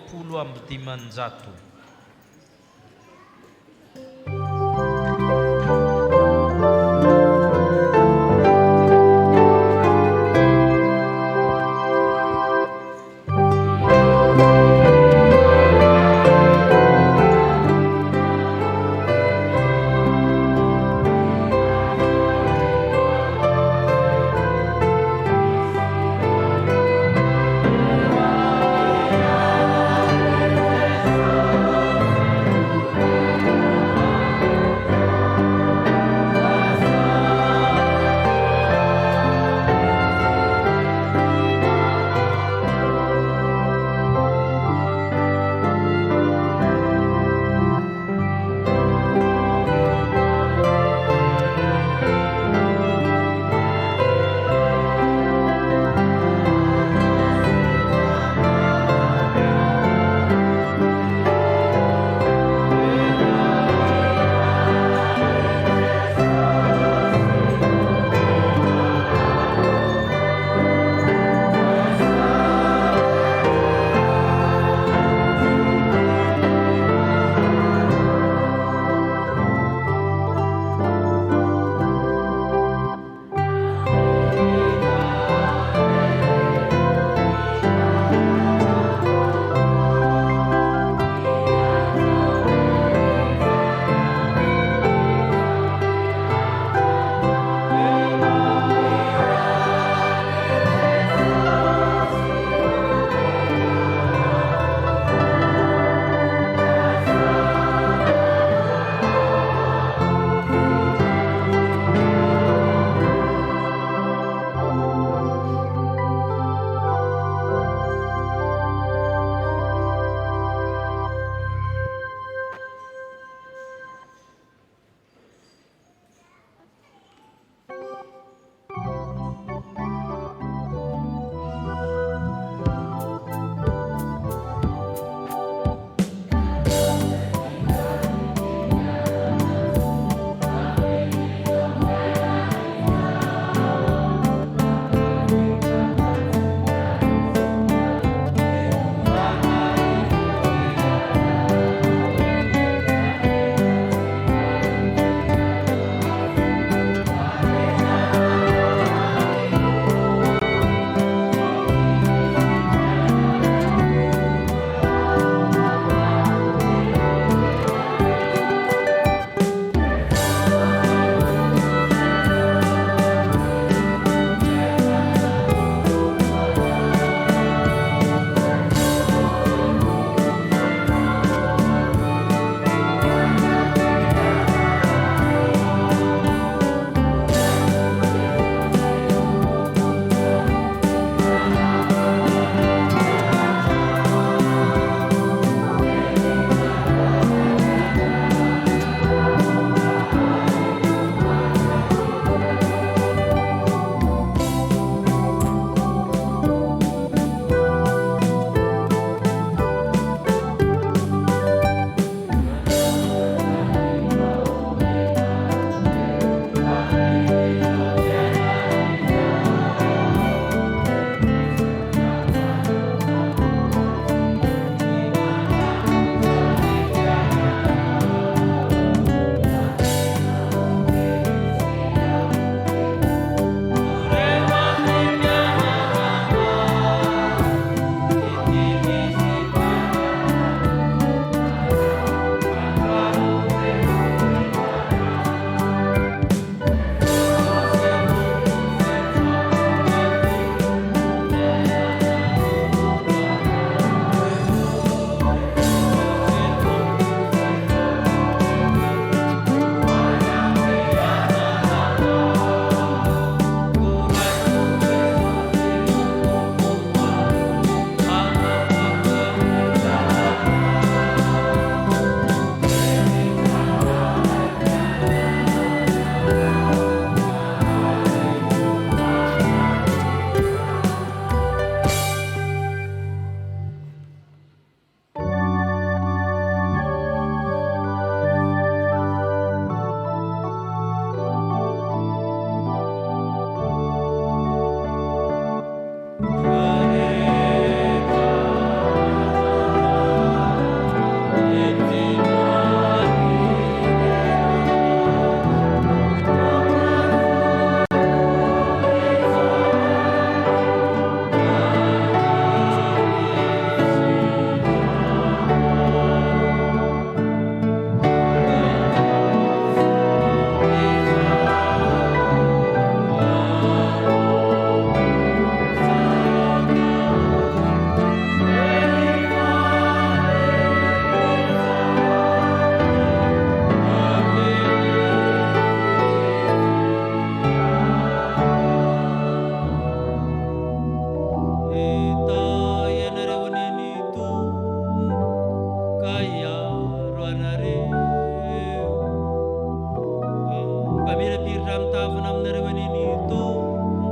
aminareo aniny tompo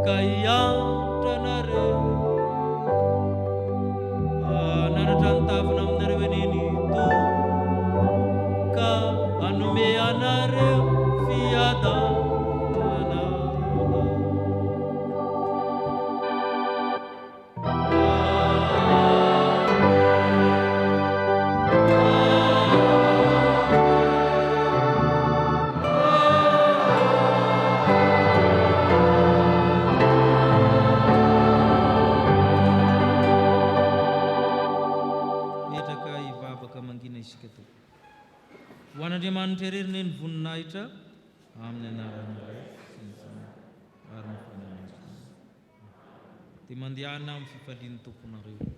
ka hiantra anareo anaratra ny tavina aminareo aniny tompo ka anome anareo fiadana. Ho an'Andriamanitra irery ny voninahitra amin'ny anarany ary ny fananana dia mandehana amin'ny fifalian'ny tomponareo.